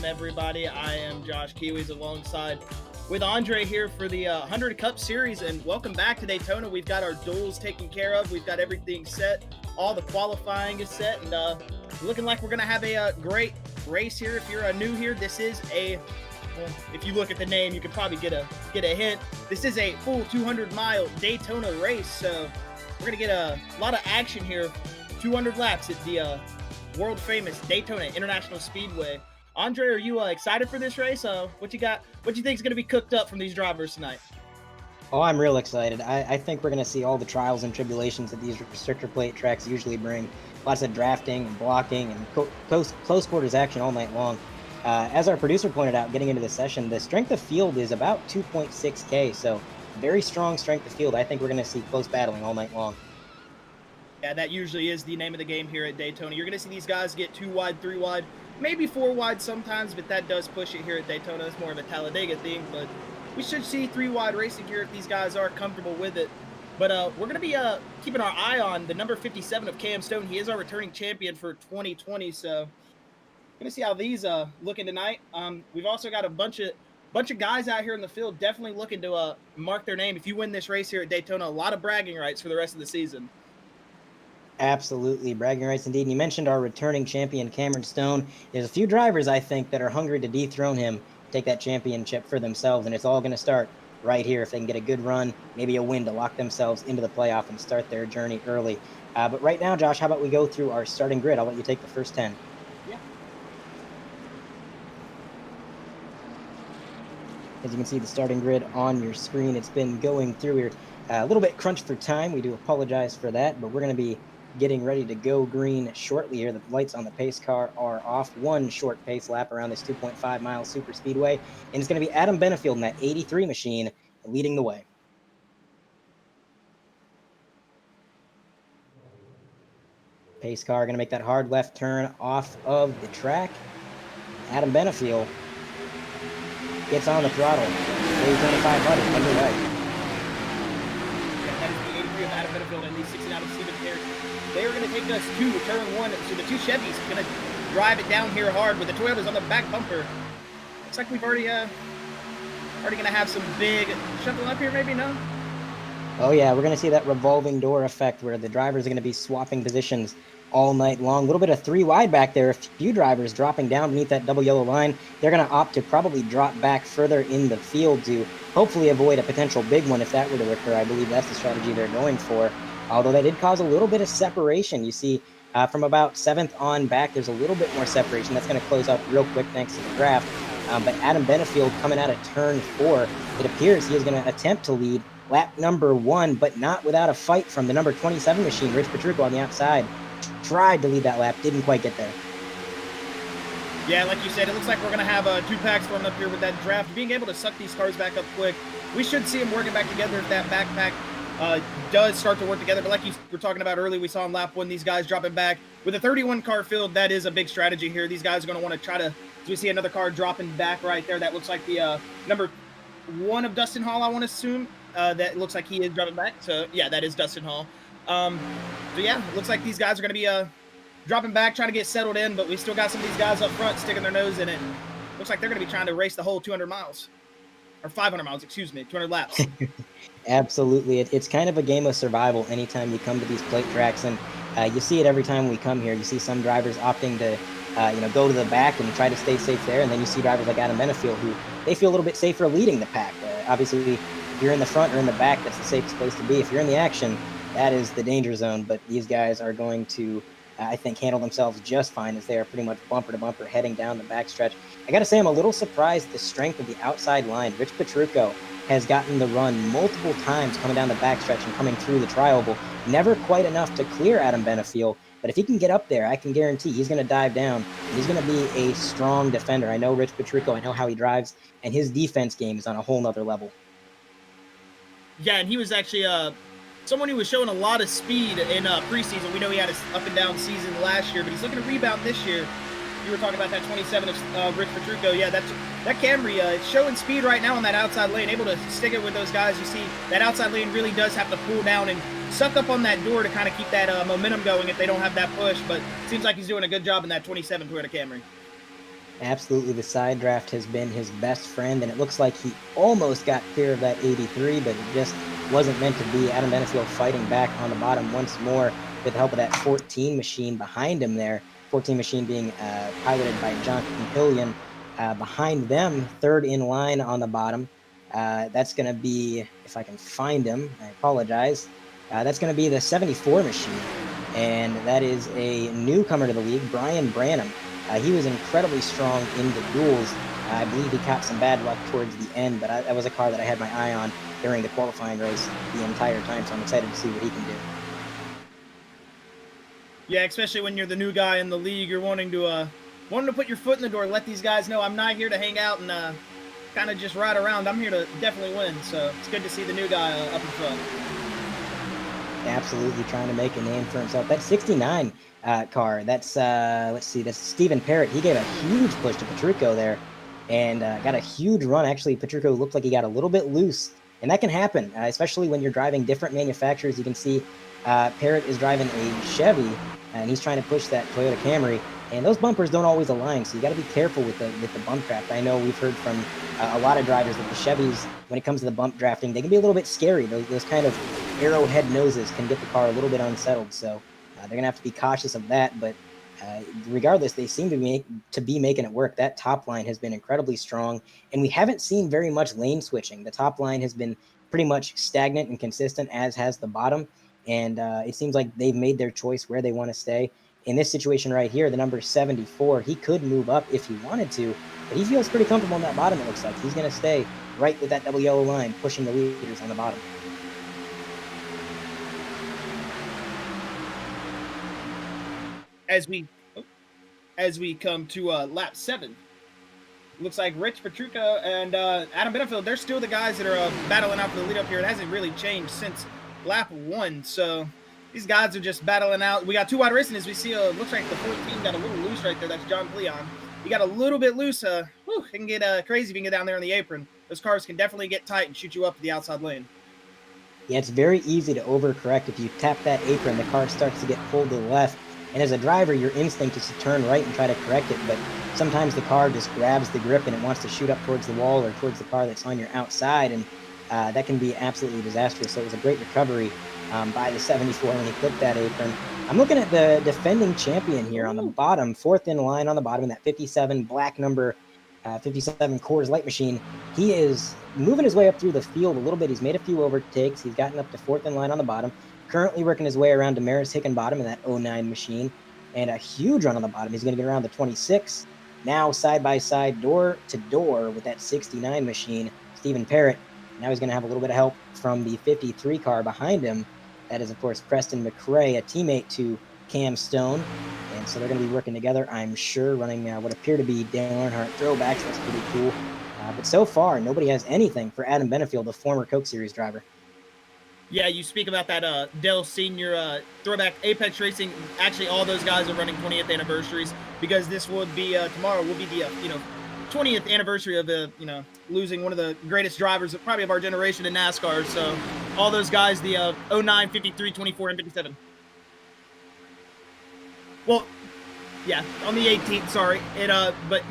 Welcome, everybody. I am Josh Kiwis alongside with Andre here for the 100 Cup Series, and welcome back to Daytona. We've got our duels taken care of. We've got everything set. All the qualifying is set, and looking like we're going to have a great race here. If you're new here, this is if you look at the name, you can probably get a hint. This is a full 200-mile Daytona race, so we're going to get a lot of action here. 200 laps at the world-famous Daytona International Speedway. Andre, are you excited for this race? What you got? What you think is going to be cooked up from these drivers tonight? Oh, I'm real excited. I think we're going to see all the trials and tribulations that these restrictor plate tracks usually bring. Lots of drafting and blocking and close quarters action all night long. As our producer pointed out, getting into the session, the strength of field is about 2.6K, so very strong strength of field. I think we're going to see close battling all night long. Yeah, that usually is the name of the game here at Daytona. You're going to see these guys get 2 wide, 3 wide, maybe 4 wide sometimes, but that does push it here at Daytona. It's more of a Talladega thing, but we should see 3 wide racing here if these guys are comfortable with it. But we're going to be keeping our eye on the number 57 of Cam Stone. He is our returning champion for 2020, so going to see how these looking tonight. We've also got a bunch of guys out here in the field definitely looking to mark their name. If you win this race here at Daytona, a lot of bragging rights for the rest of the season. Absolutely, bragging rights indeed. And you mentioned our returning champion, Cameron Stone. There's a few drivers, I think, that are hungry to dethrone him, take that championship for themselves, and it's all going to start right here if they can get a good run, maybe a win to lock themselves into the playoff and start their journey early. But right now, Josh, how about we go through our starting grid? I'll let you take the first 10. Yeah. As you can see, the starting grid on your screen, it's been going through here a little bit crunched for time. We do apologize for that, but we're going to be getting ready to go green shortly here. The lights on the pace car are off. One short pace lap around this 2.5-mile super speedway, and it's going to be Adam Benefield in that 83 machine leading the way. Pace car going to make that hard left turn off of the track. Adam Benefield gets on the throttle. 2500 underway. That is the 83 of Adam Benefield and the 69 of Steven Terry. They are going to take us to turn 1. So the 2 Chevys are going to drive it down here hard with the Toyotas on the back bumper. Looks like we've already going to have some big shuffle up here, maybe, no? Oh, yeah, we're going to see that revolving door effect where the drivers are going to be swapping positions all night long. A little bit of 3 wide back there. A few drivers dropping down beneath that double yellow line. They're going to opt to probably drop back further in the field to hopefully avoid a potential big one if that were to occur. I believe that's the strategy they're going for. Although that did cause a little bit of separation. You see, from about 7th on back, there's a little bit more separation. That's going to close up real quick thanks to the draft. But Adam Benefield coming out of turn 4, it appears he is going to attempt to lead lap number 1, but not without a fight from the number 27 machine, Rich Petrucco on the outside. Tried to lead that lap, didn't quite get there. Yeah, like you said, it looks like we're going to have 2 packs formed up here with that draft. Being able to suck these cars back up quick, we should see them working back together if that backpack does start to work together. But like you were talking about earlier, we saw in lap 1 these guys dropping back. With a 31 car field, that is a big strategy here. These guys are going to want to try to, as we see another car dropping back right there, that looks like the number 1 of Dustin Hall, I want to assume. That looks like he is dropping back. So, yeah, that is Dustin Hall. So, yeah, it looks like these guys are going to be dropping back, trying to get settled in, but we still got some of these guys up front sticking their nose in it. Looks like they're going to be trying to race the whole 200 miles. Or 500 miles, excuse me, 200 laps. Absolutely. It's kind of a game of survival anytime you come to these plate tracks, and you see it every time we come here. You see some drivers opting to go to the back and try to stay safe there, and then you see drivers like Adam Benefield who they feel a little bit safer leading the pack. Obviously, if you're in the front or in the back, that's the safest place to be. If you're in the action, that is the danger zone, but these guys are going to, I think, handle themselves just fine as they are pretty much bumper to bumper heading down the backstretch. I got to say, I'm a little surprised at the strength of the outside line. Rich Petrucco has gotten the run multiple times coming down the backstretch and coming through the tri-oval. Never quite enough to clear Adam Benefield, but if he can get up there, I can guarantee he's going to dive down. He's going to be a strong defender. I know Rich Petrucco, I know how he drives, and his defense game is on a whole nother level. Yeah, and he was actually someone who was showing a lot of speed in preseason. We know he had an up and down season last year, but he's looking to rebound this year. You were talking about that 27 of Rich Petrucco. Yeah, that Camry is showing speed right now on that outside lane, able to stick it with those guys. You see that outside lane really does have to pull down and suck up on that door to kind of keep that momentum going if they don't have that push. But it seems like he's doing a good job in that 27 Toyota Camry. Absolutely, the side draft has been his best friend, and it looks like he almost got clear of that 83, but it just wasn't meant to be. Adam Benefield fighting back on the bottom once more with the help of that 14 machine behind him there. 14 machine being piloted by Jonathan Hillian. Behind them, third in line on the bottom. That's going to be, if I can find him, I apologize. That's going to be the 74 machine, and that is a newcomer to the league, Brian Branham. He was incredibly strong in the duels. I believe he caught some bad luck towards the end, but that was a car that I had my eye on during the qualifying race the entire time, so I'm excited to see what he can do. Yeah, especially when you're the new guy in the league, you're wanting to put your foot in the door, let these guys know I'm not here to hang out and kind of just ride around. I'm here to definitely win, so it's good to see the new guy up in front. Absolutely trying to make a name for himself. That 69 car, that's, let's see, that's Stephen Parrott. He gave a huge push to Petrucco there and got a huge run. Actually, Petrucco looked like he got a little bit loose, and that can happen, especially when you're driving different manufacturers. You can see Parrott is driving a Chevy, and he's trying to push that Toyota Camry, and those bumpers don't always align, so you got to be careful with the bump draft. I know we've heard from a lot of drivers that the Chevys, when it comes to the bump drafting, they can be a little bit scary. Those kind of arrowhead noses can get the car a little bit unsettled, so they're going to have to be cautious of that. But regardless, they seem to be making it work. That top line has been incredibly strong, and we haven't seen very much lane switching. The top line has been pretty much stagnant and consistent, as has the bottom, and it seems like they've made their choice where they want to stay. In this situation right here, the number 74, he could move up if he wanted to, but he feels pretty comfortable on that bottom, it looks like. He's going to stay right with that double yellow line, pushing the leaders on the bottom. As we come to lap 7, looks like Rich Petrucco and Adam Benefield, they're still the guys that are battling out for the lead up here. It hasn't really changed since lap 1, so these guys are just battling out. We got 2 wide racing as we see. Looks like the 14 got a little loose right there. That's John Pleon. He got a little bit loose. It can get crazy if you can get down there on the apron. Those cars can definitely get tight and shoot you up to the outside lane. Yeah, it's very easy to overcorrect. If you tap that apron, the car starts to get pulled to the left. And as a driver, your instinct is to turn right and try to correct it. But sometimes the car just grabs the grip and it wants to shoot up towards the wall or towards the car that's on your outside. And that can be absolutely disastrous. So it was a great recovery by the 74 when he clipped that apron. I'm looking at the defending champion here on the bottom, 4th in line on the bottom in that 57 black number 57 Coors Light machine. He is moving his way up through the field a little bit. He's made a few overtakes. He's gotten up to 4th in line on the bottom. Currently working his way around Damaris Hickenbottom in that 09 machine, and a huge run on the bottom. He's going to get around the 26. Now side by side, door to door with that 69 machine, Stephen Parrott. Now he's going to have a little bit of help from the 53 car behind him. That is, of course, Preston McRae, a teammate to Cam Stone. And so they're going to be working together, I'm sure, running what appear to be Dale Earnhardt throwbacks. That's pretty cool. But so far, nobody has anything for Adam Benefield, the former Cup Series driver. Yeah, you speak about that Dell Senior throwback Apex Racing. Actually, all those guys are running 20th anniversaries because this would be tomorrow will be the 20th anniversary of losing one of the greatest drivers probably of our generation in NASCAR. So all those guys, the 09, 53, 24, and 57. Well, yeah, on the 18th. Sorry, but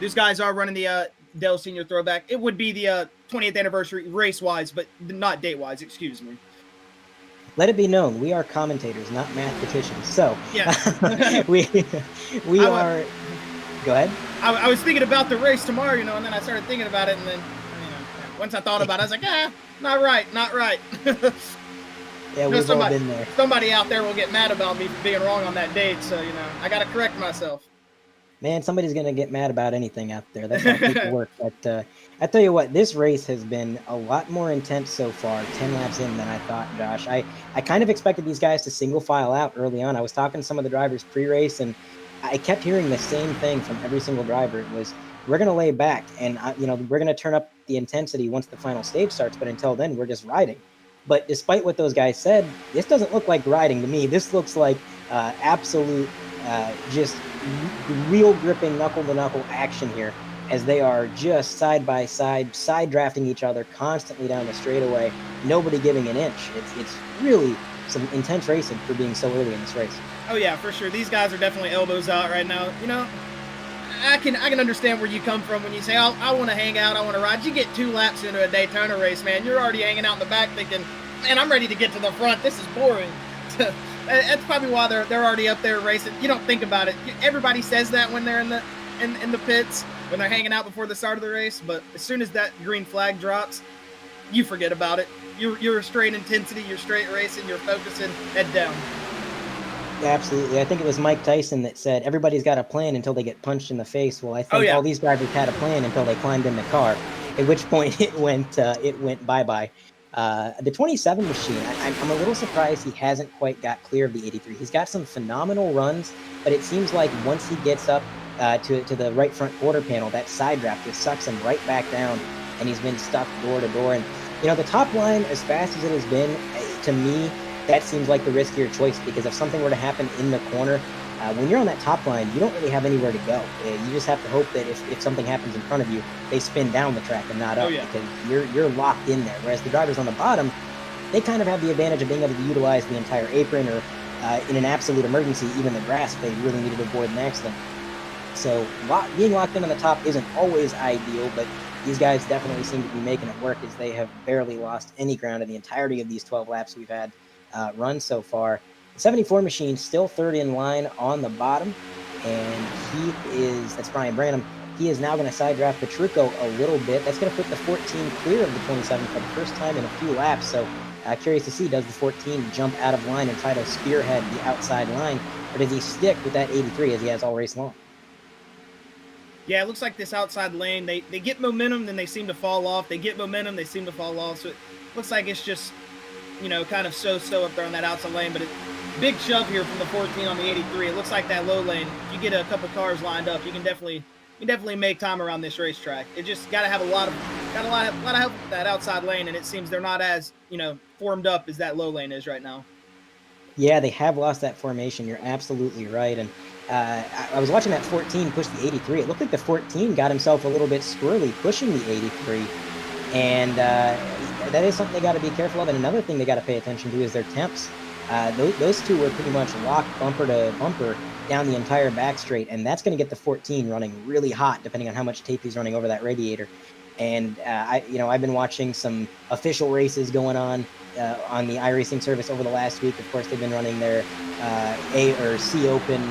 these guys are running the Dell Senior throwback. It would be the 20th anniversary race-wise, but not date-wise, excuse me. Let it be known, we are commentators, not mathematicians. So yeah, we are. Go ahead. I was thinking about the race tomorrow, and then I started thinking about it, and then once I thought about it, I was like, not right. Yeah, we've all been there. Somebody out there will get mad about me for being wrong on that date, so I got to correct myself. Man, somebody's going to get mad about anything out there. That's how people work. But I tell you what, this race has been a lot more intense so far, 10 laps in, than I thought, Josh. I kind of expected these guys to single file out early on. I was talking to some of the drivers pre-race, and I kept hearing the same thing from every single driver. It was, we're going to lay back, and we're going to turn up the intensity once the final stage starts, but until then, we're just riding. But despite what those guys said, this doesn't look like riding to me. This looks like absolute just real gripping knuckle-to-knuckle action here, as they are just side by side drafting each other constantly down the straightaway, nobody giving an inch. It's really some intense racing for being so early in this race. Oh yeah, for sure. These guys are definitely elbows out right now. I can understand where you come from when you say, oh, I want to hang out, I want to ride. You get 2 laps into a Daytona race, man. You're already hanging out in the back thinking, man, I'm ready to get to the front. This is boring. That's probably why they're already up there racing. You don't think about it. Everybody says that when they're in the pits, when they're hanging out before the start of the race. But as soon as that green flag drops, you forget about it. You're straight intensity. You're straight racing. You're focusing, head down. Absolutely. I think it was Mike Tyson that said everybody's got a plan until they get punched in the face. Well, I think all these drivers had a plan until they climbed in the car, at which point it went bye-bye. The 27 machine, I'm a little surprised he hasn't quite got clear of the 83. He's got some phenomenal runs, but it seems like once he gets up to the right front quarter panel, that side draft just sucks him right back down, and he's been stuck door to door. And, you know, the top line, as fast as it has been, to me, that seems like the riskier choice, because if something were to happen in the corner, when you're on that top line, you don't really have anywhere to go. You just have to hope that if something happens in front of you, they spin down the track and not up, because you're locked in there. Whereas the drivers on the bottom, they kind of have the advantage of being able to utilize the entire apron, or in an absolute emergency, even the grass if they really needed to avoid an accident. So being locked in on the top isn't always ideal, but these guys definitely seem to be making it work, as they have barely lost any ground in the entirety of these 12 laps we've had run so far. The 74 machine still third in line on the bottom, and that's Brian Branham. He is now going to side draft Petrucco a little bit. That's going to put the 14 clear of the 27 for the first time in a few laps. So curious to see, does the 14 jump out of line and try to spearhead the outside line, or does he stick with that 83 as he has all race long? Yeah, it looks like this outside lane, they get momentum, then they seem to fall off. They get momentum, they seem to fall off. So it looks like it's just, you know, kind of so up there on that outside lane. But big shove here from the 14 on the 83. It looks like that low lane, if you get a couple cars lined up, you can definitely make time around this racetrack. It just got to have a lot of help with that outside lane, and it seems they're not as, you know, formed up as that low lane is right now. Yeah, they have lost that formation. You're absolutely right. And I was watching that 14 push the 83. It looked like the 14 got himself a little bit squirrely pushing the 83. And that is something they got to be careful of. And another thing they got to pay attention to is their temps. Those two were pretty much locked bumper to bumper down the entire back straight. And that's going to get the 14 running really hot, depending on how much tape he's running over that radiator. And I've been watching some official races going on the iRacing service over the last week. Of course, they've been running their A or C Open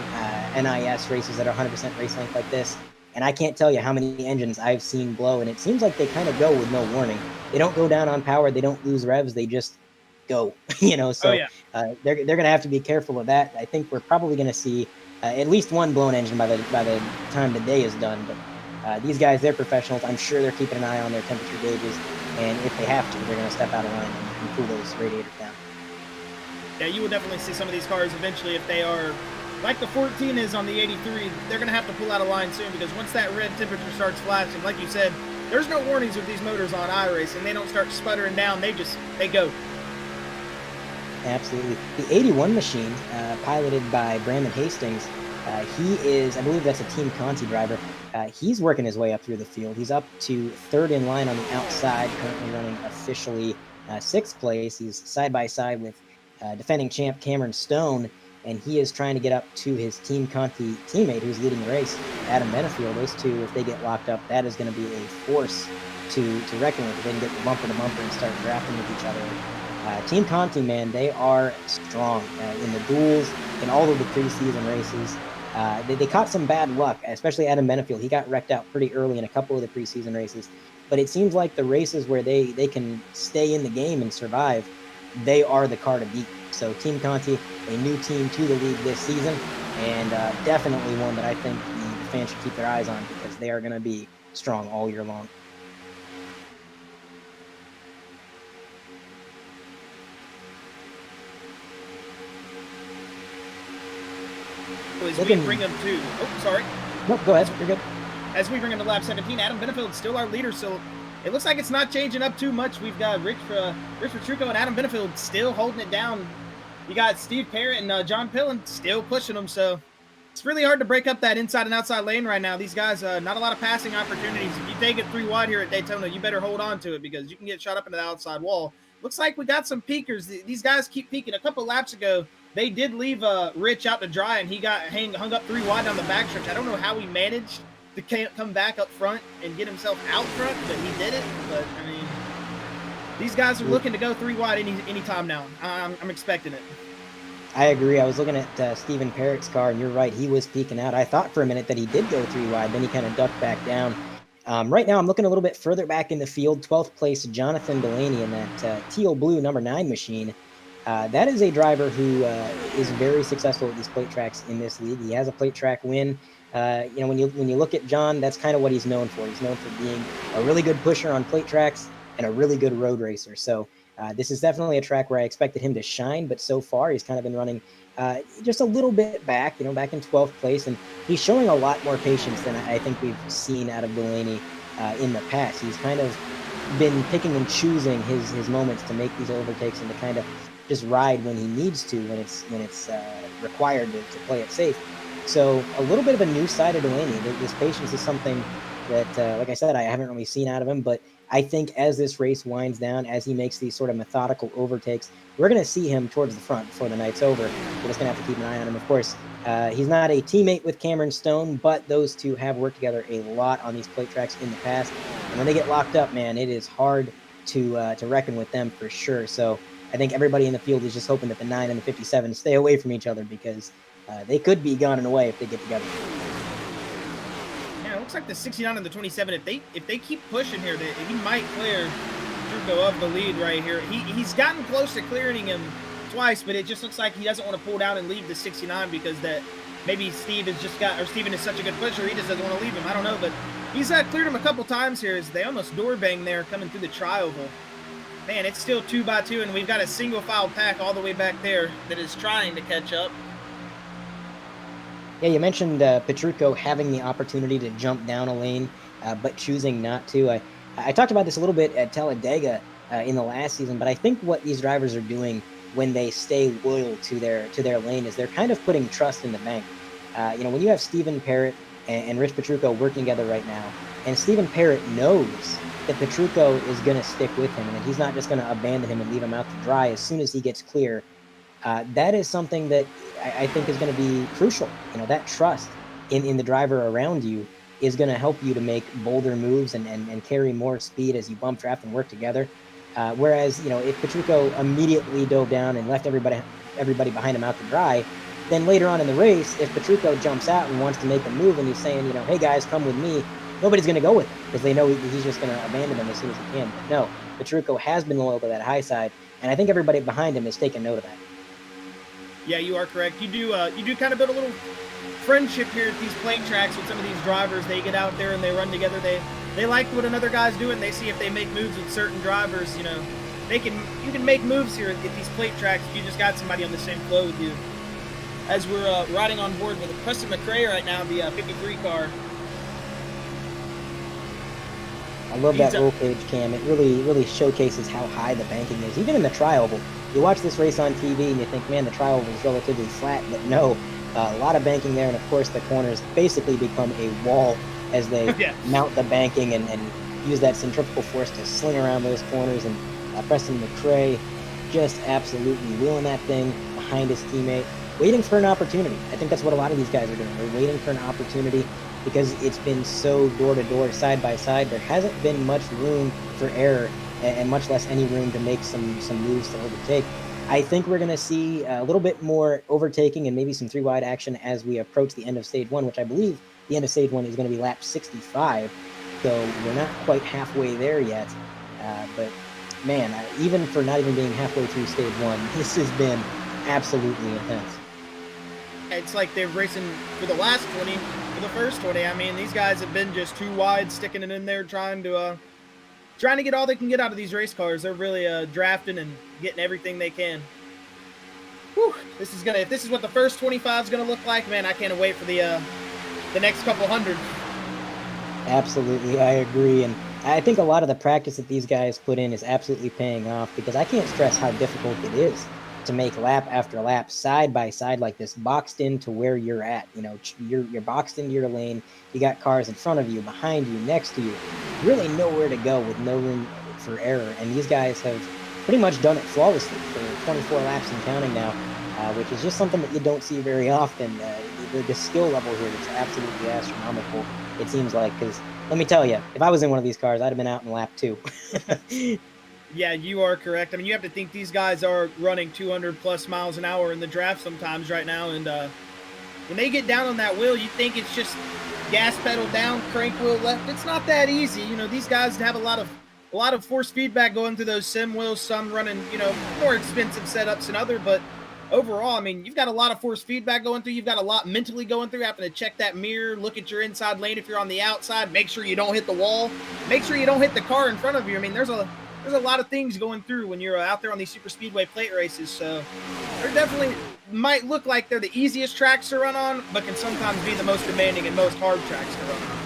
NIS races that are 100% race length like this. And I can't tell you how many engines I've seen blow, and it seems like they kind of go with no warning. They don't go down on power. They don't lose revs. They just go, So they're going to have to be careful of that. I think we're probably going to see at least one blown engine by the time the day is done. But these guys, they're professionals. I'm sure they're keeping an eye on their temperature gauges, and if they have to, they're going to step out of line and cool those radiators down. Yeah, you will definitely see some of these cars eventually, if they are like the 14 is on the 83, they're going to have to pull out of line soon, because once that red temperature starts flashing, like you said, there's no warnings with these motors on iRacing. They don't start sputtering down. They go. Absolutely. The 81 machine, piloted by Brandon Hastings, he is, I believe that's a Team Conti driver. He's working his way up through the field. He's up to third in line on the outside, currently running officially sixth place. He's side by side with defending champ Cameron Stone, and he is trying to get up to his Team Conti teammate who's leading the race, Adam Benefield. Those two, if they get locked up, that is going to be a force to reckon with. If they can get bumper to bumper and start drafting with each other. Team Conti, man, they are strong in the duels, in all of the preseason races. They caught some bad luck, especially Adam Benefield. He got wrecked out pretty early in a couple of the preseason races. But it seems like the races where they can stay in the game and survive, they are the car to beat. So Team Conti, a new team to the league this season, and definitely one that I think the fans should keep their eyes on, because they are going to be strong all year long. As we bring them to, sorry. Nope, go ahead. You're good. As we bring them to lap 17, Adam Benefield's still our leader, so it looks like it's not changing up too much. We've got Rich Petrucco and Adam Benefield still holding it down. You got Steve Parrott and John Pillen still pushing them, so it's really hard to break up that inside and outside lane right now. These guys, not a lot of passing opportunities. If you take it 3 wide here at Daytona, you better hold on to it, because you can get shot up into the outside wall. Looks like we got some peekers. These guys keep peeking. A couple laps ago, they did leave Rich out to dry, and he got hung up 3 wide down the backstretch. I don't know how he managed to come back up front and get himself out front, but he did it. But I mean, these guys are looking to go 3 wide any time now. I'm expecting it. I agree. I was looking at Stephen Parrott's car, and you're right. He was peeking out. I thought for a minute that he did go 3 wide, then he kind of ducked back down. Right now, I'm looking a little bit further back in the field. 12th place, Jonathan Delaney in that teal blue number 9 machine. That is a driver who is very successful at these plate tracks in this league. He has a plate track win. When you look at John, that's kind of what he's known for. He's known for being a really good pusher on plate tracks and a really good road racer. So this is definitely a track where I expected him to shine, but so far he's kind of been running just a little bit back, back in 12th place, and he's showing a lot more patience than I think we've seen out of Delaney in the past. He's kind of been picking and choosing his moments to make these overtakes and to kind of just ride when he needs to, when it's required to play it safe. So a little bit of a new side of Delaney. This patience is something that, like I said, I haven't really seen out of him, but I think as this race winds down, as he makes these sort of methodical overtakes, we're going to see him towards the front before the night's over. We're just going to have to keep an eye on him. Of course, he's not a teammate with Cameron Stone, but those two have worked together a lot on these plate tracks in the past. And when they get locked up, man, it is hard to reckon with them for sure. So I think everybody in the field is just hoping that the 9 and the 57 stay away from each other, because they could be gone and away if they get together. Yeah, it looks like the 69 and the 27, if they keep pushing here, he might clear Truco of the lead right here. He's gotten close to clearing him twice, but it just looks like he doesn't want to pull down and leave the 69 because that maybe Steven is such a good pusher, he just doesn't want to leave him. I don't know, but he's cleared him a couple times here as they almost door bang there coming through the tri-oval. Man, it's still 2 by 2, and we've got a single file pack all the way back there that is trying to catch up. Yeah, you mentioned Petrucco having the opportunity to jump down a lane, but choosing not to. I talked about this a little bit at Talladega in the last season, but I think what these drivers are doing when they stay loyal to their lane is they're kind of putting trust in the bank. When you have Stephen Parrott and Rich Petrucco working together right now, and Stephen Parrott knows that Petrucco is going to stick with him and that he's not just going to abandon him and leave him out to dry as soon as he gets clear. That is something that I think is going to be crucial. That trust in the driver around you is going to help you to make bolder moves and carry more speed as you bump, draft, and work together. Whereas, if Petrucco immediately dove down and left everybody behind him out to dry, then later on in the race, if Petrucco jumps out and wants to make a move and he's saying, hey guys, come with me, nobody's going to go with him because they know he's just going to abandon them as soon as he can. But no, Petrucco has been loyal to that high side, and I think everybody behind him has taken note of that. Yeah, you are correct. You do kind of build a little friendship here at these plate tracks with some of these drivers. They get out there and they run together. They like what another guy's doing. They see if they make moves with certain drivers. You can make moves here at these plate tracks if you just got somebody on the same flow with you. As we're riding on board with Preston McRae right now, the 53 car. I love that roll cage cam. It really showcases how high the banking is. Even in the tri-oval, you watch this race on TV and you think, man, the tri-oval is relatively flat, but no, a lot of banking there. And of course, the corners basically become a wall as they mount the banking and use that centrifugal force to sling around those corners. And Preston McRae just absolutely wheeling that thing behind his teammate, waiting for an opportunity. I think that's what a lot of these guys are doing. They're waiting for an opportunity because it's been so door-to-door, side-by-side. There hasn't been much room for error and much less any room to make some moves to overtake. I think we're going to see a little bit more overtaking and maybe some 3-wide action as we approach the end of Stage 1, which I believe the end of Stage 1 is going to be lap 65. So we're not quite halfway there yet. But, man, even for not even being halfway through Stage 1, this has been absolutely intense. It's like they're racing for the last 20, for the first 20. I mean, these guys have been just too wide, sticking it in there, trying to get all they can get out of these race cars. They're really drafting and getting everything they can. Whew, if this is what the first 25 is gonna look like, man, I can't wait for the next couple hundred. Absolutely, I agree, and I think a lot of the practice that these guys put in is absolutely paying off, because I can't stress how difficult it is to make lap after lap side by side like this, boxed into where you're at. You're boxed into your lane. You got cars in front of you, behind you, next to you. Really nowhere to go with no room for error. And these guys have pretty much done it flawlessly for 24 laps and counting now, which is just something that you don't see very often. The skill level here is absolutely astronomical. it seems like, because let me tell you, if I was in one of these cars, I'd have been out in lap 2. Yeah, you are correct. I mean, you have to think these guys are running 200 plus miles an hour in the draft sometimes right now, and when they get down on that wheel, you think it's just gas pedal down, crank wheel left. It's not that easy. You know, these guys have a lot of force feedback going through those sim wheels. Some running, you know, more expensive setups than other, but overall, I mean, you've got a lot of force feedback going through. You've got a lot mentally going through, having to check that mirror, look at your inside lane if you're on the outside, make sure you don't hit the wall, make sure you don't hit the car in front of you. I mean, there's a lot of things going through when you're out there on these super speedway plate races. So they're definitely might look like they're the easiest tracks to run on, but can sometimes be the most demanding and most hard tracks to run on.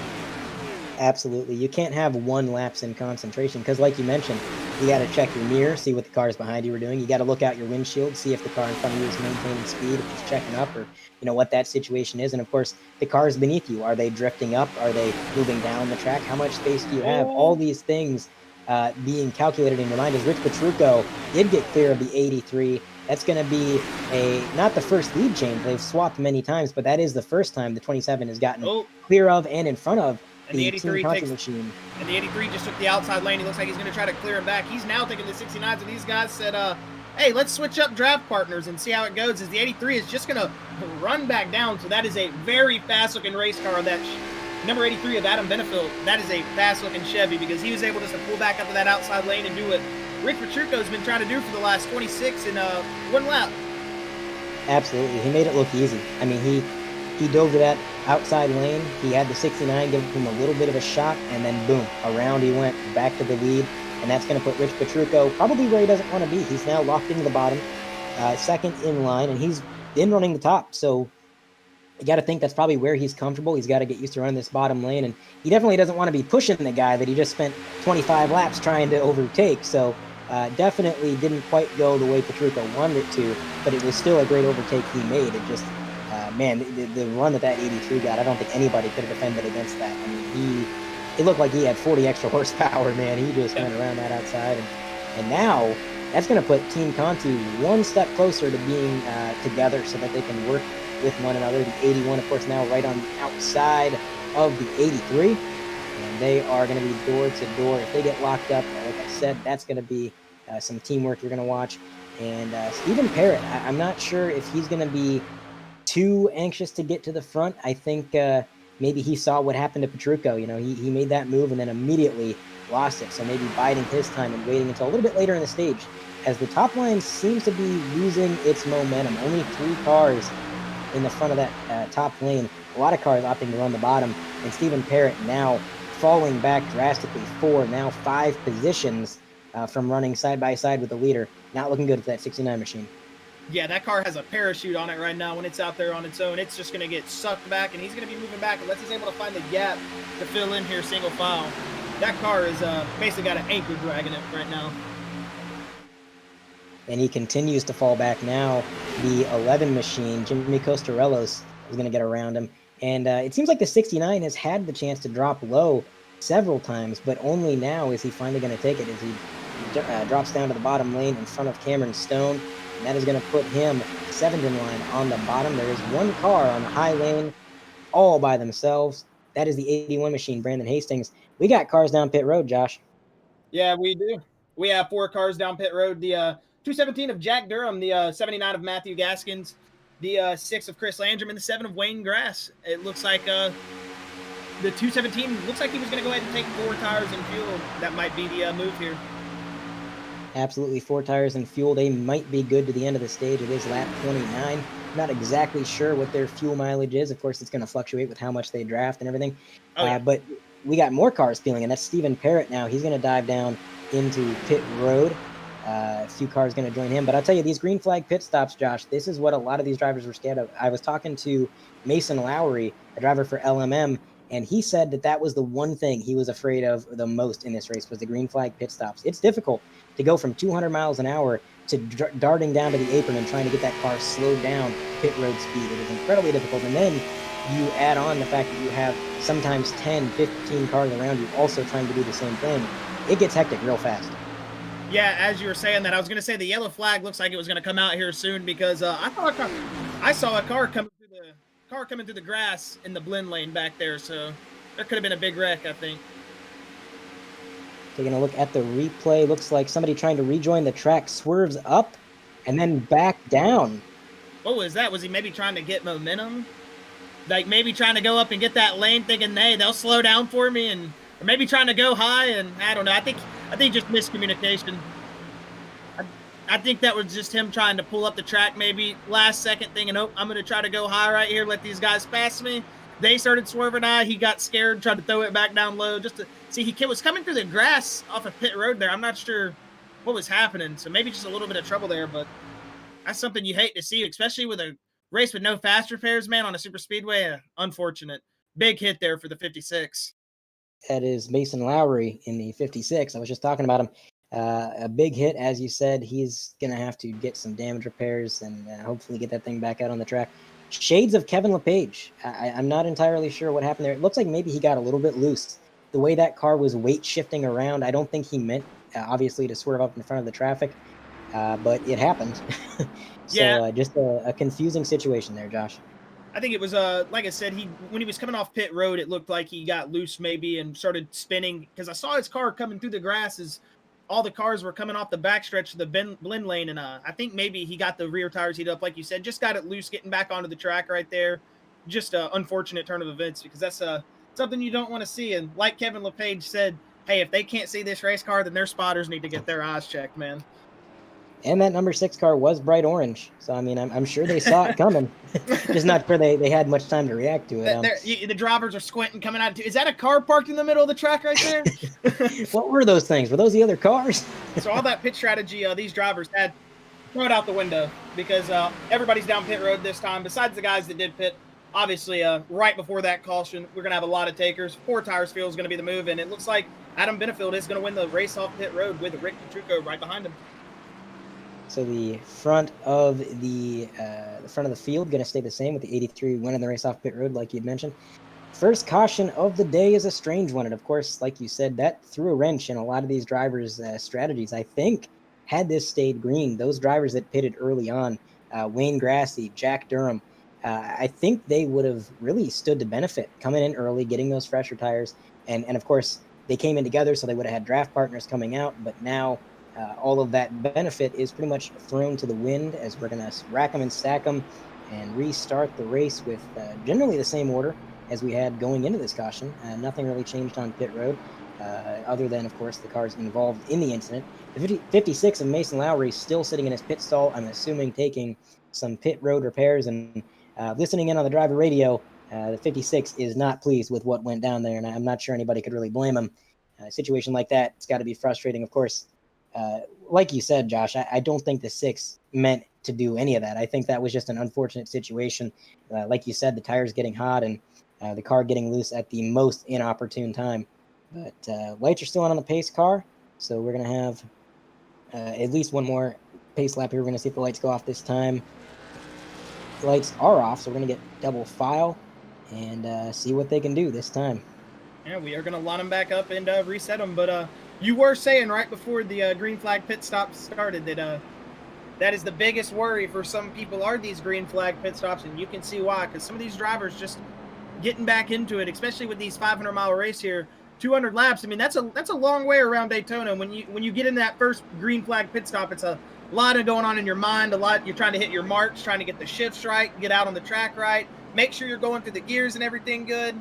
Absolutely. You can't have one lapse in concentration because, like you mentioned, you got to check your mirror, see what the cars behind you are doing. You got to look out your windshield, see if the car in front of you is maintaining speed, if it's checking up, or what that situation is. And of course, the cars beneath you, are they drifting up? Are they moving down the track? How much space do you have? All these things being calculated in your mind. As Rich Petrucco did get clear of the 83. That's going to be not the first lead change. They've swapped many times, but that is the first time the 27 has gotten clear of and in front of and the 83 Team machine. And the 83 just took the outside lane. He looks like he's going to try to clear him back. He's now taking the 69s, and these guys said, hey, let's switch up draft partners and see how it goes, as the 83 is just going to run back down. So that is a very fast-looking race car. That number 83 of Adam Benefield, that is a fast-looking Chevy, because he was able just to pull back up to that outside lane and do what Rick Petrucco's been trying to do for the last 26 in one lap. Absolutely. He made it look easy. I mean, he dove to that outside lane. He had the 69 give him a little bit of a shot, and then boom, around he went, back to the lead. And that's going to put Rich Petrucco probably where he doesn't want to be. He's now locked into the bottom, second in line, and he's been running the top. So you got to think that's probably where he's comfortable. He's got to get used to running this bottom lane, and he definitely doesn't want to be pushing the guy that he just spent 25 laps trying to overtake. So definitely didn't quite go the way Petrucco wanted it to, but it was still a great overtake he made. It just, man, the run that 83 got, I don't think anybody could have defended against that. I mean, it looked like he had 40 extra horsepower, man. He just went around that outside. And now that's going to put Team Conti one step closer to being together so that they can work with one another. The 81, of course, now right on the outside of the 83. And they are going to be door to door. If they get locked up, like I said, that's going to be some teamwork you're going to watch. And Stephen Parrott, I'm not sure if he's going to be too anxious to get to the front. I think maybe he saw what happened to Petrucco. He made that move and then immediately lost it. So maybe biding his time and waiting until a little bit later in the stage, as the top line seems to be losing its momentum. Only 3 cars in the front of that top lane. A lot of cars opting to run the bottom. And Stephen Parrott now falling back drastically 5 positions from running side by side with the leader. Not looking good for that 69 machine. Yeah, that car has a parachute on it right now. When it's out there on its own, it's just going to get sucked back, and he's going to be moving back unless he's able to find the gap to fill in here single file. That car is basically got an anchor dragging it right now. And he continues to fall back now. The 11 machine, Jimmy Costarellos, is going to get around him. And it seems like the 69 has had the chance to drop low several times, but only now is he finally going to take it, as he drops down to the bottom lane in front of Cameron Stone. And that is going to put him 7th in line on the bottom. There is one car on the high lane all by themselves. That is the 81 machine, Brandon Hastings. We got cars down pit road, Josh. Yeah, we do. We have 4 cars down pit road. The 217 of Jack Durham, the 79 of Matthew Gaskins, the 6 of Chris Landrum, and the 7 of Wayne Grass. It looks like the 217 looks like he was going to go ahead and take 4 tires and fuel. That might be the move here. Absolutely, 4 tires and fuel. They might be good to the end of the stage. It is lap 29. Not exactly sure what their fuel mileage is. Of course, it's going to fluctuate with how much they draft and everything. But we got more cars peeling, and that's Stephen Parrott now. He's going to dive down into pit road. A few cars going to join him. But I'll tell you, these green flag pit stops, Josh, this is what a lot of these drivers were scared of. I was talking to Mason Lowry, a driver for LMM, and he said that was the one thing he was afraid of the most in this race, was the green flag pit stops. It's difficult to go from 200 miles an hour to darting down to the apron and trying to get that car slowed down pit road speed. It is incredibly difficult. And then you add on the fact that you have sometimes 10, 15 cars around you also trying to do the same thing. It gets hectic real fast. Yeah, as you were saying that, I was going to say the yellow flag looks like it was going to come out here soon, because I saw a car coming through the grass in the blend lane back there. So there could have been a big wreck, I think. Taking a look at the replay, looks like somebody trying to rejoin the track swerves up and then back down. What was that? Was he maybe trying to get momentum? Like maybe trying to go up and get that lane, thinking, hey, they'll slow down for me, and or maybe trying to go high, and I don't know. I think just miscommunication. I think that was just him trying to pull up the track, maybe last second, thinking, oh, I'm going to try to go high right here, let these guys pass me. They started swerving high. He got scared, tried to throw it back down low just to see. He was coming through the grass off of pit road there. I'm not sure what was happening, so maybe just a little bit of trouble there, but that's something you hate to see, especially with a race with no fast repairs, man, on a super speedway. Unfortunate. Big hit there for the 56. That is Mason Lowry in the 56. I was just talking about him. A big hit, as you said. He's going to have to get some damage repairs and hopefully get that thing back out on the track. Shades of Kevin LePage. I'm not entirely sure what happened there. It looks like maybe he got a little bit loose. The way that car was weight shifting around, I don't think he meant, obviously, to swerve up in front of the traffic, but it happened. So yeah. Just a confusing situation there, Josh. I think it was like I said, when he was coming off pit road, it looked like he got loose maybe and started spinning, because I saw his car coming through the grass as all the cars were coming off the backstretch of the blend lane, and I think maybe he got the rear tires heated up, like you said, just got it loose getting back onto the track right there. Just an unfortunate turn of events, because that's something you don't want to see. And like Kevin LePage said, hey, if they can't see this race car, then their spotters need to get their eyes checked, man. And that number 6 car was bright orange. So, I mean, I'm sure they saw it coming. Just not sure they had much time to react to it. The drivers are squinting coming out. Is that a car parked in the middle of the track right there? What were those things? Were those the other cars? So all that pit strategy these drivers had, throw it out the window, because everybody's down pit road this time, besides the guys that did pit. Obviously, right before that caution, we're going to have a lot of takers. 4 tires field is going to be the move, and it looks like Adam Benefield is going to win the race off pit road with Rick Petrucco right behind him. So the front of the field going to stay the same with the 83 winning the race off pit road, like you'd mentioned. First caution of the day is a strange one, and of course, like you said, that threw a wrench in a lot of these drivers' strategies. I think had this stayed green, those drivers that pitted early on, Wayne Grassy, Jack Durham, I think they would have really stood to benefit coming in early, getting those fresher tires, and of course they came in together, so they would have had draft partners coming out, but now. All of that benefit is pretty much thrown to the wind, as we're going to rack them and stack them and restart the race with generally the same order as we had going into this caution. Nothing really changed on pit road, other than, of course, the cars involved in the incident. The 56 of Mason Lowry still sitting in his pit stall, I'm assuming taking some pit road repairs, and listening in on the driver radio. The 56 is not pleased with what went down there, and I'm not sure anybody could really blame him. A situation like that, it's got to be frustrating, of course. Like you said, Josh, I don't think the 6 meant to do any of that. I think that was just an unfortunate situation. Like you said, the tires getting hot and the car getting loose at the most inopportune time. But lights are still on the pace car, so we're going to have at least one more pace lap here. We're going to see if the lights go off this time. The lights are off, so we're going to get double file and see what they can do this time. Yeah, we are going to line them back up and reset them, but you were saying right before the green flag pit stop started that that is the biggest worry for some people, are these green flag pit stops, and you can see why, because some of these drivers just getting back into it, especially with these 500-mile race here, 200 laps. I mean, that's a long way around Daytona. When you get in that first green flag pit stop, it's a lot of going on in your mind. You're trying to hit your marks, trying to get the shifts right, get out on the track right, make sure you're going through the gears and everything good.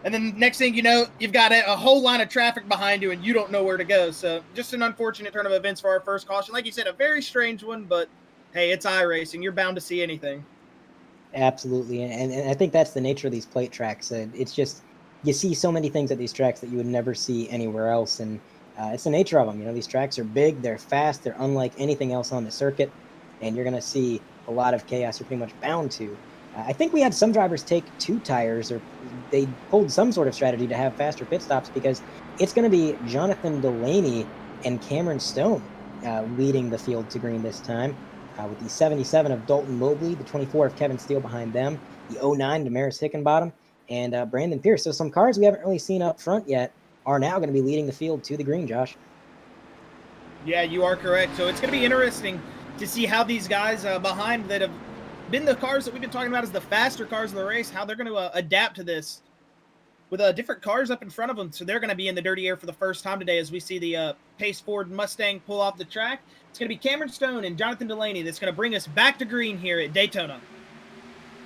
And then next thing you know, you've got a whole line of traffic behind you and you don't know where to go. So just an unfortunate turn of events for our first caution. Like you said, a very strange one, but hey, it's iRacing. You're bound to see anything. Absolutely. And I think that's the nature of these plate tracks. It's just, you see so many things at these tracks that you would never see anywhere else. And it's the nature of them. You know, these tracks are big, they're fast, they're unlike anything else on the circuit. And you're going to see a lot of chaos. You're pretty much bound to. I think we had some drivers take 2 tires, or they pulled some sort of strategy to have faster pit stops, because it's going to be Jonathan Delaney and Cameron Stone leading the field to green this time, with the 77 of Dalton Mobley, the 24 of Kevin Steele behind them, the 09 Damaris Hickenbottom, and Brandon Pierce. So some cars we haven't really seen up front yet are now going to be leading the field to the green, Josh. Yeah, you are correct. So it's going to be interesting to see how these guys behind that have been the cars that we've been talking about as the faster cars of the race, how they're going to adapt to this. with different cars up in front of them. So they're going to be in the dirty air for the first time today as we see the Pace Ford Mustang pull off the track. It's going to be Cameron Stone and Jonathan Delaney that's going to bring us back to green here at Daytona.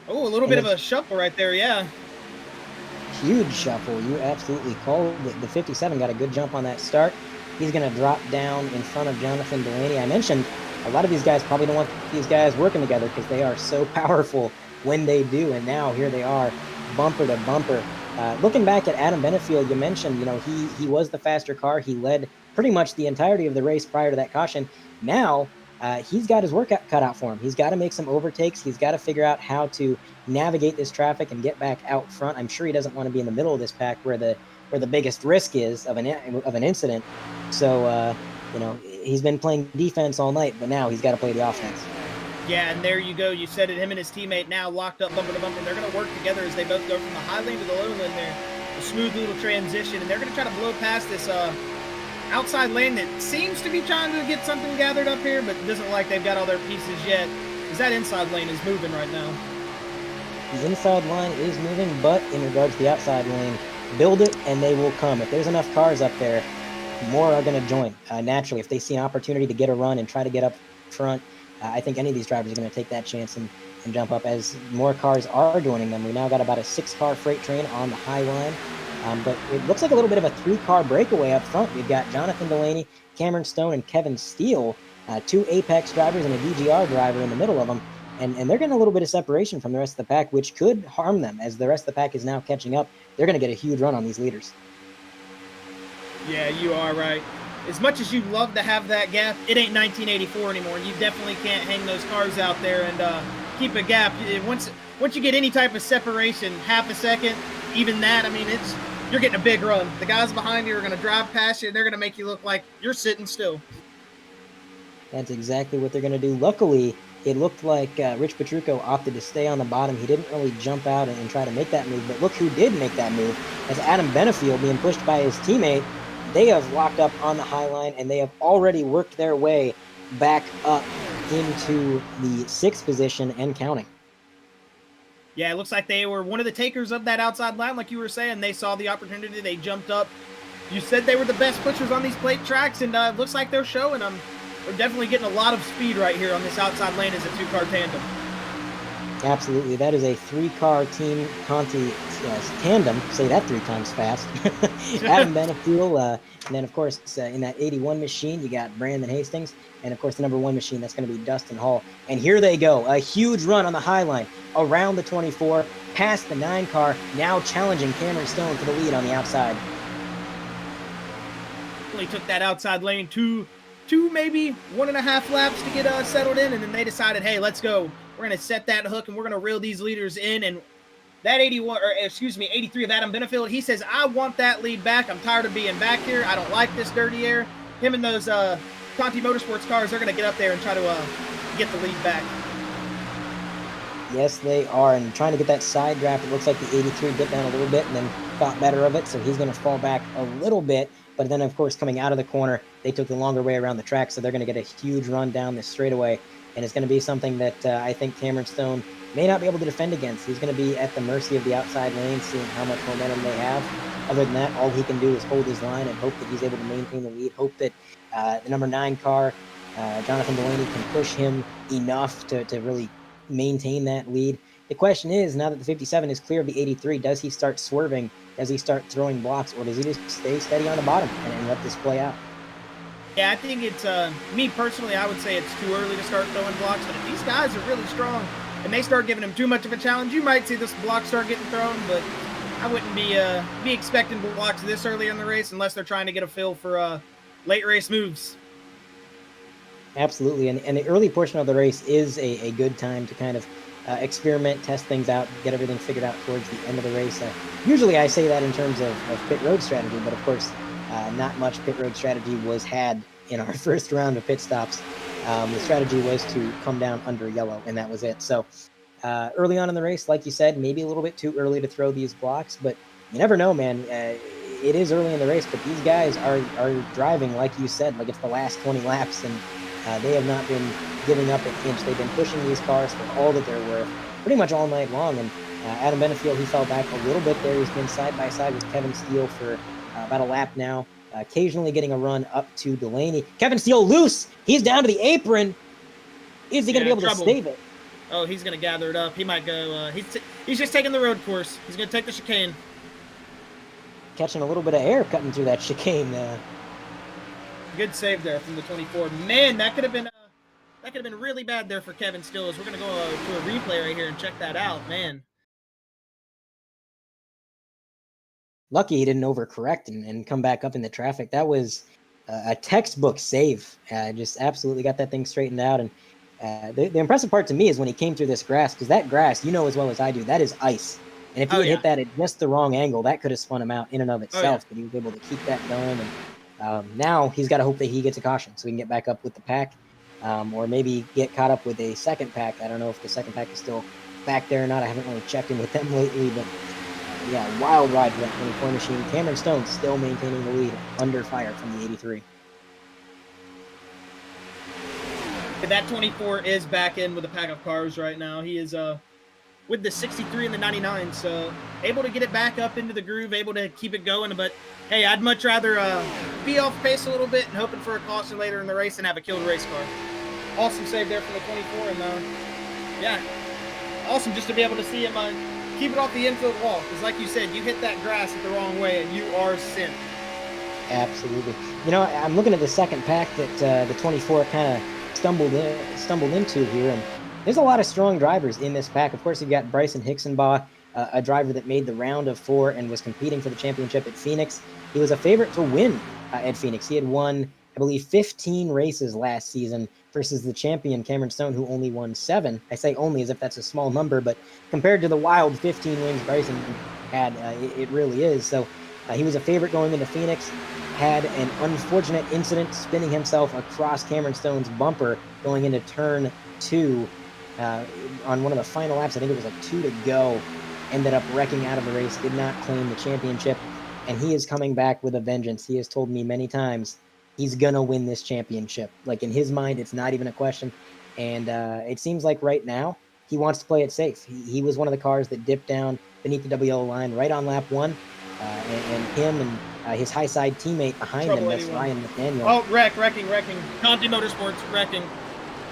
Oh, a little bit of a shuffle right there, yeah. Huge shuffle. You absolutely called it. The 57 got a good jump on that start. He's going to drop down in front of Jonathan Delaney. I mentioned a lot of these guys probably don't want these guys working together because they are so powerful when they do. And now here they are, bumper to bumper. Looking back at Adam Benefield, you mentioned, you know, he was the faster car. He led pretty much the entirety of the race prior to that caution. Now he's got his work cut out for him. He's got to make some overtakes. He's got to figure out how to navigate this traffic and get back out front. I'm sure he doesn't want to be in the middle of this pack where the biggest risk is of an incident. So you know, he's been playing defense all night, but now he's got to play the offense. Yeah, and there you go. You said it. Him and his teammate now locked up bumper to bumper. They're going to work together as they both go from the high lane to the low lane there. A smooth little transition, and they're going to try to blow past this outside lane that seems to be trying to get something gathered up here, but it doesn't look like they've got all their pieces yet, because that inside lane is moving right now. The inside line is moving, but in regards to the outside lane, build it and they will come. If there's enough cars up there, more are going to join naturally. If they see an opportunity to get a run and try to get up front, I think any of these drivers are going to take that chance and jump up as more cars are joining them. We now got about a 6-car freight train on the high line, but it looks like a little bit of a 3-car breakaway up front. We've got Jonathan Delaney, Cameron Stone, and Kevin Steele, 2 Apex drivers and a DGR driver in the middle of them. And they're getting a little bit of separation from the rest of the pack, which could harm them as the rest of the pack is now catching up. They're going to get a huge run on these leaders. Yeah, you are right. As much as you love to have that gap, it ain't 1984 anymore. You definitely can't hang those cars out there and keep a gap. Once you get any type of separation, half a second, even that, I mean, you're getting a big run. The guys behind you are going to drive past you, and they're going to make you look like you're sitting still. That's exactly what they're going to do. Luckily, it looked like Rich Petrucco opted to stay on the bottom. He didn't really jump out and try to make that move, but look who did make that move. As Adam Benefield being pushed by his teammate, they have locked up on the high line, and they have already worked their way back up into the 6th position and counting. Yeah, it looks like they were one of the takers of that outside line, like you were saying. They saw the opportunity. They jumped up. You said they were the best pushers on these plate tracks, and it looks like they're showing them. We're definitely getting a lot of speed right here on this outside lane as a 2-car tandem. Absolutely. That is a 3-car Team Conti tandem. Say that 3 times fast. Adam Benefield, and then, of course, in that 81 machine, you got Brandon Hastings, and, of course, the number 1 machine, that's going to be Dustin Hall. And here they go. A huge run on the high line, around the 24, past the 9-car, now challenging Cameron Stone for the lead on the outside. Really took that outside lane two, maybe 1.5 laps to get settled in, and then they decided, hey, let's go. We're going to set that hook, and we're going to reel these leaders in. And that 83 of Adam Benefield, he says, I want that lead back. I'm tired of being back here. I don't like this dirty air. Him and those Conti Motorsports cars, they're going to get up there and try to get the lead back. Yes, they are. And trying to get that side draft, it looks like the 83 dipped down a little bit and then thought better of it. So he's going to fall back a little bit. But then, of course, coming out of the corner, they took the longer way around the track. So they're going to get a huge run down this straightaway. And it's going to be something that I think Cameron Stone may not be able to defend against. He's going to be at the mercy of the outside lane, seeing how much momentum they have. Other than that, all he can do is hold his line and hope that he's able to maintain the lead, hope that the number 9 car, Jonathan Delaney, can push him enough to really maintain that lead. The question is, now that the 57 is clear of the 83, does he start swerving? Does he start throwing blocks? Or does he just stay steady on the bottom and let this play out? Yeah, I think it's, me personally, I would say it's too early to start throwing blocks, but if these guys are really strong and they start giving him too much of a challenge, you might see this block start getting thrown, but I wouldn't be expecting blocks this early in the race unless they're trying to get a feel for late race moves. Absolutely, and the early portion of the race is a good time to kind of experiment, test things out, get everything figured out towards the end of the race. Usually I say that in terms of pit road strategy, but of course, not much pit road strategy was had in our first round of pit stops. The strategy was to come down under yellow, and that was it. So early on in the race, like you said, maybe a little bit too early to throw these blocks, but you never know, man. It is early in the race, but these guys are driving, like you said, like it's the last 20 laps, and they have not been giving up an inch. They've been pushing these cars for all that they're worth pretty much all night long, and Adam Benefield, he fell back a little bit there. He's been side by side with Kevin Steele for about a lap now, occasionally getting a run up to Delaney. Kevin Steele loose. He's down to the apron. Is he going to be able to save it? Oh, he's going to gather it up. He might go. He's just taking the road course. He's going to take the chicane. Catching a little bit of air cutting through that chicane. Good save there from the 24. Man, that could have been really bad there for Kevin Steele. We're going to go to a replay right here and check that out. Man. Lucky he didn't overcorrect and come back up in the traffic. That was a textbook save. Just absolutely got that thing straightened out. And the impressive part to me is when he came through this grass, because that grass, you know as well as I do, that is ice. And if he had hit that at just the wrong angle, that could have spun him out in and of itself. But he was able to keep that going. And now he's got to hope that he gets a caution so he can get back up with the pack, or maybe get caught up with a second pack. I don't know if the second pack is still back there or not. I haven't really checked in with them lately, but yeah, wild ride for that 24 machine. Cameron Stone still maintaining the lead under fire from the 83. That 24 is back in with a pack of cars right now. He is with the 63 and the 99, so able to get it back up into the groove, able to keep it going. But hey, I'd much rather be off pace a little bit and hoping for a caution later in the race and have a killed race car. Awesome save there from the 24, and yeah, awesome just to be able to see him keep it off the infield wall, because like you said, you hit that grass the wrong way and you are sent. Absolutely. You know, I'm looking at the second pack that the 24 kind of stumbled into here, and there's a lot of strong drivers in this pack. Of course, you've got Bryson Hicksonbaugh, a driver that made the round of 4 and was competing for the championship at Phoenix. He was a favorite to win at Phoenix. He had won, I believe, 15 races last season versus the champion, Cameron Stone, who only won 7. I say only as if that's a small number, but compared to the wild 15 wins Bryson had, it really is. So he was a favorite going into Phoenix, had an unfortunate incident spinning himself across Cameron Stone's bumper going into turn 2 on one of the final laps. I think it was like 2 to go. Ended up wrecking out of the race, did not claim the championship, and he is coming back with a vengeance. He has told me many times he's gonna win this championship. Like, in his mind, it's not even a question. And it seems like right now he wants to play it safe. He was one of the cars that dipped down beneath the WL line right on lap 1, and him and his high side teammate behind him, that's Ryan McDaniel. Oh, wrecking. Conti Motorsports wrecking.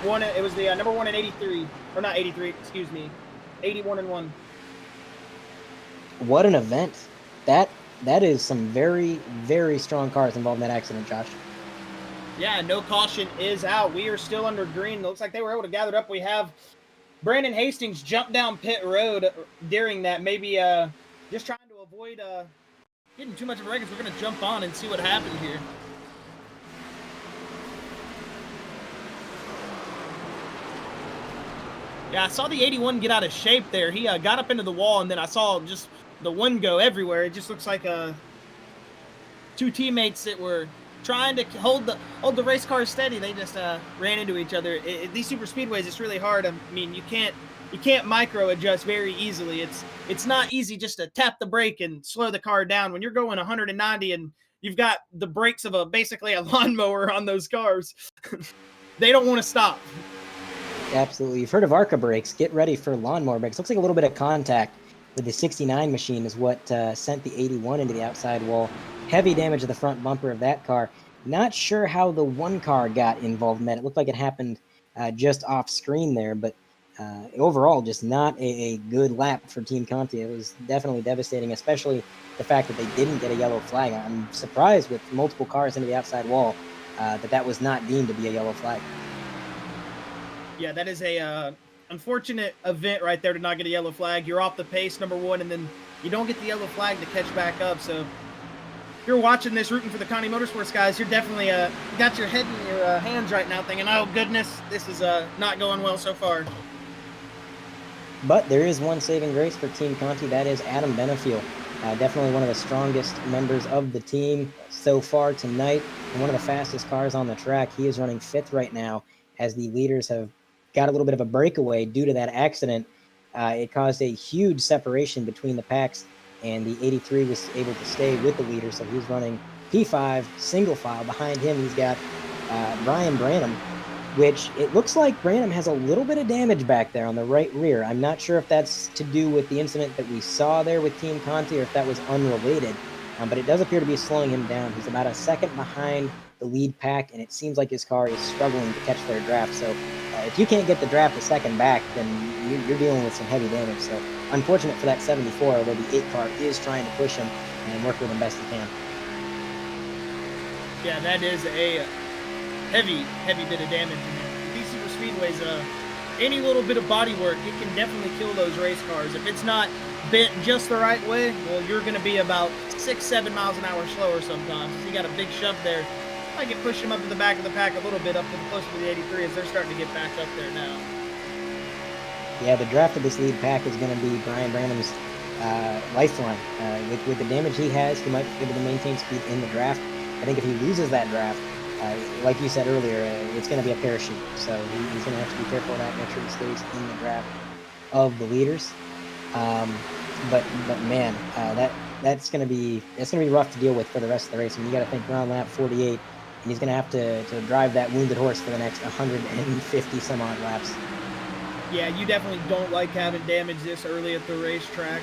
It was the number 1 in 83, or not 83, excuse me, 81 and 1. What an event! That is some very, very strong cars involved in that accident, Josh. Yeah, no caution is out. We are still under green. It looks like they were able to gather it up. We have Brandon Hastings jump down pit road during that. Maybe just trying to avoid getting too much of a wreckage. We're going to jump on and see what happened here. Yeah, I saw the 81 get out of shape there. He got up into the wall, and then I saw just the one go everywhere. It just looks like two teammates that were trying to hold the race car steady. They just ran into each other. These super speedways, it's really hard. I mean, you can't micro adjust very easily. It's not easy just to tap the brake and slow the car down when you're going 190 and you've got the brakes of basically a lawnmower on those cars. They don't want to stop. Absolutely. You've heard of ARCA brakes. Get ready for lawnmower brakes. Looks like a little bit of contact with the 69 machine is what sent the 81 into the outside wall. Heavy damage to the front bumper of that car. Not sure how the one car got involved in that. It looked like it happened just off screen there, but overall, just not a good lap for Team Conti. It was definitely devastating, especially the fact that they didn't get a yellow flag. I'm surprised with multiple cars into the outside wall that was not deemed to be a yellow flag. Yeah, that is a unfortunate event right there to not get a yellow flag. You're off the pace, number 1, and then you don't get the yellow flag to catch back up. So if you're watching this, rooting for the Conti Motorsports guys, you're definitely got your head in your hands right now thinking, oh, goodness, this is not going well so far. But there is one saving grace for Team Conti. That is Adam Benefield. Definitely one of the strongest members of the team so far tonight, and one of the fastest cars on the track. He is running 5th right now as the leaders have got a little bit of a breakaway due to that accident. It caused a huge separation between the packs, and the 83 was able to stay with the leader, so he's running P5 single file. Behind him, he's got Brian Branham, which it looks like Branham has a little bit of damage back there on the right rear. I'm not sure if that's to do with the incident that we saw there with Team Conti or if that was unrelated, but it does appear to be slowing him down. He's about a second behind the lead pack, and it seems like his car is struggling to catch their draft. So if you can't get the draft a second back, then you're dealing with some heavy damage. So unfortunate for that 74, although the 8 car is trying to push him and work with him best he can. Yeah, that is a heavy bit of damage. These super speedways, any little bit of body work, it can definitely kill those race cars. If it's not bent just the right way, well, you're going to be about 6-7 miles an hour slower sometimes. You got a big shove there. I can push them up to the back of the pack a little bit, up to the closer to the 83 as they're starting to get back up there now. Yeah, the draft of this lead pack is going to be Brian Branham's lifeline. With the damage he has, he might be able to maintain speed in the draft. I think if he loses that draft, like you said earlier, it's going to be a parachute. So he's going to have to be careful of that, make sure he stays in the draft of the leaders. But man, that's going to be rough to deal with for the rest of the race. I mean, you got to think around lap 48, and he's going to have to drive that wounded horse for the next 150 some odd laps. Yeah, you definitely don't like having damage this early at the racetrack.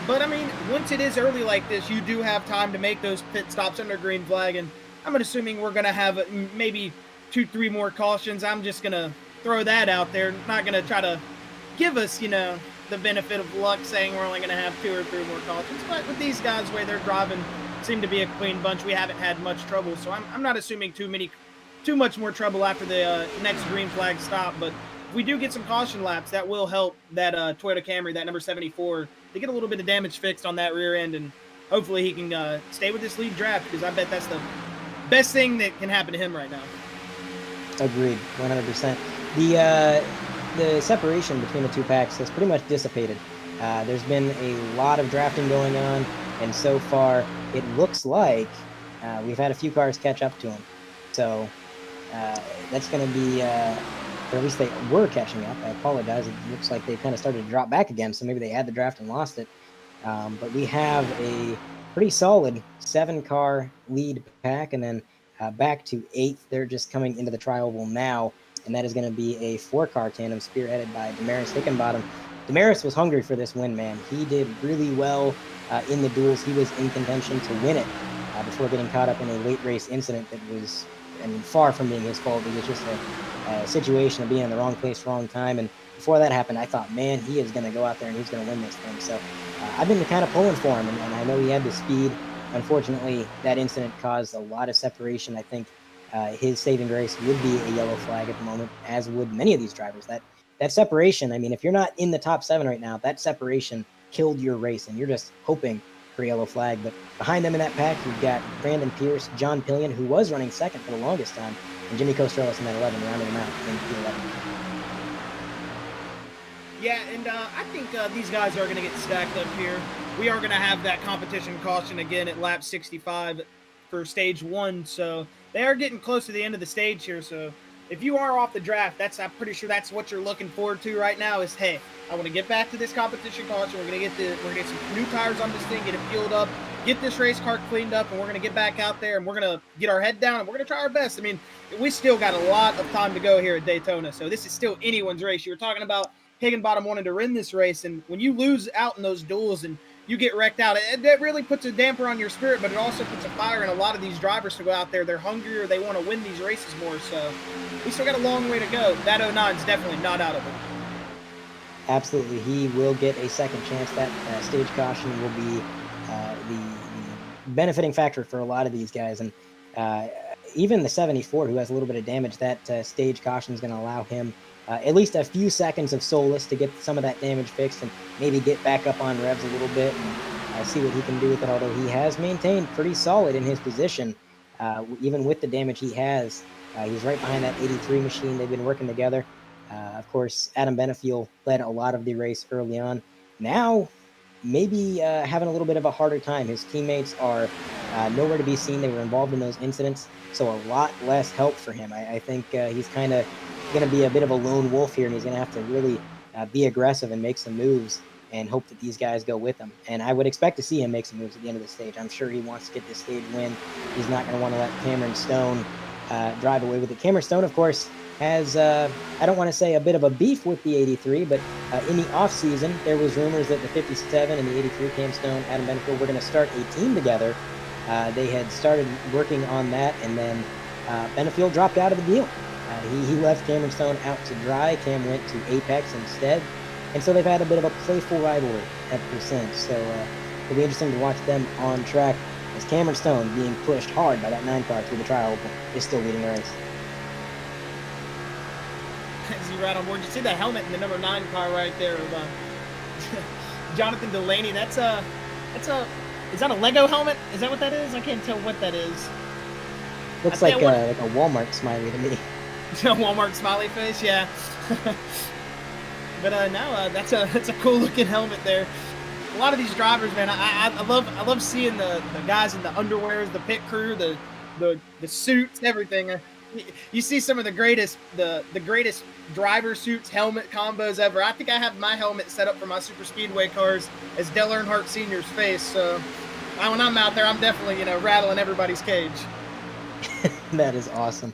But, I mean, once it is early like this, you do have time to make those pit stops under green flag. And I'm assuming we're going to have maybe 2-3 more cautions. I'm just going to throw that out there. Not going to try to give us, the benefit of luck saying we're only going to have 2 or 3 more cautions. But with these guys, the way they're driving, seem to be a clean bunch. We haven't had much trouble. So I'm not assuming too much more trouble after the next green flag stop. But if we do get some caution laps, that will help that Toyota Camry, that number 74, to get a little bit of damage fixed on that rear end, and hopefully he can stay with this lead draft, because I bet that's the best thing that can happen to him right now. Agreed, 100%. The separation between the 2 packs has pretty much dissipated. There's been a lot of drafting going on, and so far it looks like we've had a few cars catch up to him. So that's going to be... or at least they were catching up. I apologize. It looks like they kind of started to drop back again, so maybe they had the draft and lost it. But we have a pretty solid 7-car lead pack, and then back to 8th. They're just coming into the tri-oval now, and that is going to be a 4-car tandem spearheaded by Damaris Hickenbottom. Damaris was hungry for this win, man. He did really well in the duels. He was in contention to win it before getting caught up in a late race incident that was, far from being his fault. It was just a situation of being in the wrong place, wrong time. And before that happened, I thought, man, he is going to go out there and he's going to win this thing. So I've been kind of pulling for him, and I know he had the speed. Unfortunately, that incident caused a lot of separation. I think his saving grace would be a yellow flag at the moment, as would many of these drivers. That separation, I mean, if you're not in the top 7 right now, that separation killed your race, and you're just hoping for a yellow flag. But behind them in that pack, you've got Brandon Pierce, John Pillion, who was running second for the longest time, and Jimmy Costrellis in that 11, rounding him out in P11. Yeah, and I think these guys are going to get stacked up here. We are going to have that competition caution again at lap 65 for stage 1, so they are getting close to the end of the stage here. So if you are off the draft, I'm pretty sure that's what you're looking forward to right now is, hey, I want to get back to this competition caution. We're going to get some new tires on this thing, get it fueled up, get this race car cleaned up, and we're going to get back out there, and we're going to get our head down, and we're going to try our best. I mean, we still got a lot of time to go here at Daytona, so this is still anyone's race. You were talking about Higginbottom wanted to win this race, and when you lose out in those duels and you get wrecked out, it really puts a damper on your spirit, but it also puts a fire in a lot of these drivers to go out there. They're hungrier. They want to win these races more, so we still got a long way to go. That 09 is definitely not out of it. Absolutely. He will get a second chance. That stage caution will be the benefiting factor for a lot of these guys. And even the 74, who has a little bit of damage, that stage caution is going to allow him at least a few seconds of solace to get some of that damage fixed and maybe get back up on revs a little bit and see what he can do with it. Although he has maintained pretty solid in his position, even with the damage he has. He's right behind that 83 machine. They've been working together. Of course, Adam Benefiel led a lot of the race early on. Now, maybe having a little bit of a harder time. His teammates are nowhere to be seen. They were involved in those incidents, so a lot less help for him. I think he's kind of going to be a bit of a lone wolf here, and he's going to have to really be aggressive and make some moves and hope that these guys go with him. And I would expect to see him make some moves at the end of the stage. I'm sure he wants to get this stage win. He's not going to want to let Cameron Stone drive away with it. Cameron Stone, of course, has, I don't want to say a bit of a beef with the 83, but in the off season, there was rumors that the 57 and the 83 Cam Stone, Adam Benefield were going to start a team together. They had started working on that, and then Benefield dropped out of the deal. He left Cameron Stone out to dry. Cam went to Apex instead. And so they've had a bit of a playful rivalry ever since. So it'll be interesting to watch them on track as Cameron Stone, being pushed hard by that 9 car through the trial open, is still leading the race. Is he right on board? You see the helmet in the number 9 car right there of Jonathan Delaney. Is that a Lego helmet? Is that what that is? I can't tell what that is. Looks like a Walmart smiley to me. A Walmart smiley face, yeah. But no, that's a cool looking helmet there. A lot of these drivers, man, I love seeing the guys in the underwears, the pit crew, the suits, everything. You see some of the greatest driver suits, helmet combos ever. I think I have my helmet set up for my super speedway cars as Dale Earnhardt Sr.'s face. So when I'm out there, I'm definitely rattling everybody's cage. That is awesome.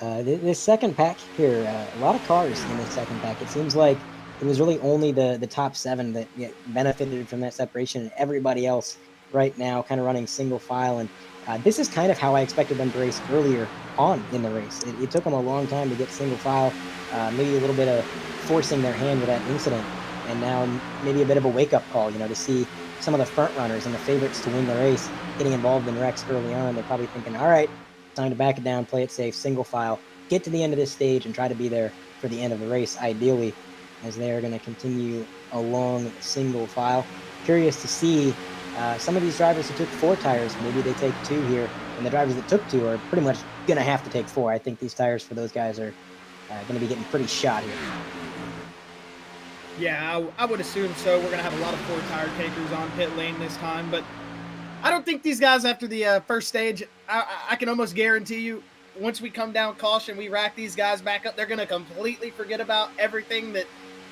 This second pack here, a lot of cars in this second pack. It seems like it was really only the top 7 that benefited from that separation, and everybody else right now kind of running single file. And this is kind of how I expected them to race earlier on in the race. It took them a long time to get single file, maybe a little bit of forcing their hand with that incident, and now maybe a bit of a wake-up call, to see some of the front runners and the favorites to win the race getting involved in wrecks early on. They're probably thinking, all right, time to back it down, play it safe, single file, get to the end of this stage and try to be there for the end of the race, ideally, as they are going to continue along single file. Curious to see some of these drivers who took 4 tires, maybe they take 2 here, and the drivers that took 2 are pretty much going to have to take 4. I think these tires for those guys are going to be getting pretty shot here. Yeah, I would assume so. We're going to have a lot of 4 tire takers on pit lane this time, but I don't think these guys after the first stage, I can almost guarantee you, once we come down caution, we rack these guys back up, they're going to completely forget about everything that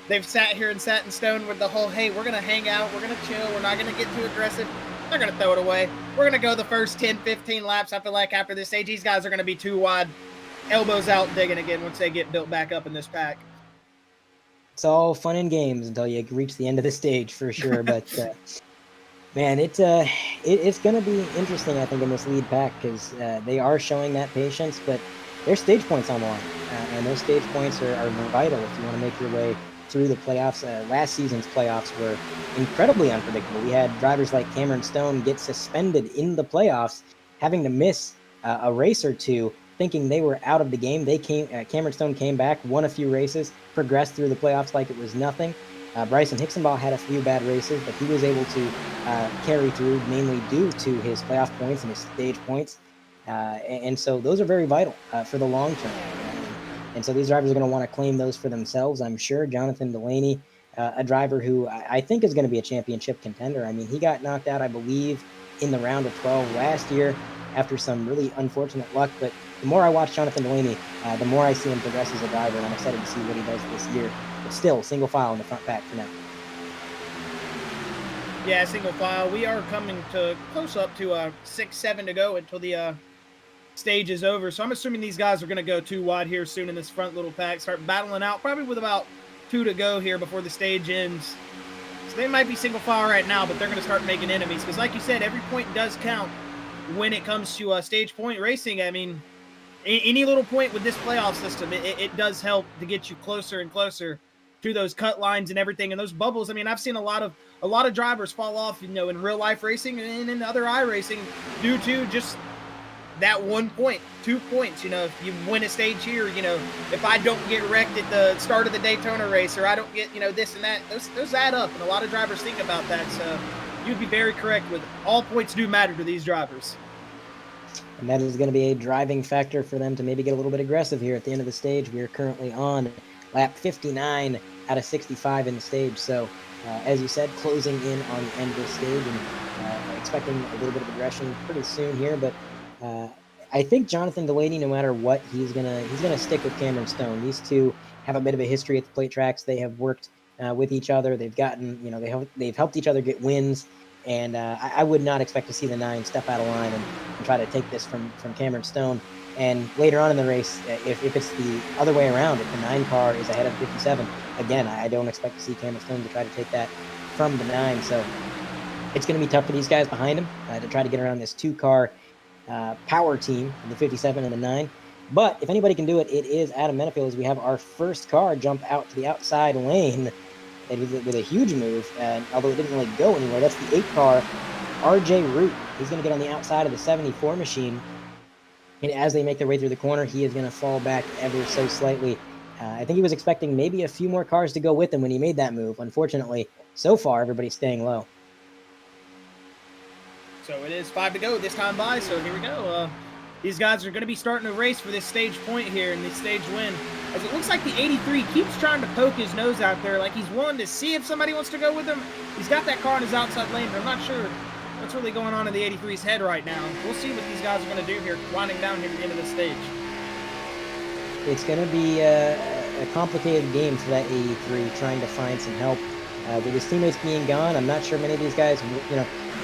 they've sat here and sat in stone with the whole, hey, we're going to hang out, we're going to chill, we're not going to get too aggressive. They're going to throw it away. We're going to go the first 10, 15 laps. I feel like after this stage, these guys are going to be too wide, elbows out digging again once they get built back up in this pack. It's all fun and games until you reach the end of the stage for sure. But man, it's going to be interesting, I think, in this lead pack because they are showing that patience, but there's stage points on the line, and those stage points are vital if you want to make your way through the playoffs. Last season's playoffs were incredibly unpredictable. We had drivers like Cameron Stone get suspended in the playoffs, having to miss a race or two, thinking they were out of the game. Cameron Stone came back, won a few races, progressed through the playoffs like it was nothing. Bryson Hicksonball had a few bad races, but he was able to carry through, mainly due to his playoff points and his stage points. And so those are very vital for the long term. And so these drivers are going to want to claim those for themselves, I'm sure. Jonathan Delaney, a driver who I think is going to be a championship contender. I mean, he got knocked out, I believe, in the round of 12 last year after some really unfortunate luck. But the more I watch Jonathan Delaney, the more I see him progress as a driver, and I'm excited to see what he does this year. But still, single file in the front pack for now. Yeah, single file. We are coming to close up to 6-7 to go until the stage is over. So I'm assuming these guys are going to go 2 wide here soon in this front little pack, start battling out, probably with about 2 to go here before the stage ends. So they might be single file right now, but they're going to start making enemies because, like you said, every point does count when it comes to stage point racing. I mean, any little point with this playoff system, it does help to get you closer and closer to those cut lines and everything. And those bubbles, I mean, I've seen a lot of drivers fall off, in real life racing and in other iRacing due to just that 1 point, 2 points. If you win a stage here, if I don't get wrecked at the start of the Daytona race, or I don't get, this and that, those add up. And a lot of drivers think about that. So you'd be very correct with all points do matter to these drivers. And that is going to be a driving factor for them to maybe get a little bit aggressive here at the end of the stage. We are currently on lap 59 out of 65 in the stage. So, as you said, closing in on the end of the stage and expecting a little bit of aggression pretty soon here. But I think Jonathan Delaney, no matter what, he's gonna stick with Cameron Stone. These two have a bit of a history at the plate tracks. They have worked with each other. They've gotten, they've helped each other get wins. And I would not expect to see the 9 step out of line and try to take this from Cameron Stone. And later on in the race, if it's the other way around, if the 9 car is ahead of 57, again, I don't expect to see Cameron Stone to try to take that from the 9. So it's going to be tough for these guys behind him to try to get around this 2-car power team, the 57 and the 9. But if anybody can do it, it is Adam Benefield, as we have our first car jump out to the outside lane with a huge move. Although it didn't really go anywhere, that's the 8-car, RJ Root. He's going to get on the outside of the 74 machine. And as they make their way through the corner, he is going to fall back ever so slightly. I think he was expecting maybe a few more cars to go with him when he made that move. Unfortunately, so far, everybody's staying low. So it is 5 to go this time by, so here we go. These guys are going to be starting a race for this stage point here and this stage win. As it looks like the 83 keeps trying to poke his nose out there, like he's willing to see if somebody wants to go with him. He's got that car in his outside lane, but I'm not sure what's really going on in the 83's head right now. We'll see what these guys are going to do here, winding down here at the end of the stage. It's going to be a complicated game for that 83, trying to find some help. With his teammates being gone, I'm not sure many of these guys,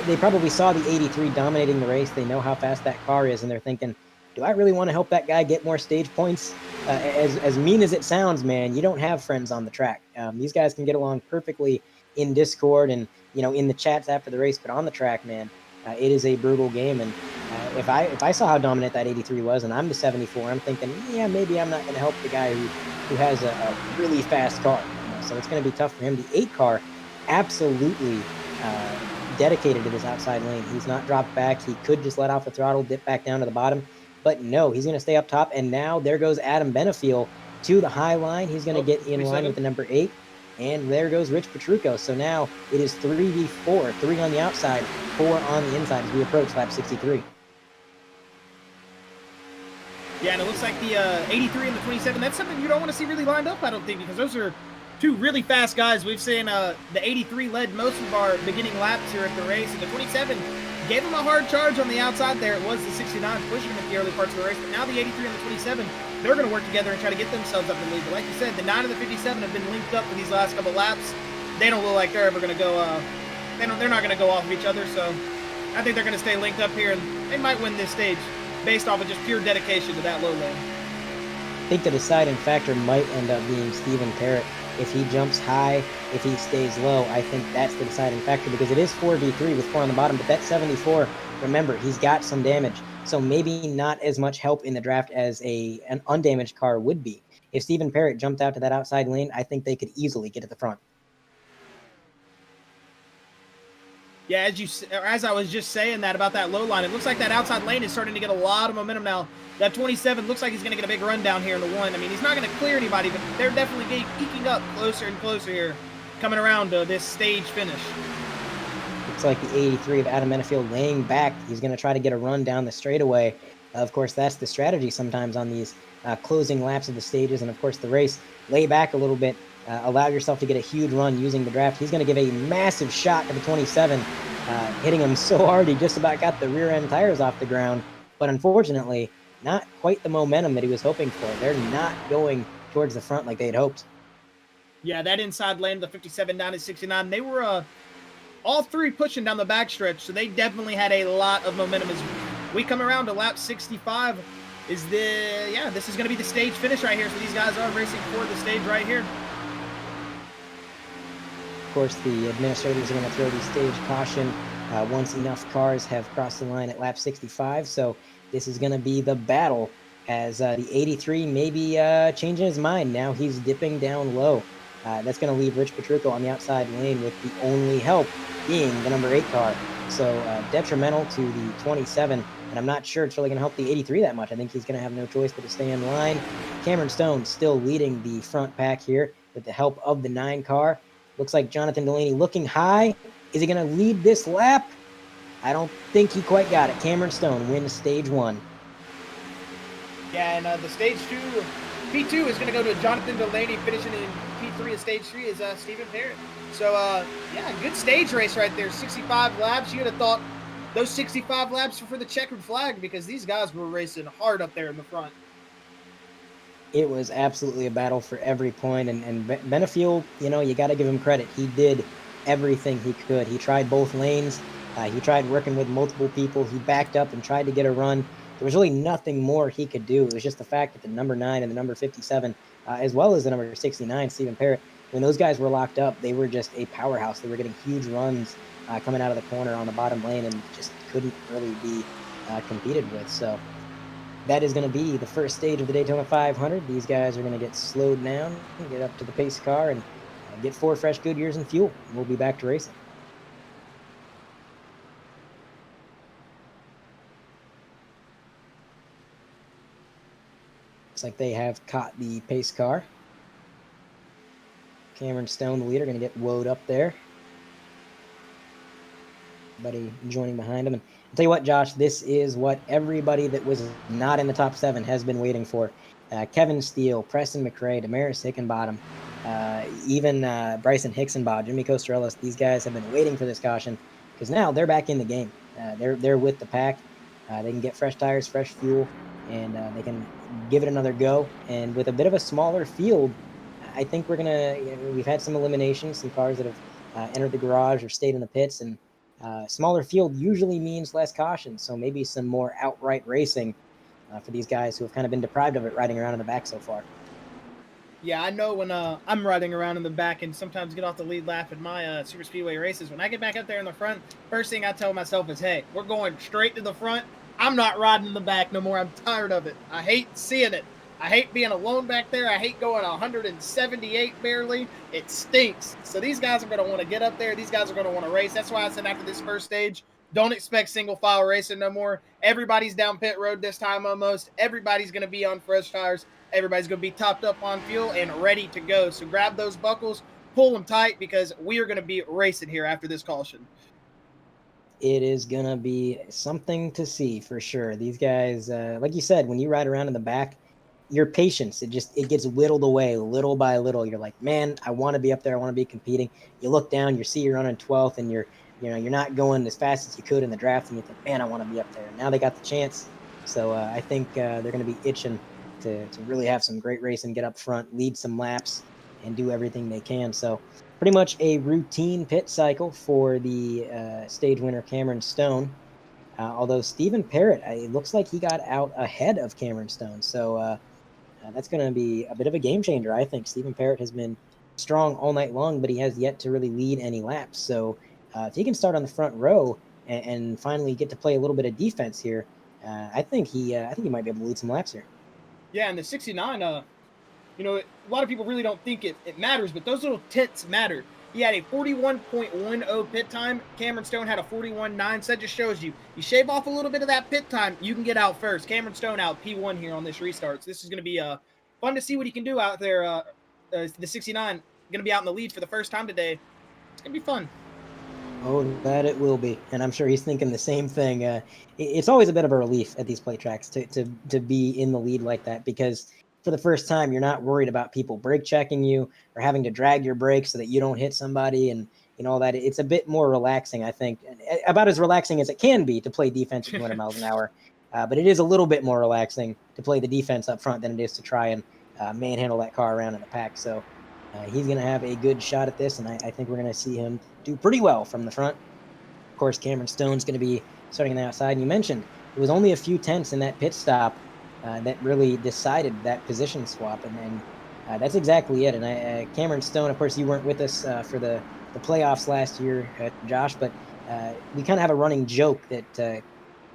they probably saw the 83 dominating the race. They know how fast that car is, and they're thinking, do I really want to help that guy get more stage points? As mean as it sounds, man, you don't have friends on the track. These guys can get along perfectly in Discord and, in the chats after the race, but on the track, man, it is a brutal game. And if I saw how dominant that 83 was, and I'm the 74, I'm thinking, yeah, maybe I'm not going to help the guy who has a really fast car. So it's going to be tough for him. The 8 car, absolutely dedicated to this outside lane. He's not dropped back. He could just let off the throttle, dip back down to the bottom, but no, he's going to stay up top. And now there goes Adam Benefield to the high line. He's going to get in line with the number 8. And there goes Rich Petrucco. So now it is 3v4, 3 on the outside, 4 on the inside as we approach lap 63. Yeah, and it looks like the 83 and the 27, that's something you don't want to see really lined up, I don't think, because those are 2 really fast guys. We've seen the 83 led most of our beginning laps here at the race, and the 27 gave him a hard charge on the outside there. It was the 69 pushing him at the early parts of the race, but now the 83 and the 27, they're going to work together and try to get themselves up in the lead. But like you said, the 9 and the 57 have been linked up for these last couple laps. They don't look like they're ever going to go, they're not going to go off of each other, so I think they're going to stay linked up here, and they might win this stage based off of just pure dedication to that low lane. I think the deciding factor might end up being Stephen Parrott. If he jumps high, if he stays low, I think that's the deciding factor, because it is 4v3 with 4 on the bottom, but that 74, remember, he's got some damage, so maybe not as much help in the draft as an undamaged car would be. If Stephen Parrott jumped out to that outside lane, I think they could easily get at the front. Yeah, as I was just saying that about that low line, it looks like that outside lane is starting to get a lot of momentum now. That 27 looks like he's going to get a big run down here in the 1. I mean, he's not going to clear anybody, but they're definitely eking up closer and closer here, coming around to this stage finish. Looks like the 83 of Adam Benefield laying back. He's going to try to get a run down the straightaway. Of course, that's the strategy sometimes on these closing laps of the stages, and of course the race. Lay back a little bit. Allow yourself to get a huge run using the draft. He's going to give a massive shot to the 27, hitting him so hard he just about got the rear end tires off the ground. But unfortunately, not quite the momentum that he was hoping for. They're not going towards the front like they had hoped. Yeah, that inside lane, the 57 down to 69, they were all 3 pushing down the backstretch, so they definitely had a lot of momentum. As we come around to lap 65, this is going to be the stage finish right here. So these guys are racing for the stage right here. Of course, the administrators are going to throw the stage caution once enough cars have crossed the line at lap 65. So this is going to be the battle, as the 83 maybe changing his mind. Now he's dipping down low. That's going to leave Rich Petrucco on the outside lane with the only help being the number 8 car. So detrimental to the 27, and I'm not sure it's really going to help the 83 that much. I think he's going to have no choice but to stay in line. Cameron Stone still leading the front pack here with the help of the 9 car. Looks like Jonathan Delaney looking high. Is he going to lead this lap? I don't think he quite got it. Cameron Stone wins stage 1. Yeah, and the stage 2, P2 is going to go to Jonathan Delaney. Finishing in P3 of stage 3 is Stephen Parrott. So, yeah, good stage race right there. 65 laps. You would have thought those 65 laps were for the checkered flag, because these guys were racing hard up there in the front. It was absolutely a battle for every point, and Benefield, you got to give him credit. He did everything he could. He tried both lanes. He tried working with multiple people. He backed up and tried to get a run. there was really nothing more he could do. It was just the fact that the number 9 and the number 57, as well as the number 69, Stephen Parrott, when those guys were locked up, they were just a powerhouse. They were getting huge runs coming out of the corner on the bottom lane and just couldn't really be competed with. So that is going to be the first stage of the Daytona 500. These guys are going to get slowed down, get up to the pace car, and get 4 fresh Goodyears and fuel. And we'll be back to racing. Looks like they have caught the pace car. Cameron Stone, the leader, going to get woed up there. Everybody joining behind him. And I'll tell you what, Josh, this is what everybody that was not in the top 7 has been waiting for. Kevin Steele, Preston McRae, Damaris Hickenbottom, even Bryson Hicksenbaugh, Jimmy Costerellis. These guys have been waiting for this caution because now they're back in the game. They're with the pack. They can get fresh tires, fresh fuel, and they can give it another go. And with a bit of a smaller field, I think we've had some eliminations, some cars that have entered the garage or stayed in the pits, and smaller field usually means less caution. So maybe some more outright racing for these guys who have kind of been deprived of it riding around in the back so far. Yeah, I know when I'm riding around in the back and sometimes get off the lead lap in my super speedway races, when I get back up there in the front, first thing I tell myself is, hey, we're going straight to the front. I'm not riding in the back no more. I'm tired of it. I hate seeing it. I hate being alone back there. I hate going 178 barely. It stinks. So these guys are going to want to get up there. These guys are going to want to race. That's why I said after this first stage, don't expect single file racing no more. Everybody's down pit road this time almost. Everybody's going to be on fresh tires. Everybody's going to be topped up on fuel and ready to go. So grab those buckles, pull them tight, because we are going to be racing here after this caution. It is going to be something to see for sure. These guys, like you said, when you ride around in the back, your patience, it gets whittled away little by little. You're like, man, I want to be up there. I want to be competing. You look down, you see you're running 12th, and you're not going as fast as you could in the draft, and you think, man, I want to be up there. And now they got the chance. So I think they're going to be itching to really have some great racing, get up front, lead some laps, and do everything they can. So pretty much a routine pit cycle for the stage winner, Cameron Stone. Although Stephen Parrott, it looks like he got out ahead of Cameron Stone. So that's going to be a bit of a game changer, I think. Stephen Parrott has been strong all night long, but he has yet to really lead any laps. So if he can start on the front row and finally get to play a little bit of defense here, I think he might be able to lead some laps here. Yeah, and the 69, a lot of people really don't think it matters, but those little tits matter. He had a 41.10 pit time. Cameron Stone had a 41.9. So that just shows you shave off a little bit of that pit time, you can get out first. Cameron Stone out P1 here on this restart. So this is going to be fun to see what he can do out there. The 69 going to be out in the lead for the first time today. It's going to be fun. Oh, that it will be. And I'm sure he's thinking the same thing. It's always a bit of a relief at these plate tracks to be in the lead like that, because for the first time, you're not worried about people brake checking you or having to drag your brakes so that you don't hit somebody and all that. It's a bit more relaxing, I think, about as relaxing as it can be to play defense at 200 miles an hour. But it is a little bit more relaxing to play the defense up front than it is to try and manhandle that car around in the pack. So he's going to have a good shot at this, and I think we're going to see him do pretty well from the front. Of course, Cameron Stone's going to be starting on the outside. And you mentioned it was only a few tenths in that pit stop that really decided that position swap, and that's exactly it. And Cameron Stone, of course, you weren't with us for the playoffs last year, Josh, but we kind of have a running joke that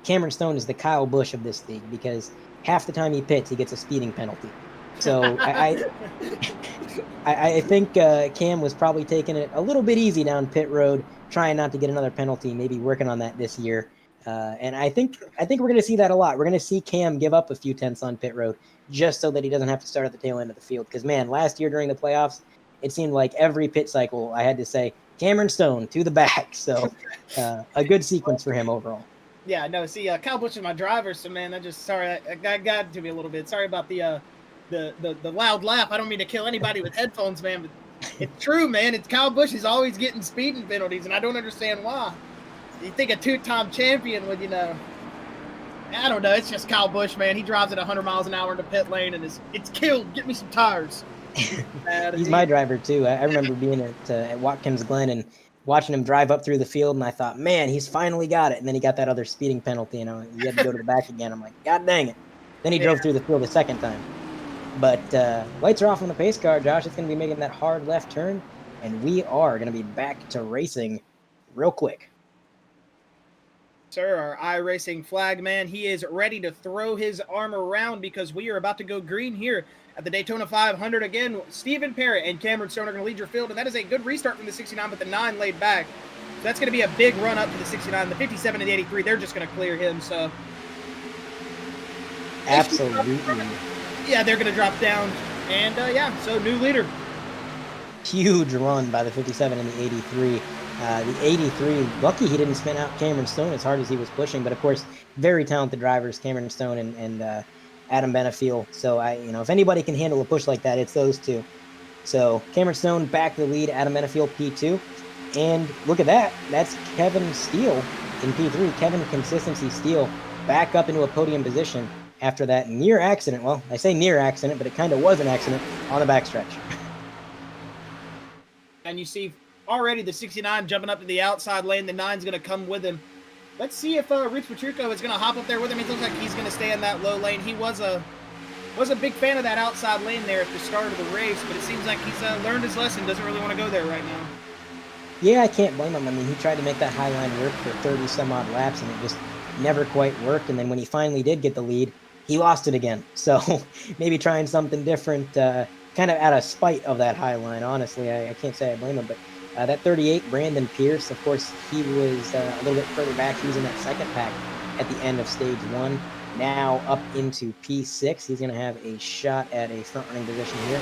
Cameron Stone is the Kyle Busch of this league, because half the time he pits, he gets a speeding penalty. So I think Cam was probably taking it a little bit easy down pit road, trying not to get another penalty, maybe working on that this year. And I think we're going to see that a lot. We're going to see Cam give up a few tenths on pit road just so that he doesn't have to start at the tail end of the field. Because, man, last year during the playoffs, it seemed like every pit cycle I had to say, Cameron Stone to the back. So a good sequence for him overall. Yeah, no, see, Kyle Busch is my driver, so, man, sorry, that got to me a little bit. Sorry about the loud laugh. I don't mean to kill anybody with headphones, man, but it's true, man. It's Kyle Busch. He's always getting speeding penalties, and I don't understand why. You think a two-time champion would, I don't know. It's just Kyle Busch, man. He drives at 100 miles an hour in the pit lane, and it's killed. Get me some tires. He's my driver, too. I remember being at Watkins Glen, and watching him drive up through the field, and I thought, man, he's finally got it. And then he got that other speeding penalty, and he had to go to the back again. I'm like, God dang it. Then he Yeah. drove through the field a second time. But lights are off on the pace car, Josh. It's going to be making that hard left turn, and we are going to be back to racing real quick. Sir, our iRacing flag man, he is ready to throw his arm around because we are about to go green here at the Daytona 500 again. Stephen Parrott and Cameron Stone are going to lead your field, and that is a good restart from the 69, but the 9 laid back. So that's going to be a big run up to the 69. The 57 and the 83, they're just going to clear him. So absolutely, yeah, they're going to drop down, and yeah, so new leader. Huge run by the 57 and the 83. The 83, lucky he didn't spin out Cameron Stone as hard as he was pushing, but of course, very talented drivers, Cameron Stone and Adam Benefiel. So if anybody can handle a push like that, it's those two. So Cameron Stone back to the lead, Adam Benefiel P2, and look at that, that's Kevin Steele in P3. Kevin Consistency Steele back up into a podium position after that near accident. Well, I say near accident, but it kind of was an accident on the backstretch. And you see already the 69 jumping up to the outside lane. The 9's going to come with him. Let's see if Rich Petrucco is going to hop up there with him. He looks like he's going to stay in that low lane. He was a big fan of that outside lane there at the start of the race, but it seems like he's learned his lesson. Doesn't really want to go there right now. Yeah, I can't blame him. I mean, he tried to make that high line work for 30 some odd laps, and it just never quite worked. And then when he finally did get the lead, he lost it again. So maybe trying something different, kind of out of spite of that high line. Honestly, I can't say I blame him, but that 38, Brandon Pierce, of course, he was a little bit further back. He was in that second pack at the end of stage 1. Now up into P6. He's going to have a shot at a front running position here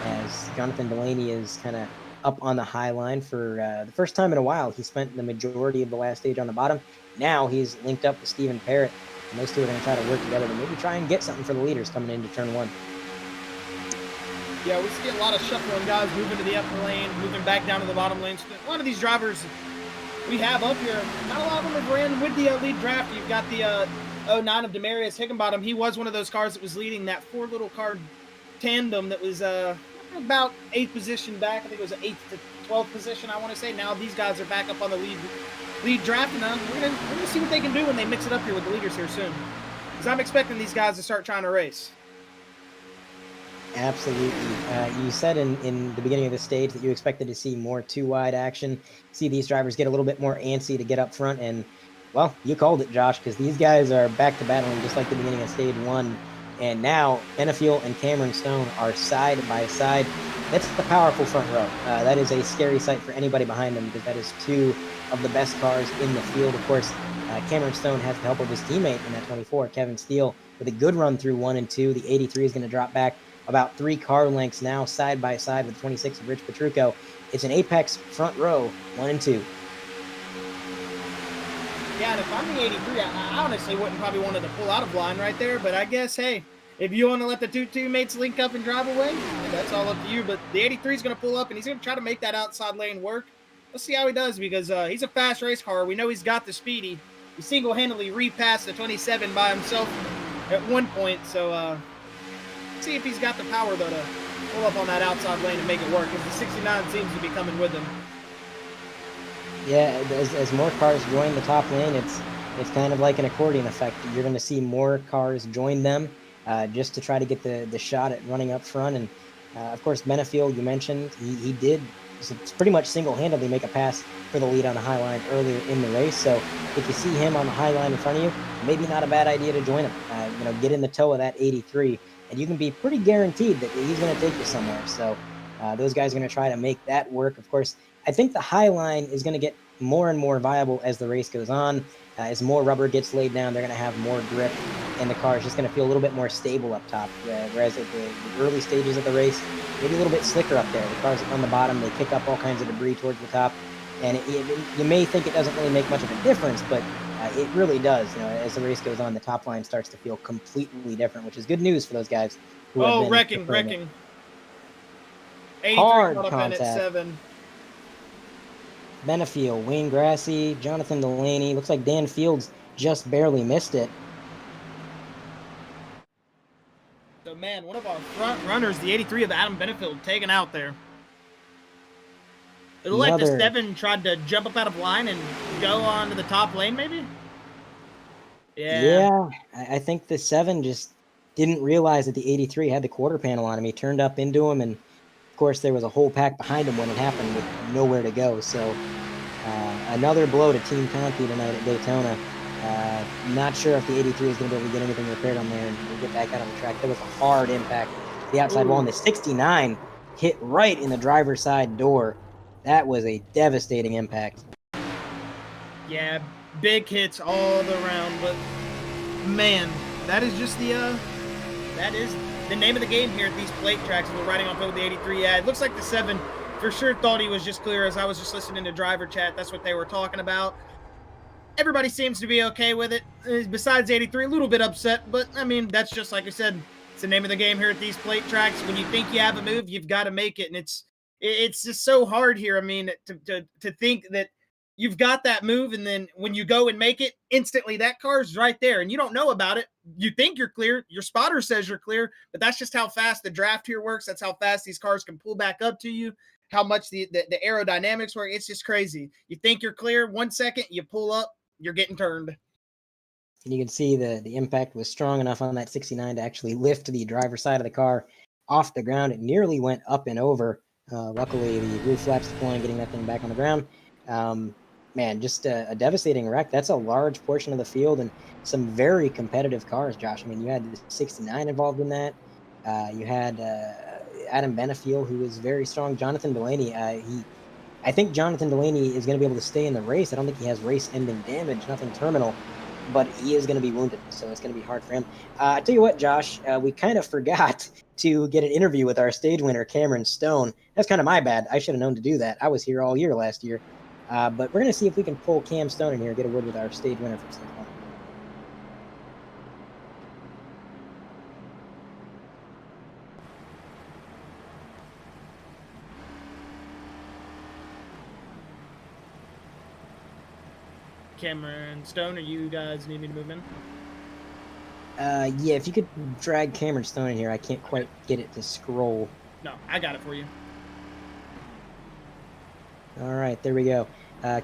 as Jonathan Delaney is kind of up on the high line for the first time in a while. He spent the majority of the last stage on the bottom. Now he's linked up with Stephen Parrott, and those two are going to try to work together to maybe try and get something for the leaders coming into turn 1. Yeah, we see a lot of shuffling guys moving to the upper lane, moving back down to the bottom lane. A lot of these drivers we have up here, not a lot of them have ran with the lead draft. You've got the 09 of Demarius Higginbottom. He was one of those cars that was leading that 4 little car tandem that was about 8th position back. I think it was an 8th to 12th position, I want to say. Now these guys are back up on the lead draft, and we're gonna see what they can do when they mix it up here with the leaders here soon. Because I'm expecting these guys to start trying to race. Absolutely. You said in the beginning of the stage that you expected to see more 2-wide action, see these drivers get a little bit more antsy to get up front, and, well, you called it, Josh, because these guys are back to battling just like the beginning of stage 1, and now Benefiel and Cameron Stone are side by side. That's a powerful front row. That is a scary sight for anybody behind them because that is 2 of the best cars in the field. Of course, Cameron Stone has the help of his teammate in that 24, Kevin Steele, with a good run through 1 and 2. The 83 is going to drop back about 3 car lengths now, side by side with 26 of Rich Petrucco. It's an apex front row, 1 and 2. Yeah, and if I'm the 83, I honestly wouldn't probably wanted to pull out of line right there, but I guess, hey, if you want to let the 2 teammates link up and drive away, that's all up to you. But the 83 is going to pull up, and he's going to try to make that outside lane work. Let's see how he does, because he's a fast race car. We know he's got the speed. He single-handedly repassed the 27 by himself at one point, so see if he's got the power, though, to pull up on that outside lane and make it work, because the 69 seems to be coming with him. Yeah, as more cars join the top lane, it's kind of like an accordion effect. You're going to see more cars join them just to try to get the shot at running up front. And, of course, Benefiel, you mentioned, he did pretty much single-handedly make a pass for the lead on the high line earlier in the race. So if you see him on the high line in front of you, maybe not a bad idea to join him. Get in the toe of that 83. And you can be pretty guaranteed that he's going to take you somewhere. So those guys are going to try to make that work. Of course, I think the high line is going to get more and more viable as the race goes on. As more rubber gets laid down, they're going to have more grip, and the car is just going to feel a little bit more stable up top. Whereas at the early stages of the race, maybe a little bit slicker up there. The cars on the bottom, they kick up all kinds of debris towards the top. And you may think it doesn't really make much of a difference, but it really does. As the race goes on, the top line starts to feel completely different, which is good news for those guys. Wrecking. Hard up contact. In at 7. Benefiel, Wayne Grassy, Jonathan Delaney. Looks like Dan Fields just barely missed it. So, man, one of our front runners, the 83 of Adam Benefield, taken out there. It looked like the 7 tried to jump up out of line and go onto the top lane, maybe? Yeah, I think the 7 just didn't realize that the 83 had the quarter panel on him. He turned up into him, and of course there was a whole pack behind him when it happened with nowhere to go. So another blow to Team Conti tonight at Daytona. Not sure if the 83 is going to be able to get anything repaired on there and get back out on the track. There was a hard impact to the outside wall, and the 69 hit right in the driver's side door. That was a devastating impact. Yeah, big hits all around, but man, that is just that is the name of the game here at these plate tracks. We're riding off of the 83. Yeah, it looks like the 7 for sure thought he was just clear. As I was just listening to driver chat, that's what they were talking about. Everybody seems to be okay with it. Besides 83, a little bit upset, but I mean, that's just like I said, it's the name of the game here at these plate tracks. When you think you have a move, you've got to make it, and it's just so hard here. I mean, to think that you've got that move, and then when you go and make it, instantly that car's right there, and you don't know about it. You think you're clear. Your spotter says you're clear, but that's just how fast the draft here works. That's how fast these cars can pull back up to you. How much the aerodynamics work. It's just crazy. You think you're clear, 1 second, you pull up, you're getting turned. And you can see the impact was strong enough on that 69 to actually lift the driver's side of the car off the ground. It nearly went up and over. Luckily, the roof flaps deploying, getting that thing back on the ground. Man, just a devastating wreck. That's a large portion of the field and some very competitive cars, Josh. I mean, you had the 69 involved in that. You had Adam Benefiel, who was very strong. Jonathan Delaney, I think Jonathan Delaney is going to be able to stay in the race. I don't think he has race-ending damage, nothing terminal, but he is going to be wounded, so it's going to be hard for him. I tell you what, Josh, we kind of forgot to get an interview with our stage winner, Cameron Stone. That's kind of my bad. I should have known to do that. I was here all year last year. But we're going to see if we can pull Cam Stone in here and get a word with our stage winner from stage one. Cameron Stone, are you guys need me to move in? Yeah, if you could drag Cameron Stone in here, I can't quite get it to scroll. No, I got it for you. All right, there we go.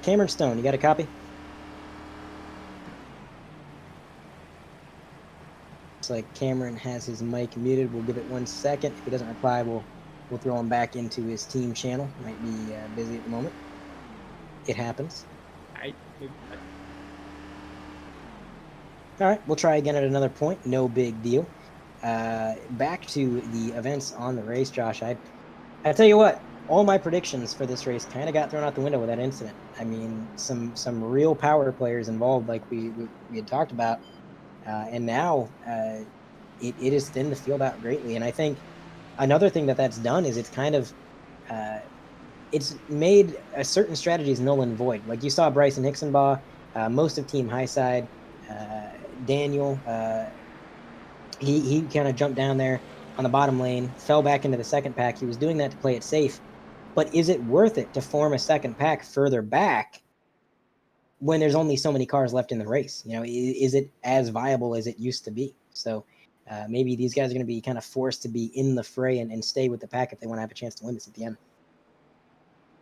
Cameron Stone, you got a copy? Looks like Cameron has his mic muted. We'll give it 1 second. If he doesn't reply, we'll throw him back into his team channel. Might be busy at the moment. It happens. All right, we'll try again at another point. No big deal. Back to the events on the race, Josh. I tell you what, all my predictions for this race kind of got thrown out the window with that incident. I mean, some real power players involved, like we had talked about, and now it has thinned the field out greatly. And I think another thing that's done is it's kind of it's made certain strategies null and void. Like you saw Bryson Hicksonbaugh, most of Team Highside, Daniel, he kind of jumped down there on the bottom lane, fell back into the second pack. He was doing that to play it safe. But is it worth it to form a second pack further back when there's only so many cars left in the race? You know, is it as viable as it used to be? So maybe these guys are going to be kind of forced to be in the fray and stay with the pack if they want to have a chance to win this at the end.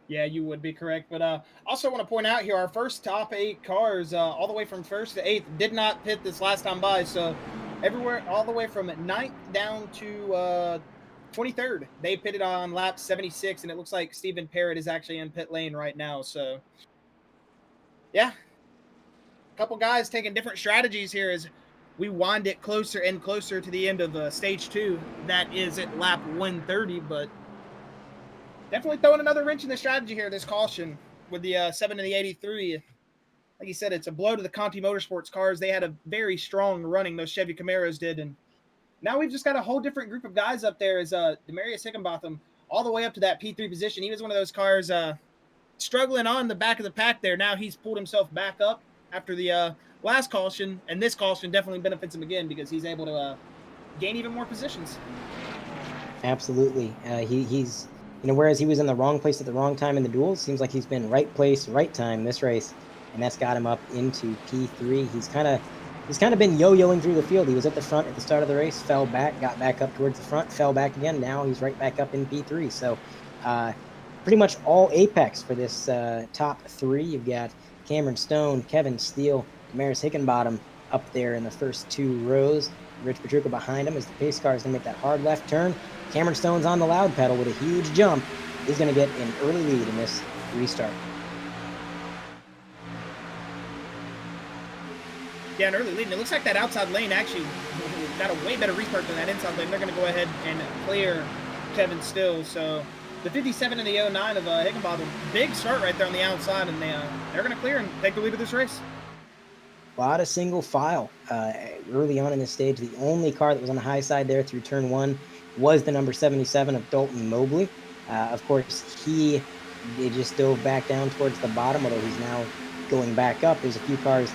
Yeah, you would be correct. But also want to point out here, our first top 8 cars, all the way from 1st to 8th, did not pit this last time by. So everywhere, all the way from 9th down to 23rd, they pitted on lap 76, and it looks like Stephen Parrott is actually in pit lane right now. So, yeah, a couple guys taking different strategies here as we wind it closer and closer to the end of stage 2. That is at lap 130, but definitely throwing another wrench in the strategy here, this caution with the 7 and the 83. Like you said, it's a blow to the Conti Motorsports cars. They had a very strong running, those Chevy Camaros did, and now we've just got a whole different group of guys up there as Demarius Hickenbotham all the way up to that P3 position. He was one of those cars struggling on the back of the pack there. Now he's pulled himself back up after the last caution, and this caution definitely benefits him again because he's able to gain even more positions. Absolutely. He's, you know, whereas he was in the wrong place at the wrong time in the duels, seems like he's been right place, right time this race, and that's got him up into P3. He's kind of been yo-yoing through the field. He was at the front at the start of the race, fell back, got back up towards the front, fell back again. Now he's right back up in P3. So pretty much all Apex for this top three. You've got Cameron Stone, Kevin Steele, Damaris Hickenbottom up there in the first two rows. Rich Petruka behind him as the pace car is going to make that hard left turn. Cameron Stone's on the loud pedal with a huge jump. He's going to get an early lead in this restart. Yeah, an early lead. And it looks like that outside lane actually got a way better restart than that inside lane. They're going to go ahead and clear Kevin Still. So the 57 and the 09 of Higginbottom, big start right there on the outside, and they're going to clear and take the lead of this race. A lot of single file early on in this stage. The only car that was on the high side there through turn one was the number 77 of Dalton Mobley. Of course, he just dove back down towards the bottom, although he's now going back up. There's a few cars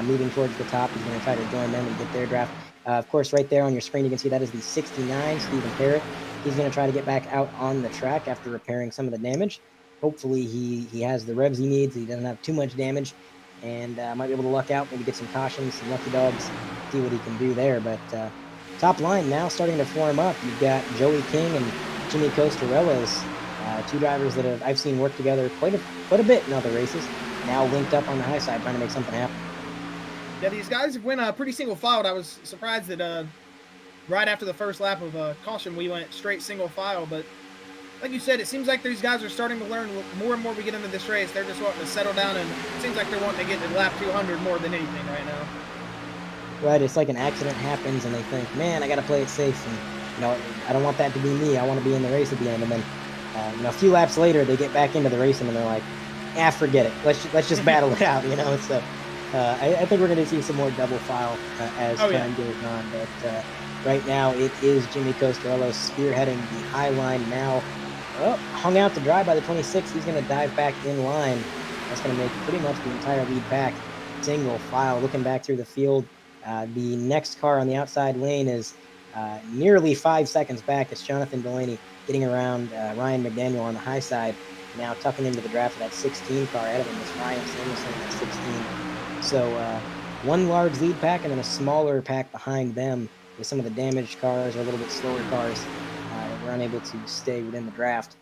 moving towards the top. He's going to try to join them and get their draft. Of course, right there on your screen, you can see that is the 69, Stephen Parrott. He's going to try to get back out on the track after repairing some of the damage. Hopefully, he has the revs he needs. He doesn't have too much damage, and might be able to luck out, maybe get some cautions, some lucky dogs, see what he can do there. But top line now starting to form up. You've got Joey King and Jimmy Costarellas, two drivers that I've seen work together quite a bit in other races, now linked up on the high side trying to make something happen. Yeah, these guys have went pretty single filed. I was surprised that right after the first lap of caution, we went straight single file. But like you said, it seems like these guys are starting to learn more and more we get into this race. They're just wanting to settle down, and it seems like they're wanting to get to lap 200 more than anything right now. Right, it's like an accident happens, and they think, man, I got to play it safe. And, I don't want that to be me. I want to be in the race at the end. And then, a few laps later, they get back into the racing, and they're like, forget it. Let's just battle it out, So I think we're going to see some more double file as time goes on. But right now, it is Jimmy Costarello spearheading the high line now. Hung out to dry by the 26. He's going to dive back in line. That's going to make pretty much the entire lead pack single file. Looking back through the field, the next car on the outside lane is nearly 5 seconds back. It's Jonathan Delaney getting around Ryan McDaniel on the high side. Now tucking into the draft of that 16 car. Ahead of him is Ryan Samuelson at 16. So one large lead pack and then a smaller pack behind them with some of the damaged cars or a little bit slower cars that were unable to stay within the draft.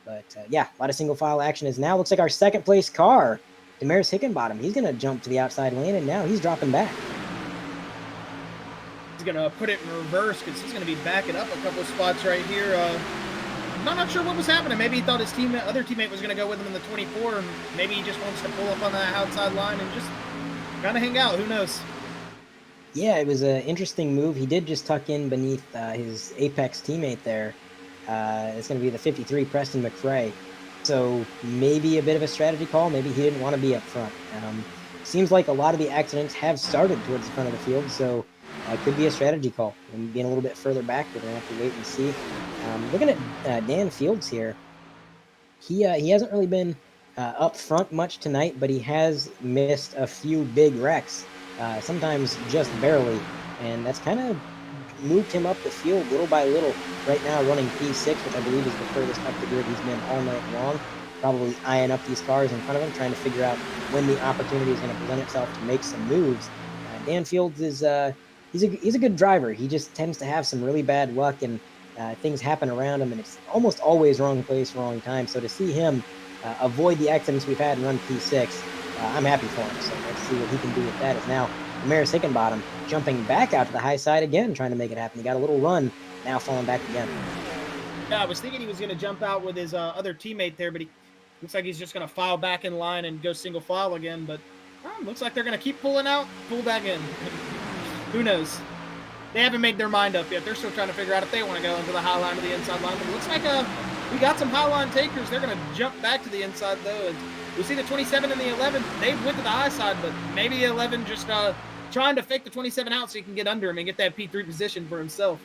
But a lot of single file action is now. Looks like our second place car, Damaris Hickenbottom. He's going to jump to the outside lane, and now he's dropping back. He's going to put it in reverse because he's going to be backing up a couple of spots right here. I'm not sure what was happening. Maybe he thought his other teammate was going to go with him in the 24, and maybe he just wants to pull up on that outside line and just kind of hang out. Who knows? Yeah, it was an interesting move. He did just tuck in beneath his Apex teammate there. It's going to be the 53, Preston McFray. So maybe a bit of a strategy call. Maybe he didn't want to be up front. Seems like a lot of the accidents have started towards the front of the field, so it could be a strategy call. And being a little bit further back, we're going to have to wait and see. Looking at Dan Fields here, he hasn't really been up front much tonight, but he has missed a few big wrecks, sometimes just barely, and that's kind of moved him up the field little by little. Right now running P6, which I believe is the furthest up the grid he's been all night long, probably eyeing up these cars in front of him, trying to figure out when the opportunity is going to present itself to make some moves. Dan Fields is he's a good driver. He just tends to have some really bad luck, and things happen around him, and it's almost always wrong place, wrong time. So to see him avoid the accidents we've had and run P6, I'm happy for him. So let's see what he can do with that. Is now Damaris Hickenbottom jumping back out to the high side again, trying to make it happen. He got a little run, now falling back again. Yeah, I was thinking he was going to jump out with his other teammate there, but he looks like he's just going to file back in line and go single file again. But looks like they're going to keep pulling out, pull back in. Who knows? They haven't made their mind up yet. They're still trying to figure out if they want to go into the high line or the inside line. But it looks like we got some high line takers. They're going to jump back to the inside, though. And we see the 27 and the 11. They went to the high side, but maybe 11 just trying to fake the 27 out so he can get under him and get that P3 position for himself.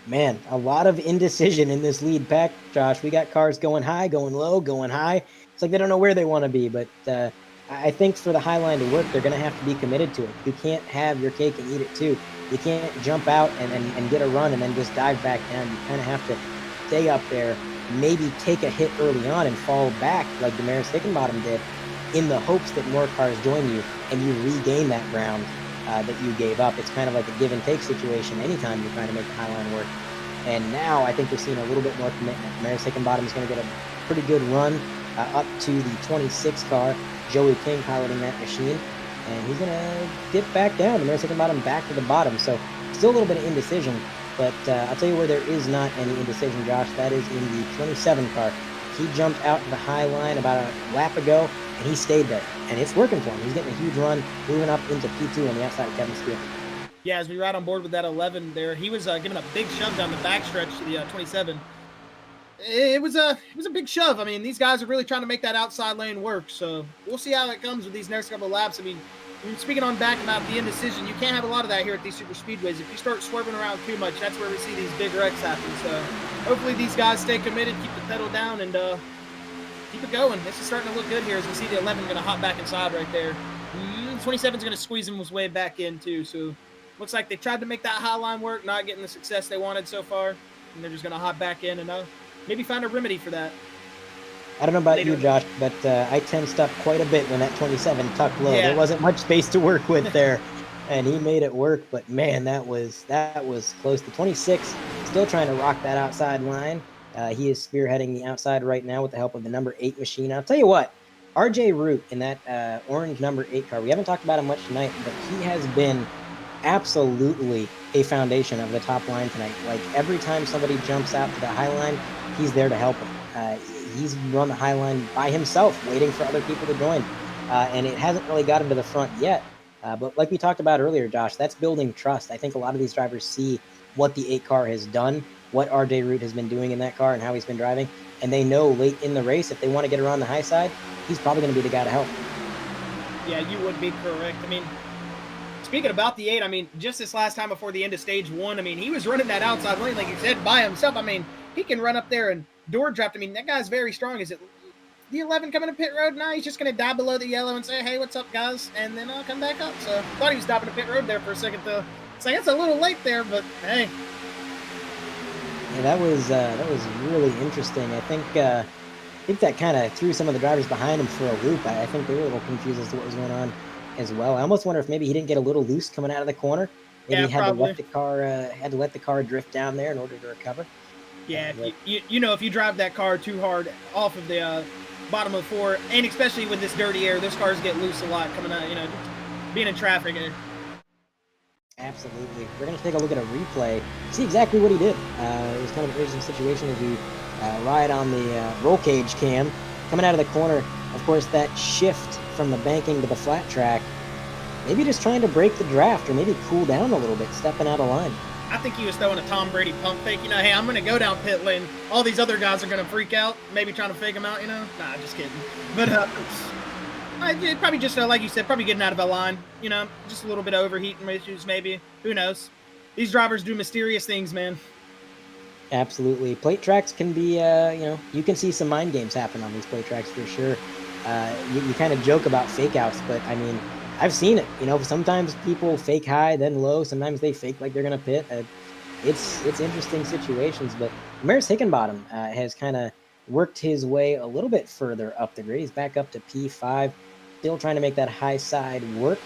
Man, a lot of indecision in this lead pack, Josh. We got cars going high, going low, going high. It's like they don't know where they want to be, but I think for the high line to work, they're going to have to be committed to it. You can't have your cake and eat it too. You can't jump out and get a run and then just dive back down. You kind of have to stay up there, maybe take a hit early on and fall back like Damaris Hickenbottom did, in the hopes that more cars join you and you regain that ground that you gave up. It's kind of like a give and take situation anytime you're trying to make the high line work. And now I think we're seeing a little bit more commitment. Maris Hickenbottom is going to get a pretty good run up to the 26 car. Joey King piloting that machine. And he's going to dip back down. Maris Hickenbottom back to the bottom. So still a little bit of indecision. But I'll tell you where there is not any indecision, Josh. That is in the 27 car. He jumped out to the high line about a lap ago, and he stayed there. And it's working for him. He's getting a huge run, moving up into P2 on the outside of Kevin Steele. Yeah, as we ride on board with that 11 there, he was giving a big shove down the backstretch to the 27. It was a big shove. I mean, these guys are really trying to make that outside lane work. So we'll see how it comes with these next couple of laps. I mean, speaking on back about the indecision, you can't have a lot of that here at these super speedways. If you start swerving around too much, that's where we see these big wrecks happen. So hopefully these guys stay committed, keep the pedal down, and keep it going. This is starting to look good here as we see the 11 going to hop back inside right there. 27 is going to squeeze him way back in too. So looks like they tried to make that high line work, not getting the success they wanted so far, and they're just going to hop back in and maybe find a remedy for that. I don't know about you, Josh, but I tensed up quite a bit when that 27 tucked low. Yeah. There wasn't much space to work with there, and he made it work. But man, that was close. The 26 still trying to rock that outside line. He is spearheading the outside right now with the help of the number 8 machine. I'll tell you what, RJ Root in that orange number 8 car. We haven't talked about him much tonight, but he has been absolutely a foundation of the top line tonight. Like every time somebody jumps out to the high line, he's there to help him. He's run the high line by himself, waiting for other people to join. And it hasn't really gotten to the front yet. But like we talked about earlier, Josh, that's building trust. I think a lot of these drivers see what the 8 car has done, what RJ Root has been doing in that car and how he's been driving. And they know late in the race, if they want to get around the high side, he's probably going to be the guy to help. Yeah, you would be correct. I mean, speaking about the 8, I mean, just this last time before the end of stage 1, I mean, he was running that outside lane, like you said, by himself. I mean, he can run up there and door draft. I mean, that guy's very strong. Is it the 11 coming to pit road? No, he's just going to dive below the yellow and say, hey, what's up, guys? And then I'll come back up. So thought he was stopping the pit road there for a second, though. It's like, it's a little late there, but hey. Yeah, that was really interesting. I think that kind of threw some of the drivers behind him for a loop. I think they were a little confused as to what was going on as well. I almost wonder if maybe he didn't get a little loose coming out of the corner. Maybe he had to let the car drift down there in order to recover. Yeah, you know, if you drive that car too hard off of the bottom of 4, and especially with this dirty air, those cars get loose a lot coming out, you know, being in traffic. Absolutely. We're going to take a look at a replay, see exactly what he did. It was kind of an interesting situation as we ride on the roll cage cam. Coming out of the corner, of course, that shift from the banking to the flat track, maybe just trying to break the draft or maybe cool down a little bit, stepping out of line. I think he was throwing a Tom Brady pump fake. You know, hey, I'm going to go down pit lane. All these other guys are going to freak out, maybe trying to fake him out, you know? Nah, just kidding. But probably just, like you said, probably getting out of a line, you know, just a little bit of overheating issues maybe. Who knows? These drivers do mysterious things, man. Absolutely. Plate tracks can be, you know, you can see some mind games happen on these plate tracks for sure. You kind of joke about fake outs, but I mean, I've seen it. You know, sometimes people fake high, then low. Sometimes they fake like they're going to pit. It's interesting situations, but Maris Hickenbottom has kind of worked his way a little bit further up the grid. He's back up to P5, still trying to make that high side work.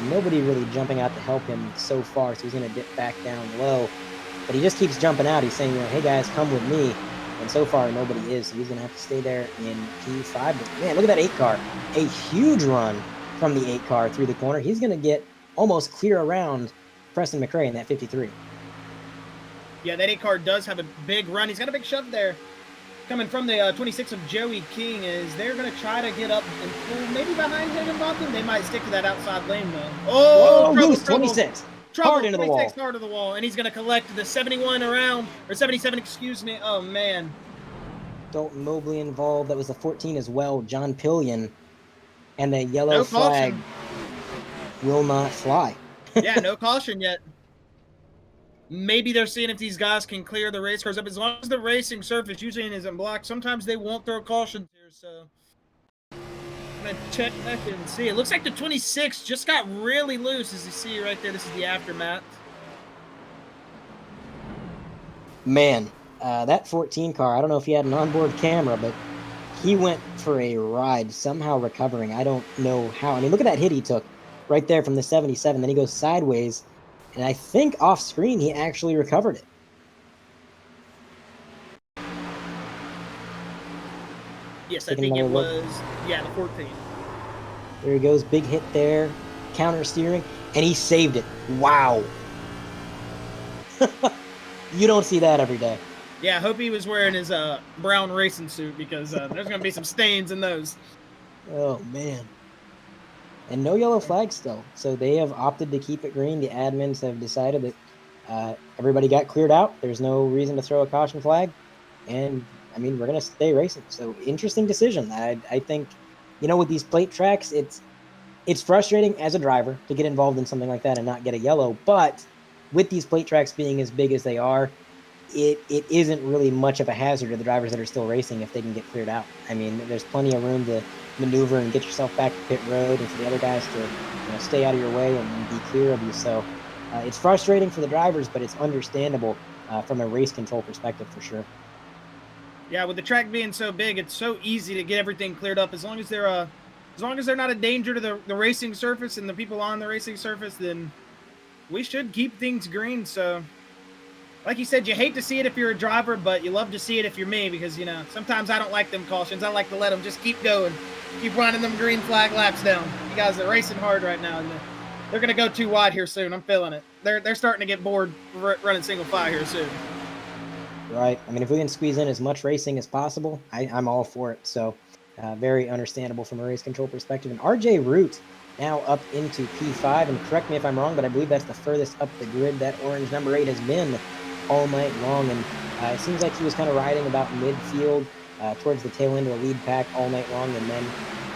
Nobody really jumping out to help him so far, so he's going to dip back down low. But he just keeps jumping out. He's saying, you know, hey, guys, come with me. And so far, nobody is, so he's going to have to stay there in P5. But, man, look at that 8 car. A huge run from the 8 car through the corner. He's going to get almost clear around Preston McRae in that 53. Yeah, that 8 car does have a big run. He's got a big shove there. Coming from the 26 of Joey King, is they're going to try to get up and pull maybe behind Higginbotham. They might stick to that outside lane, though. Oh, trouble, 26. Trouble, hard into the wall. Hard to the wall. And he's going to collect the 71 around, or 77, excuse me. Oh, man. Dalton Mobley involved. That was the 14 as well. John Pillion. And the yellow flag will not fly. Yeah, no caution yet. Maybe they're seeing if these guys can clear the race cars up. As long as the racing surface usually isn't blocked, sometimes they won't throw cautions here. So I'm going to check back and see. It looks like the 26 just got really loose, as you see right there. This is the aftermath. Man, that 14 car, I don't know if he had an onboard camera, but he went for a ride, somehow recovering. I don't know how. I mean, look at that hit he took right there from the 77. Then he goes sideways, and I think off screen he actually recovered it. Yes, I Taking think it another look. was, yeah, the 14. There he goes, big hit there, counter steering, and he saved it. Wow. You don't see that every day. Yeah, I hope he was wearing his brown racing suit because there's going to be some stains in those. Oh, man. And no yellow flag still. So they have opted to keep it green. The admins have decided that everybody got cleared out. There's no reason to throw a caution flag. And I mean, we're going to stay racing. So interesting decision. I think, with these plate tracks, it's frustrating as a driver to get involved in something like that and not get a yellow. But with these plate tracks being as big as they are, it isn't really much of a hazard to the drivers that are still racing if they can get cleared out. I mean, there's plenty of room to maneuver and get yourself back to pit road, and for the other guys to stay out of your way and be clear of you. So it's frustrating for the drivers, but it's understandable from a race control perspective for sure. Yeah, with the track being so big, it's so easy to get everything cleared up. As long as they're not a danger to the racing surface and the people on the racing surface, then we should keep things green. So, like you said, you hate to see it if you're a driver, but you love to see it if you're me because, sometimes I don't like them cautions. I like to let them just keep going, keep running them green flag laps down. You guys are racing hard right now, and they're going to go too wide here soon. I'm feeling it. They're starting to get bored running single file here soon. Right. I mean, if we can squeeze in as much racing as possible, I'm all for it. So very understandable from a race control perspective. And RJ Root now up into P5. And correct me if I'm wrong, but I believe that's the furthest up the grid that orange number 8 has been all night long. And it seems like he was kind of riding about midfield towards the tail end of the lead pack all night long, and then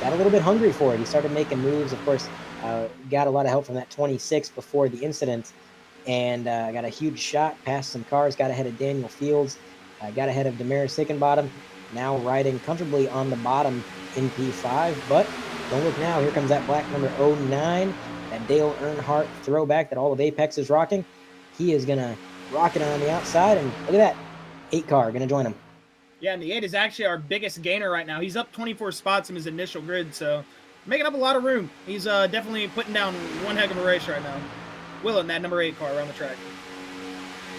got a little bit hungry for it. He started making moves. Of course, got a lot of help from that 26 before the incident, and got a huge shot past some cars, got ahead of Daniel Fields, got ahead of Damaris Hickenbottom, now riding comfortably on the bottom in P5. But don't look now, here comes that black number 09, that Dale Earnhardt throwback that all of Apex is rocking. He is going to rock it on the outside, and look at that, 8 car going to join him. Yeah, and the 8 is actually our biggest gainer right now. He's up 24 spots in his initial grid, so making up a lot of room. He's definitely putting down one heck of a race right now. Willing that number 8 car around the track.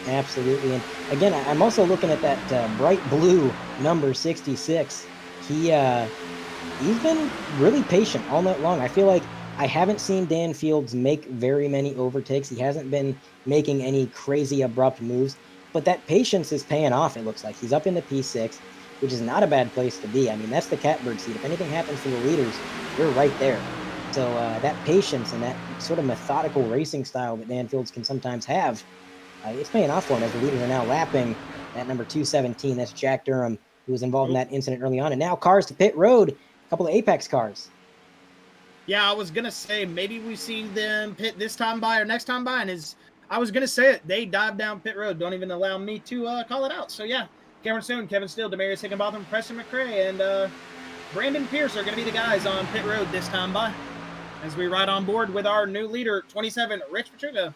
Absolutely. And again, I'm also looking at that bright blue number 66. He's been really patient all night long. I feel like I haven't seen Dan Fields make very many overtakes. He hasn't been making any crazy abrupt moves, but that patience is paying off. It looks like he's up into P6, which is not a bad place to be. I mean, that's the catbird seat. If anything happens to the leaders, you're right there. So that patience and that sort of methodical racing style that Dan Fields can sometimes have, it's paying off for him as the leaders are now lapping that number 217. That's Jack Durham, who was involved in that incident early on. And now cars to pit road, a couple of Apex cars. Yeah, I was going to say maybe we see them pit this time by or next time by. And I was going to say it. They dive down pit road. Don't even allow me to call it out. So, yeah, Cameron Stone, Kevin Steele, Demarius Higginbotham, Preston McRae, and Brandon Pierce are going to be the guys on pit road this time by, as we ride on board with our new leader, 27, Rich Petrucco.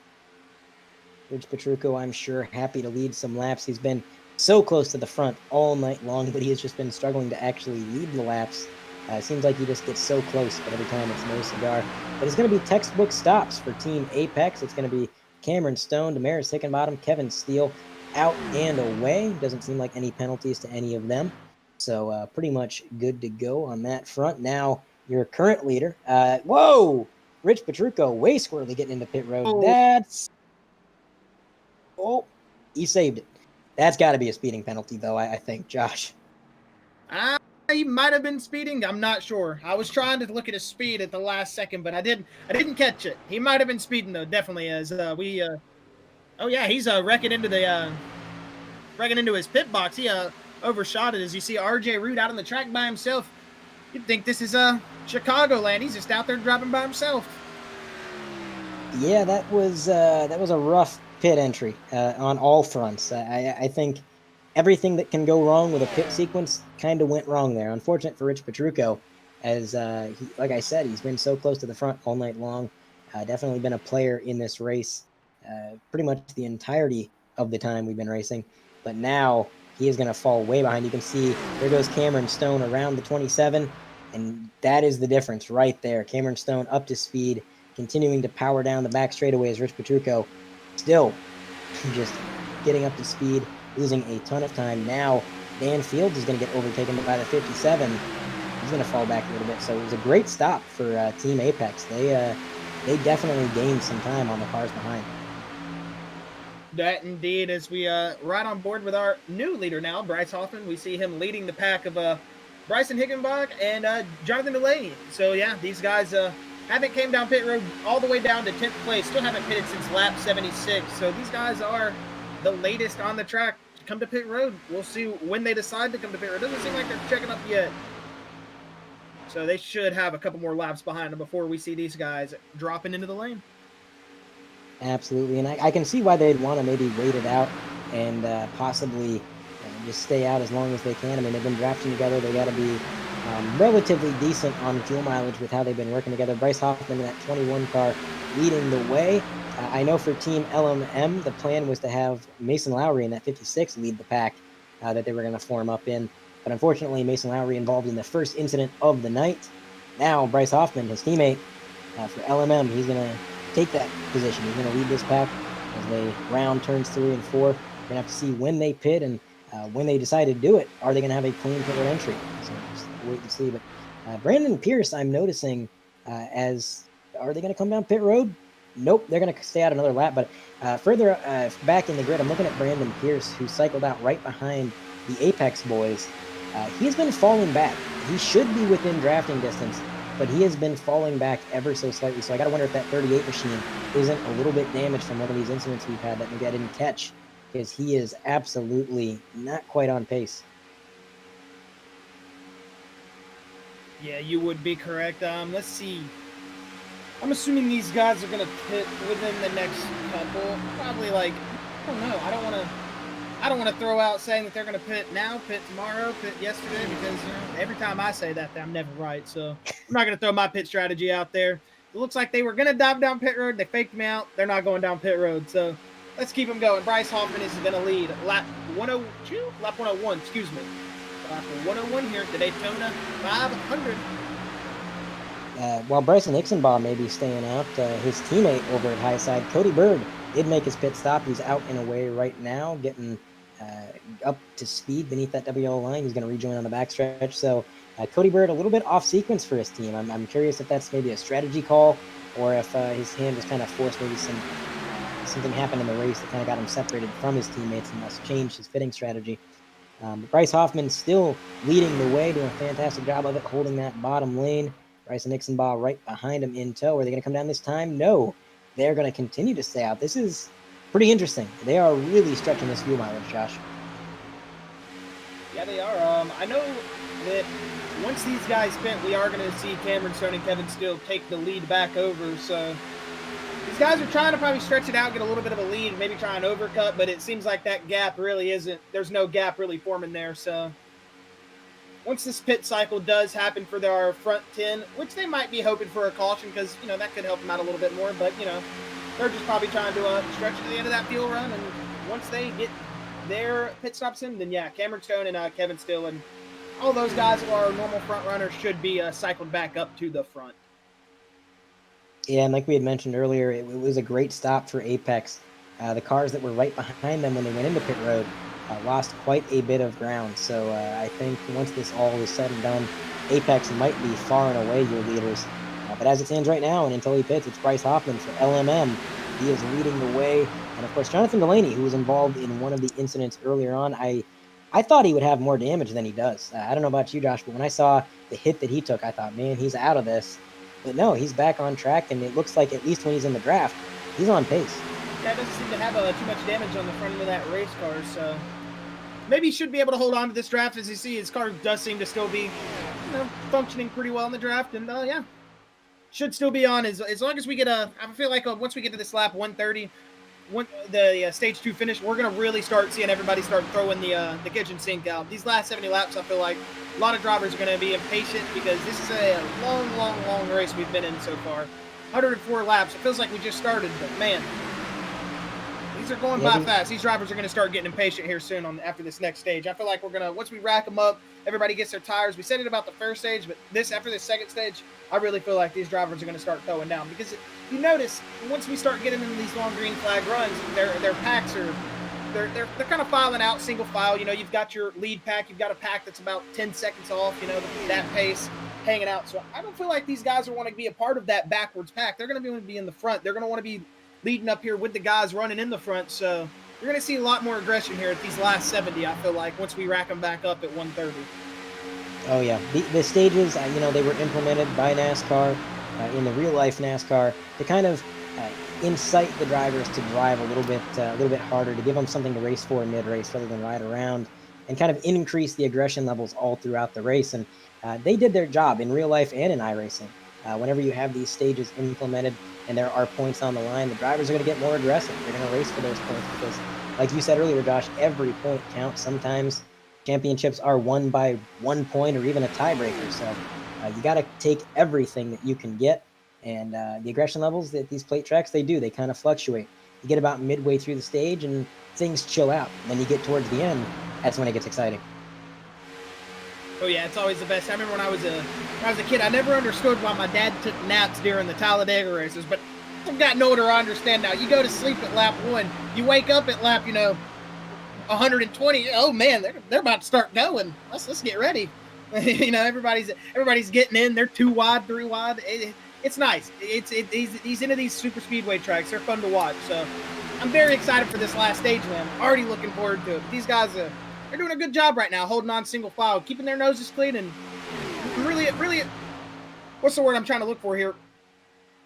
Rich Petrucco, I'm sure, happy to lead some laps. He's been so close to the front all night long, but he has just been struggling to actually lead the laps. It seems like he just gets so close, but every time it's no cigar. But it's going to be textbook stops for Team Apex. It's going to be Cameron Stone, Damaris Hickenbottom, Kevin Steele out and away. Doesn't seem like any penalties to any of them. So pretty much good to go on that front. Now, your current leader. Whoa! Rich Petrucco way squirrely getting into pit road. Oh, he saved it. That's got to be a speeding penalty, though, I think, Josh. He might have been speeding. I'm not sure. I was trying to look at his speed at the last second, but I didn't catch it. He might have been speeding, though, definitely, as we... oh, yeah, he's wrecking into his pit box. He overshot it, as you see RJ Root out on the track by himself. You'd think this is Chicagoland. He's just out there driving by himself. Yeah, that was a rough pit entry on all fronts. I think everything that can go wrong with a pit sequence kind of went wrong there. Unfortunate for Rich Petrucco, as like I said, he's been so close to the front all night long. Definitely been a player in this race pretty much the entirety of the time we've been racing. But now he is going to fall way behind. You can see there goes Cameron Stone around the 27, and that is the difference right there. Cameron Stone up to speed, continuing to power down the back straightaways. Rich Petrucco still just getting up to speed, losing a ton of time. Now Dan Fields is going to get overtaken by the 57. He's going to fall back a little bit. So it was a great stop for Team Apex. They definitely gained some time on the cars behind. That indeed, as we ride on board with our new leader now, Bryce Hoffman. We see him leading the pack of Bryson Higginbach and Jonathan Delaney. So yeah, these guys haven't came down pit road all the way down to 10th place. Still haven't pitted since lap 76. So these guys are the latest on the track to come to pit road. We'll see when they decide to come to pit road. Doesn't seem like they're checking up yet. So they should have a couple more laps behind them before we see these guys dropping into the lane. Absolutely, and I can see why they'd want to maybe wait it out and possibly just stay out as long as they can. I mean, they've been drafting together. They got to be relatively decent on fuel mileage with how they've been working together. Bryce Hoffman in that 21 car leading the way. I know for Team LMM, the plan was to have Mason Lowry in that 56 lead the pack that they were going to form up in. But unfortunately, Mason Lowry involved in the first incident of the night. Now, Bryce Hoffman, his teammate for LMM, he's going to take that position. He's going to lead this pack as they round turns 3 and 4. We're going to have to see when they pit and when they decide to do it. Are they going to have a clean pit road entry? So just wait and see. But Brandon Pierce, I'm noticing are they going to come down pit road? Nope, they're going to stay out another lap. But further back in the grid, I'm looking at Brandon Pierce, who cycled out right behind the Apex boys. He's been falling back. He should be within drafting distance, but he has been falling back ever so slightly. So I got to wonder if that 38 machine isn't a little bit damaged from one of these incidents we've had that maybe I didn't catch, because he is absolutely not quite on pace. Yeah, you would be correct. Let's see. I'm assuming these guys are going to pit within the next couple. Probably like, I don't know. I don't want to throw out saying that they're going to pit now, pit tomorrow, pit yesterday, because every time I say that, I'm never right. So I'm not going to throw my pit strategy out there. It looks like they were going to dive down pit road. They faked me out. They're not going down pit road. So let's keep them going. Bryce Hoffman is going to lead lap 102, lap 101, excuse me. Lap 101 here at the Daytona 500. While Bryson Ixenbaugh may be staying out, his teammate over at Highside, Cody Bird, did make his pit stop. He's out and away right now, getting up to speed beneath that WL line. He's going to rejoin on the backstretch. So Cody Bird, a little bit off sequence for his team. I'm curious if that's maybe a strategy call, or if his hand was kind of forced. Maybe something happened in the race that kind of got him separated from his teammates and thus changed his pitting strategy. Bryce Hoffman still leading the way, doing a fantastic job of it, holding that bottom lane. Bryson Ixenbaugh right behind him in tow. Are they going to come down this time? No. They're going to continue to stay out. This is pretty interesting. They are really stretching this fuel mileage, Josh. Yeah, they are. I know that once these guys pit, we are going to see Cameron Stone and Kevin Steele take the lead back over. So these guys are trying to probably stretch it out, get a little bit of a lead, maybe try an overcut, but it seems like that gap really isn't, there's no gap really forming there. So once this pit cycle does happen for our front 10, which they might be hoping for a caution because, that could help them out a little bit more. But, they're just probably trying to stretch to the end of that fuel run. And once they get their pit stops in, then, yeah, Cameron Stone and Kevin Steele and all those guys who are normal front runners should be cycled back up to the front. Yeah, and like we had mentioned earlier, it was a great stop for Apex. The cars that were right behind them when they went into pit road lost quite a bit of ground. So I think once this all is said and done, Apex might be far and away your leaders. But as it stands right now, and until he pits, it's Bryce Hoffman for LMM. He is leading the way. And of course, Jonathan Delaney, who was involved in one of the incidents earlier on, I thought he would have more damage than he does. I don't know about you, Josh, but when I saw the hit that he took, I thought, man, he's out of this. But no, he's back on track, and it looks like at least when he's in the draft, he's on pace. Yeah, doesn't seem to have too much damage on the front end of that race car, so maybe he should be able to hold on to this draft. As you see, his car does seem to still be functioning pretty well in the draft, and yeah, should still be on as long as we get I feel like once we get to this lap 130, the stage 2 finish, we're going to really start seeing everybody start throwing the kitchen sink out. These last 70 laps, I feel like a lot of drivers are going to be impatient because this is a long race we've been in so far. 104 laps. It feels like we just started, but man, these are going by fast. These drivers are going to start getting impatient here soon after this next stage. I feel like we're going to, once we rack them up, everybody gets their tires. We said it about the first stage, but after this second stage, I really feel like these drivers are going to start throwing down because you notice once we start getting into these long green flag runs, their packs are they're kind of filing out single file. You know, you've got your lead pack, you've got a pack that's about 10 seconds off. You know, that pace hanging out. So I don't feel like these guys are wanting to be a part of that backwards pack. They're going to be in the front. They're going to want to be leading up here with the guys running in the front. So you're going to see a lot more aggression here at these last 70. I feel like once we rack them back up at 130. Oh yeah, the stages, you know, they were implemented by NASCAR in the real life NASCAR to kind of incite the drivers to drive a little bit harder, to give them something to race for mid race rather than ride around, and kind of increase the aggression levels all throughout the race. And they did their job in real life and in iRacing. Whenever you have these stages implemented and there are points on the line, the drivers are going to get more aggressive. They're going to race for those points because, like you said earlier, Josh, every point counts. Sometimes championships are won by 1 point or even a tiebreaker. So you got to take everything that you can get. And the aggression levels that these plate tracks, they kind of fluctuate. You get about midway through the stage and things chill out. And then you get towards the end, that's when it gets exciting. Oh yeah, it's always the best. I remember when I was a kid, I never understood why my dad took naps during the Talladega races, but I've gotten older, I understand now. You go to sleep at lap 1, you wake up at lap, 120. Oh man, they're about to start going. Let's get ready. Everybody's getting in. They're 2 wide, 3 wide. It's nice. He's into these super speedway tracks. They're fun to watch. So I'm very excited for this last stage, man. Already looking forward to it. But these guys, they're doing a good job right now, holding on single file, keeping their noses clean, and really, what's the word I'm trying to look for here?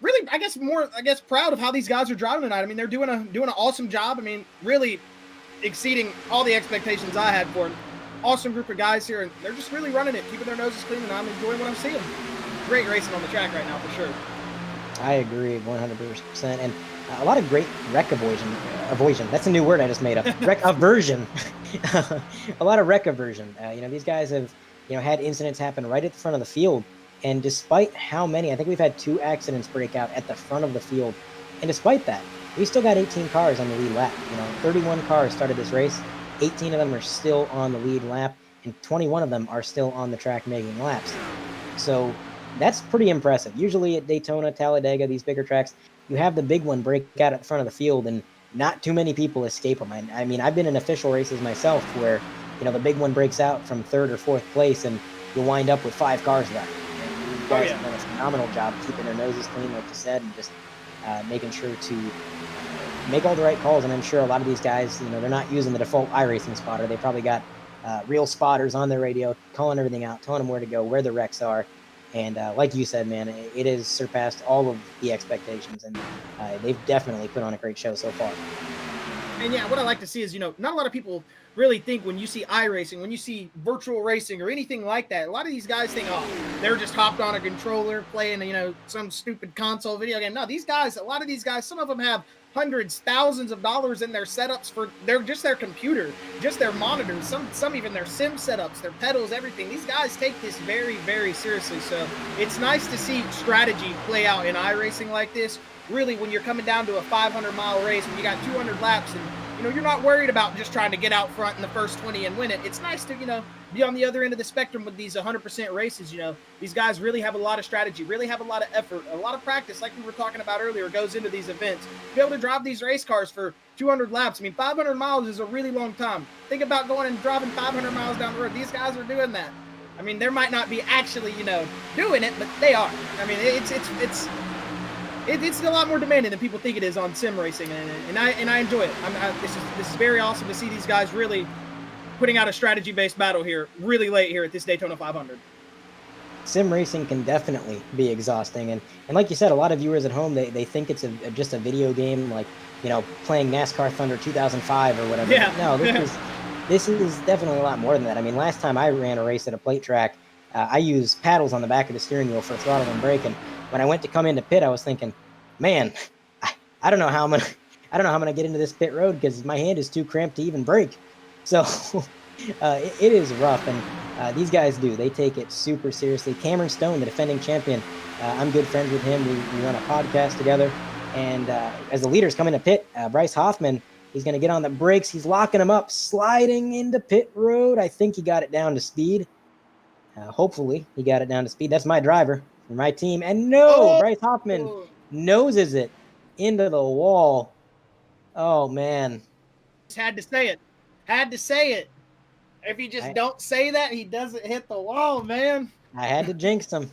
Really, I guess proud of how these guys are driving tonight. I mean, they're doing an awesome job. I mean, really exceeding all the expectations I had for them. Awesome group of guys here, and they're just really running it, keeping their noses clean, and I'm enjoying what I'm seeing. Great racing on the track right now, for sure. I agree 100%. And a lot of great wreck avoision. That's a new word I just made up. Wreck aversion. A lot of wreck aversion. These guys have, had incidents happen right at the front of the field. And despite how many, I think we've had 2 accidents break out at the front of the field. And despite that, we still got 18 cars on the lead lap. 31 cars started this race. 18 of them are still on the lead lap, and 21 of them are still on the track making laps. So that's pretty impressive. Usually at Daytona, Talladega, these bigger tracks, you have the big one break out at the front of the field, and not too many people escape them. I mean, I've been in official races myself where, the big one breaks out from 3rd or 4th place, and you'll wind up with 5 cars left. And you guys have done a phenomenal job keeping their noses clean, like you said, and just making sure to make all the right calls. And I'm sure a lot of these guys, they're not using the default iRacing spotter. They probably got real spotters on their radio, calling everything out, telling them where to go, where the wrecks are. And like you said, man, it has surpassed all of the expectations, and they've definitely put on a great show so far. And yeah, what I like to see is, not a lot of people really think when you see iRacing, when you see virtual racing or anything like that, a lot of these guys think, oh, they're just hopped on a controller playing, some stupid console video game. No, a lot of these guys, some of them have hundreds, thousands of dollars in their setups for their computer, just their monitors, some even their sim setups, their pedals, everything. These guys take this very, very seriously. So it's nice to see strategy play out in iRacing like this. Really, when you're coming down to a 500-mile race, when you got 200 laps, and you're not worried about just trying to get out front in the first 20 and win it. It's nice to be on the other end of the spectrum with these 100% races. These guys really have a lot of strategy, really have a lot of effort, a lot of practice, like we were talking about earlier, goes into these events. To be able to drive these race cars for 200 laps, 500 miles is a really long time. Think about going and driving 500 miles down the road. These guys are doing that. There might not be actually doing it, but they are. It's a lot more demanding than people think it is on sim racing, and I enjoy it. This is very awesome to see these guys really putting out a strategy-based battle here, really late here at this Daytona 500. Sim racing can definitely be exhausting, and like you said, a lot of viewers at home they think it's just a video game, like playing NASCAR Thunder 2005 or whatever. Yeah. No, this is definitely a lot more than that. Last time I ran a race at a plate track, I used paddles on the back of the steering wheel for throttle and brake, and when I went to come into pit, I was thinking, man, I don't know how I'm gonna get into this pit road because my hand is too cramped to even brake. So it is rough, and these guys they take it super seriously. Cameron Stone, the defending champion, I'm good friends with him. We run a podcast together, and as the leaders come into pit, Bryce Hoffman, he's gonna get on the brakes. He's locking him up, sliding into pit road. I think he got it down to speed. Hopefully, he got it down to speed. That's my driver for my team. And Bryce Hoffman noses it into the wall. Oh, man. Just had to say it. Had to say it. If you just I don't say that, he doesn't hit the wall, man. I had to jinx him.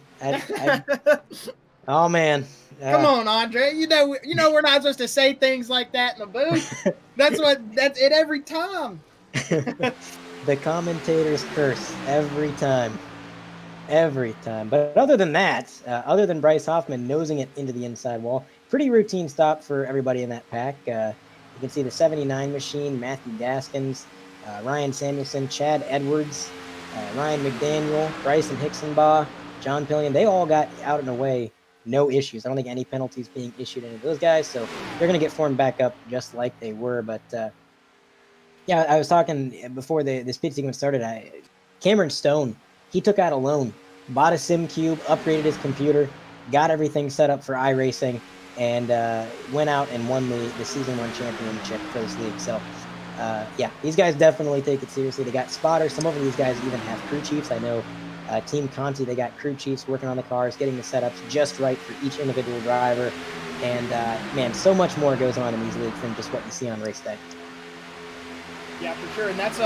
Oh man. Come Uh, on, Andre. You know we're not supposed to say things like that in the booth. That's it every time. the commentators curse every time. Every time. But other than that, other than Bryce Hoffman nosing it into the inside wall, pretty routine stop for everybody in that pack. You can see the 79 machine, Matthew Gaskins, Ryan Samuelson, Chad Edwards, Ryan McDaniel, Bryson Hicksonbaugh, John Pillion. They all got out and away, no issues. I don't think any penalties being issued any of those guys. So they're going to get formed back up just like they were. But yeah, I was talking before this pit sequence started. Cameron Stone, he took out a loan, bought a sim cube, upgraded his computer, got everything set up for iRacing, and went out and won the season one championship for this league. So yeah, these guys definitely take it seriously. They got spotters. Some of these guys even have crew chiefs. I know Team Conti, they got crew chiefs working on the cars, getting the setups just right for each individual driver. And man, so much more goes on in these leagues than just what you see on race day. Yeah, for sure. And that's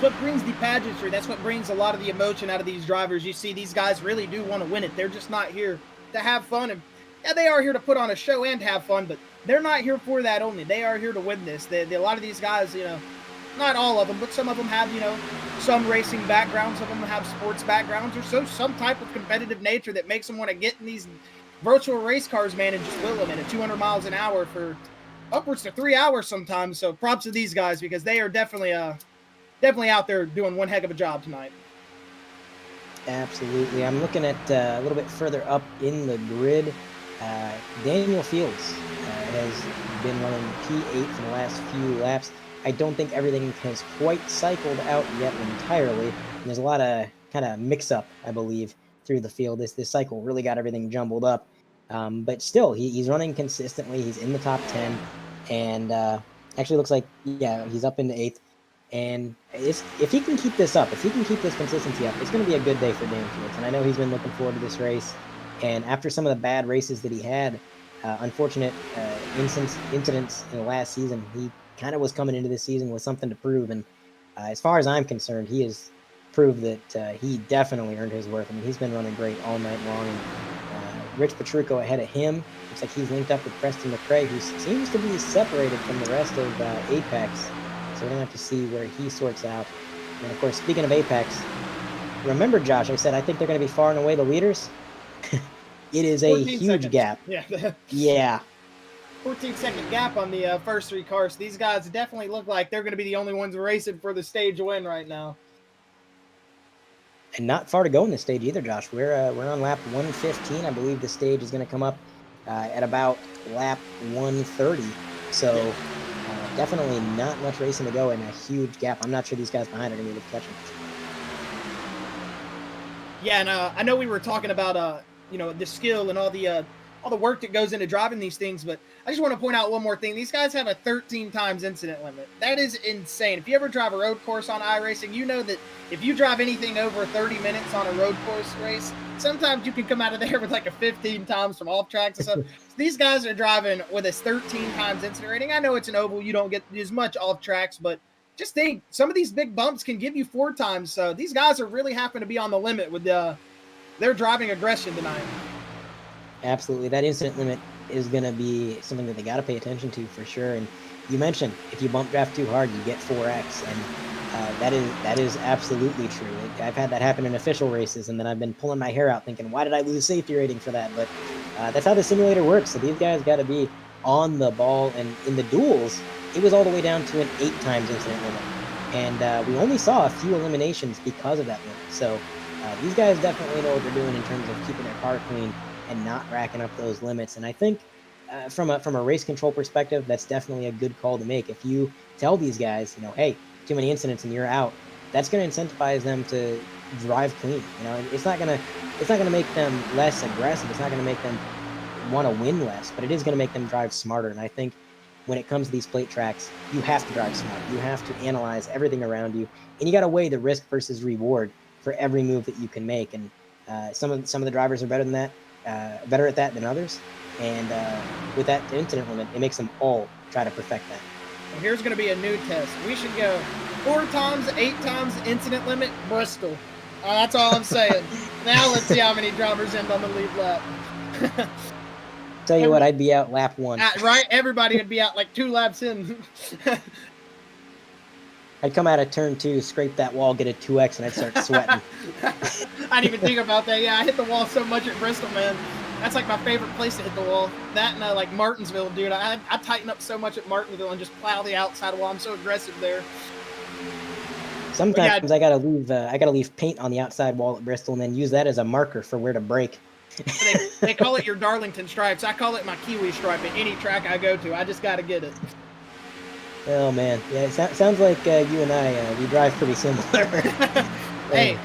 what brings the pageantry. That's what brings a lot of the emotion out of these drivers. You see, these guys really do want to win it. They're just not here to have fun. And yeah, they are here to put on a show and have fun, but they're not here for that only. They are here to win this. A lot of these guys, not all of them, but some of them have, some racing backgrounds. Some of them have sports backgrounds or some type of competitive nature that makes them want to get in these virtual race cars, man, and just wheel them at 200 miles an hour for upwards to 3 hours sometimes. So props to these guys because they are definitely out there doing one heck of a job tonight. Absolutely. I'm looking at a little bit further up in the grid. Daniel Fields has been running P8 for the last few laps. I don't think everything has quite cycled out yet entirely. There's a lot of kind of mix-up, I believe, through the field. This cycle really got everything jumbled up. But still, he's running consistently. He's in the top 10. And actually looks like, yeah, he's up into 8th. And if he can keep this up, if he can keep this consistency up, it's going to be a good day for Dan Fields. And I know he's been looking forward to this race. And after some of the bad races that he had, unfortunate incidents in the last season, he kind of was coming into this season with something to prove. And as far as I'm concerned, he has proved that he definitely earned his worth. I mean, he's been running great all night long. And, Rich Petrucco ahead of him. Looks like he's linked up with Preston McRae, who seems to be separated from the rest of Apex. So we're going to have to see where he sorts out. And, of course, speaking of Apex, remember, Josh, I said I think they're going to be far and away the leaders. It is a huge seconds. gap. Yeah. Yeah. 14-second gap on the first 3 cars. These guys definitely look like they're going to be the only ones racing for the stage win right now. And not far to go in this stage either, Josh. We're on lap 115. I believe the stage is going to come up at about lap 130. So definitely not much racing to go and a huge gap. I'm not sure these guys behind are going to be able to catch him. Yeah, and I know we were talking about the skill and all the work that goes into driving these things, but I just want to point out one more thing. These guys have a 13 times incident limit. That is insane. If you ever drive a road course on iRacing, you know that if you drive anything over 30 minutes on a road course race, sometimes you can come out of there with like a 15 times from off tracks and stuff. So these guys are driving with a 13 times incident rating. I know it's an oval. You don't get as much off tracks, but just think some of these big bumps can give you 4 times. So these guys are really having to be on the limit with their driving aggression tonight. Absolutely. That incident limit is going to be something that they got to pay attention to for sure. And you mentioned if you bump draft too hard, you get 4X. And that is absolutely true. I've had that happen in official races, and then I've been pulling my hair out thinking, why did I lose safety rating for that? But that's how the simulator works. So these guys got to be on the ball. And in the duels, it was all the way down to an 8 times incident limit. And we only saw a few eliminations because of that limit. So these guys definitely know what they're doing in terms of keeping their car clean and not racking up those limits. And I think from a race control perspective, that's definitely a good call to make. If you tell these guys, hey, too many incidents and you're out, that's going to incentivize them to drive clean. It's not going to make them less aggressive. It's not going to make them want to win less, but it is going to make them drive smarter. And I think when it comes to these plate tracks, you have to drive smart. You have to analyze everything around you, and you got to weigh the risk versus reward for every move that you can make. And some of the drivers are better than that. Better at that than others, and with that incident limit, it makes them all try to perfect that. Well, here's going to be a new test. We should go 4 times, 8 times incident limit, Bristol. That's all I'm saying. Now let's see how many drivers end on the lead lap. Tell you what, I'd be out lap 1. Right? Everybody would be out like 2 laps in. I'd come out of turn 2, scrape that wall, get a 2X, and I'd start sweating. I didn't even think about that. Yeah, I hit the wall so much at Bristol, man. That's like my favorite place to hit the wall. That and like Martinsville, dude. I tighten up so much at Martinsville and just plow the outside wall. I'm so aggressive there. Sometimes I gotta leave paint on the outside wall at Bristol and then use that as a marker for where to brake. They call it your Darlington stripes. I call it my Kiwi stripe at any track I go to. I just got to get it. Oh man, yeah, it sounds like you and I we drive pretty similar. Hey,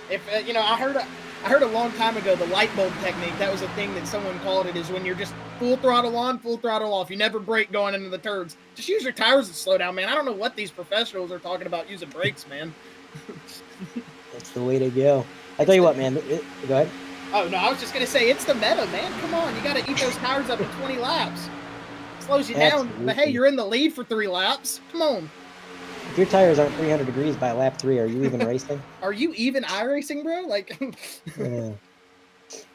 if you know, I heard a long time ago the light bulb technique. That was a thing that someone called it. Is when you're just full throttle on, full throttle off. You never brake going into the turns. Just use your tires to slow down, man. I don't know what these professionals are talking about using brakes, man. That's the way to go. I tell you what, man. Go ahead. Oh no, I was just gonna say it's the meta, man. Come on, you got to eat those tires up in 20 laps. It slows you down, but hey, you're in the lead for 3 laps. Come on. If your tires aren't 300 degrees by lap 3, are you even racing? Are you even iRacing, bro? Like,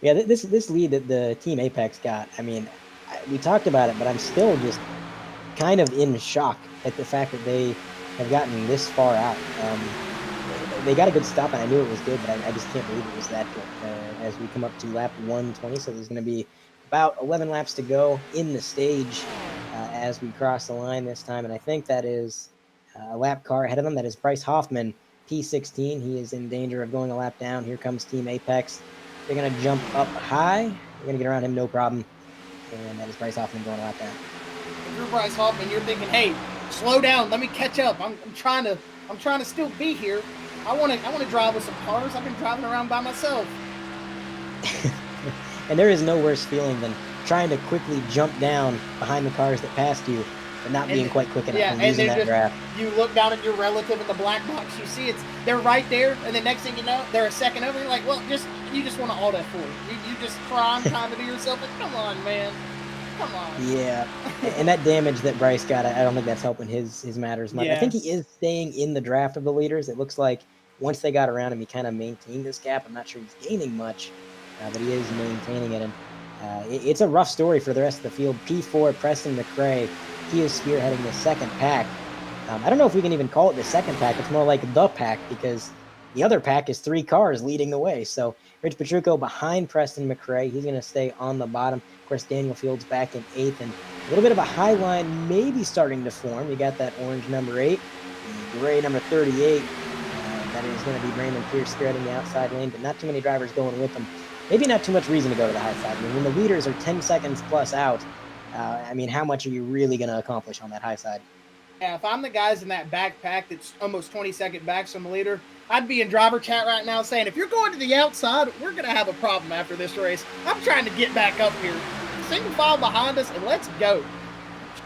yeah. This lead that the Team Apex got. I mean, we talked about it, but I'm still just kind of in shock at the fact that they have gotten this far out. They got a good stop, and I knew it was good, but I just can't believe it was that good. As we come up to lap 120, so there's going to be about 11 laps to go in the stage as we cross the line this time, and I think that is a lap car ahead of them. That is Bryce Hoffman, P16. He is in danger of going a lap down. Here comes Team Apex. They're going to jump up high. They're going to get around him, no problem. And that is Bryce Hoffman going a lap down. If you're Bryce Hoffman, you're thinking, "Hey, slow down. Let me catch up. I'm trying to still be here. I want to drive with some cars. I've been driving around by myself." And there is no worse feeling than trying to quickly jump down behind the cars that passed you, but not being quite quick enough and losing that draft. You look down at your relative in the black box, you see they're right there, and the next thing you know, they're a second over. You're like, well, you just want to auto for it. You just crying kind of to yourself, like, come on, man. Come on. Yeah, and that damage that Bryce got, I don't think that's helping his matters much. Yeah. I think he is staying in the draft of the leaders. It looks like once they got around him, he kind of maintained this gap. I'm not sure he's gaining much, but he is maintaining it. And it's a rough story for the rest of the field. P4, Preston McRae, he is spearheading the second pack. I don't know if we can even call it the second pack. It's more like the pack because the other pack is 3 cars leading the way. So Rich Petrucco behind Preston McRae. He's going to stay on the bottom. Of course, Daniel Fields back in 8th. And a little bit of a high line maybe starting to form. You got that orange number 8, gray number 38. That is going to be Brandon Pierce spearheading the outside lane, but not too many drivers going with them. Maybe not too much reason to go to the high side. I mean, when the leaders are 10 seconds plus out, I mean, how much are you really going to accomplish on that high side? Yeah, if I'm the guys in that backpack that's almost 20 second back from the leader, I'd be in driver chat right now saying, if you're going to the outside, we're going to have a problem after this race. I'm trying to get back up here. Single file behind us, and let's go.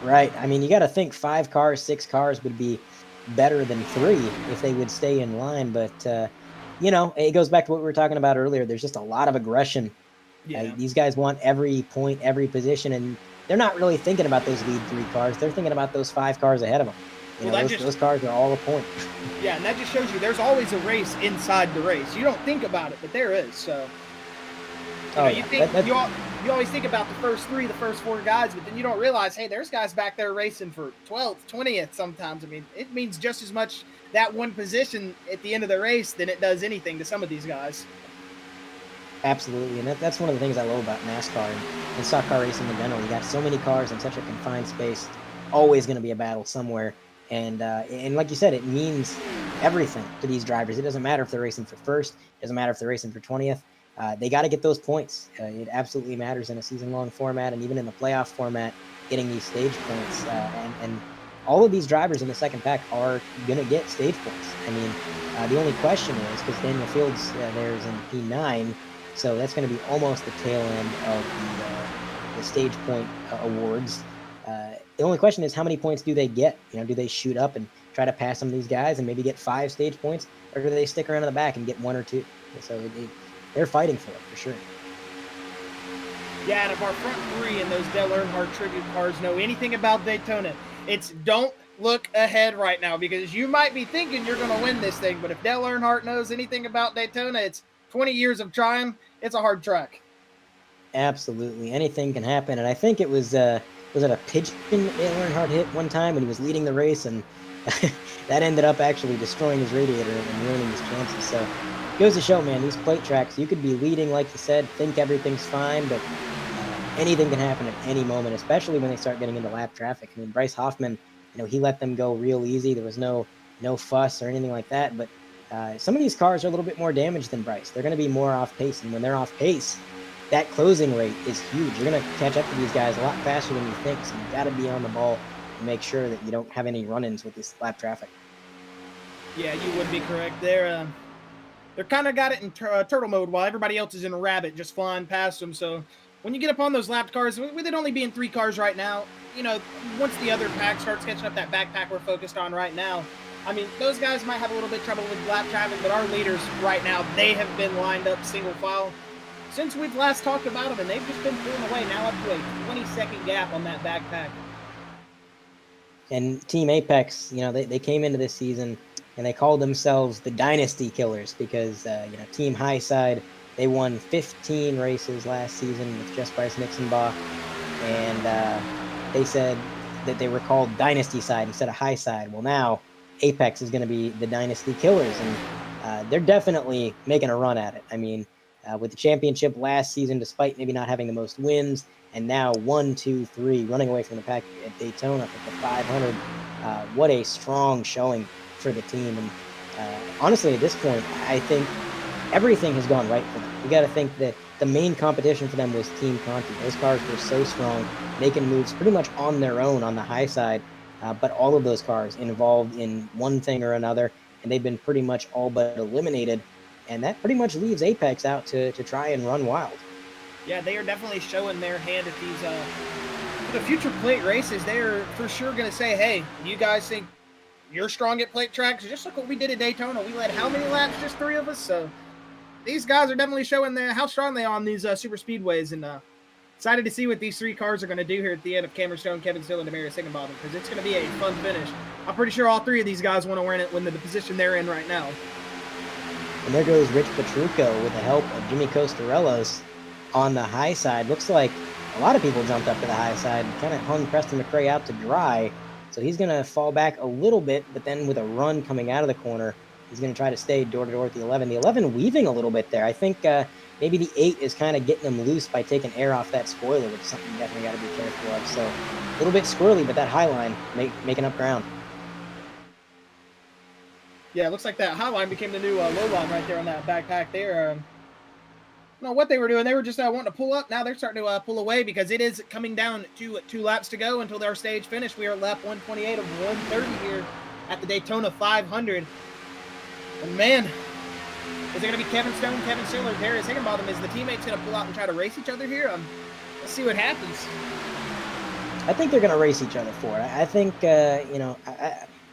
Right. I mean, you got to think 5 cars, 6 cars would be better than 3 if they would stay in line. But, you know, it goes back to what we were talking about earlier. There's just a lot of aggression. Yeah. These guys want every point, every position, and they're not really thinking about those lead 3 cars. They're thinking about those 5 cars ahead of them. You know, those cars are all a point. Yeah, and that just shows you there's always a race inside the race. You don't think about it, but there is. So, you always think about the first 3, the first 4 guys, but then you don't realize, hey, there's guys back there racing for 12th, 20th sometimes. I mean, it means just as much that one position at the end of the race than it does anything to some of these guys. Absolutely, and that's one of the things I love about NASCAR and stock car racing in general. You got so many cars in such a confined space. Always going to be a battle somewhere, and like you said, it means everything to these drivers. It doesn't matter if they're racing for first. It doesn't matter if they're racing for 20th. They got to get those points. It absolutely matters in a season-long format, and even in the playoff format, getting these stage points. And all of these drivers in the second pack are going to get stage points. I mean, the only question is, because Daniel Fields there is in P9, so that's going to be almost the tail end of the stage point awards. The only question is, how many points do they get? You know, do they shoot up and try to pass some of these guys and maybe get 5 stage points, or do they stick around in the back and get 1 or 2? So they're fighting for it, for sure. Yeah, and if our front 3 in those Dale Earnhardt tribute cars know anything about Daytona, it's don't look ahead right now, because you might be thinking you're going to win this thing, but if Dale Earnhardt knows anything about Daytona, it's 20 years of trying. It's a hard track. Absolutely, anything can happen, and I think it was it a pigeon that Dale Earnhardt hit one time when he was leading the race, and that ended up actually destroying his radiator and ruining his chances. So it goes to show, man, these plate tracks, you could be leading, like you said, think everything's fine, but anything can happen at any moment, especially when they start getting into lap traffic. I mean, Bryce Hoffman, he let them go real easy. There was no fuss or anything like that. But some of these cars are a little bit more damaged than Bryce. They're going to be more off pace, and when they're off pace, that closing rate is huge. You're going to catch up to these guys a lot faster than you think. So you got to be on the ball and make sure that you don't have any run-ins with this lap traffic. Yeah, you would be correct. They're kind of got it in turtle mode while everybody else is in rabbit, just flying past them. So when you get up on those lapped cars, with it only being 3 cars right now, once the other pack starts catching up, that backpack we're focused on right now, I mean, those guys might have a little bit of trouble with lap traffic, but our leaders right now, they have been lined up single file since we've last talked about them, and they've just been pulling away, now up to a 20-second gap on that backpack. And Team Apex, they came into this season and they called themselves the Dynasty Killers because, Team Highside, they won 15 races last season with just Bryce Nixonbaugh. And they said that they were called Dynasty Side instead of Highside. Well, now Apex is going to be the Dynasty Killers, and they're definitely making a run at it. I mean, with the championship last season, despite maybe not having the most wins, and now 1, 2, 3 running away from the pack at Daytona for the 500. What a strong showing for the team. And honestly, at this point, I think everything has gone right for them. You got to think that the main competition for them was Team Conti. Those cars were so strong, making moves pretty much on their own on the high side. But all of those cars involved in one thing or another, and they've been pretty much all but eliminated. And that pretty much leaves Apex out to try and run wild. Yeah, they are definitely showing their hand at these for the future plate races. They're for sure going to say, hey, you guys think you're strong at plate tracks? Just look what we did at Daytona. We led how many laps? Just 3 of us. So these guys are definitely showing how strong they are on these super speedways, and excited to see what these 3 cars are going to do here at the end of Cameron Stone, Kevin Steele, and Demarius Higginbottom, because it's going to be a fun finish. I'm pretty sure all 3 of these guys want to win the position they're in right now. And there goes Rich Petrucco with the help of Jimmy Costarellos on the high side. Looks like a lot of people jumped up to the high side, kind of hung Preston McRae out to dry. So he's going to fall back a little bit, but then with a run coming out of the corner, he's going to try to stay door-to-door with the 11. The 11 weaving a little bit there. I think maybe the 8 is kind of getting him loose by taking air off that spoiler, which is something you definitely got to be careful of. So a little bit squirrely, but that high line making up ground. Yeah, it looks like that high line became the new low line right there on that backpack there. What they were doing, they were just wanting to pull up. Now they're starting to pull away because it is coming down to 2 laps to go until our stage finish. We are at lap 128 of 130 here at the Daytona 500. And man, is it going to be Kevin Stone, Kevin Steele, or Darius Higginbottom? Is the teammates going to pull out and try to race each other here? Let's see what happens. I think they're going to race each other for it. I think,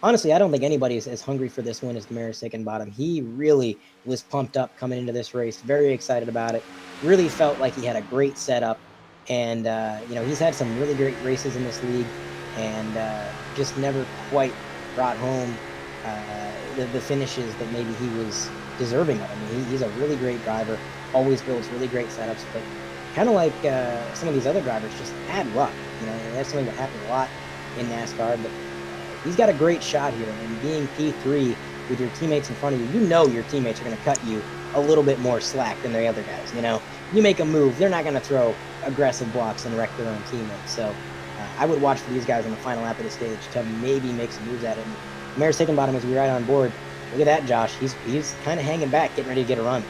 honestly, I don't think anybody's as hungry for this one as Demarius Higginbottom. He really was pumped up coming into this race, very excited about it, really felt like he had a great setup. And, he's had some really great races in this league and just never quite brought home the finishes that maybe he was deserving of. I mean, he's a really great driver, always builds really great setups, but kind of like some of these other drivers, just bad luck. That's something that happens a lot in NASCAR, but he's got a great shot here, and being P3 with your teammates in front of you, your teammates are going to cut you a little bit more slack than the other guys. You make a move, they're not going to throw aggressive blocks and wreck their own teammates. So I would watch for these guys on the final lap of the stage to maybe make some moves at it. Demarius Higginbottom, as we ride on board, look at that, Josh. He's kind of hanging back, getting ready to get a run.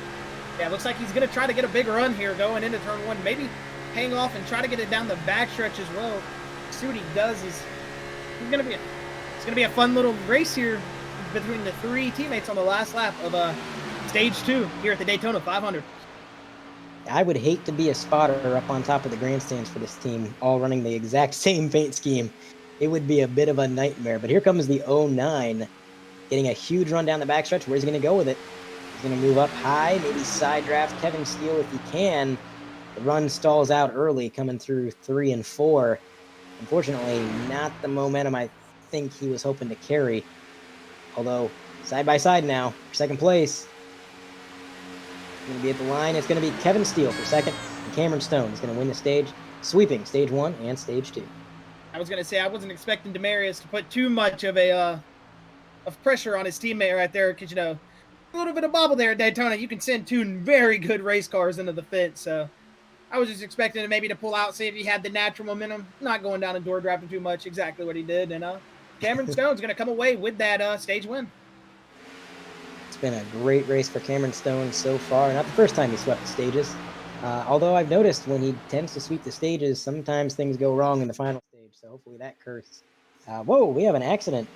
Yeah, it looks like he's going to try to get a big run here going into turn 1. Maybe hang off and try to get it down the backstretch as well. See what he does. It's going to be a fun little race here between the 3 teammates on the last lap of stage 2 here at the Daytona 500. I would hate to be a spotter up on top of the grandstands for this team, all running the exact same paint scheme. It would be a bit of a nightmare. But here comes the 09, getting a huge run down the backstretch. Where's he going to go with it? He's going to move up high, maybe side draft Kevin Steele if he can. The run stalls out early, coming through 3 and 4. Unfortunately, not the momentum I think he was hoping to carry. Although, side by side now, for second place. Going to be at the line. It's going to be Kevin Steele for second, and Cameron Stone is going to win the stage, sweeping stage 1 and stage 2. I was going to say I wasn't expecting Demarius to put too much of pressure on his teammate right there, because a little bit of bobble there at Daytona, you can send 2 very good race cars into the fence. So I was just expecting him maybe to pull out, see if he had the natural momentum, not going down and door drafting too much. Exactly what he did, and Cameron Stone's going to come away with that stage win. It's been a great race for Cameron Stone so far. Not the first time he swept the stages. Although I've noticed when he tends to sweep the stages, sometimes things go wrong in the final stage. So hopefully that curse. Whoa, we have an accident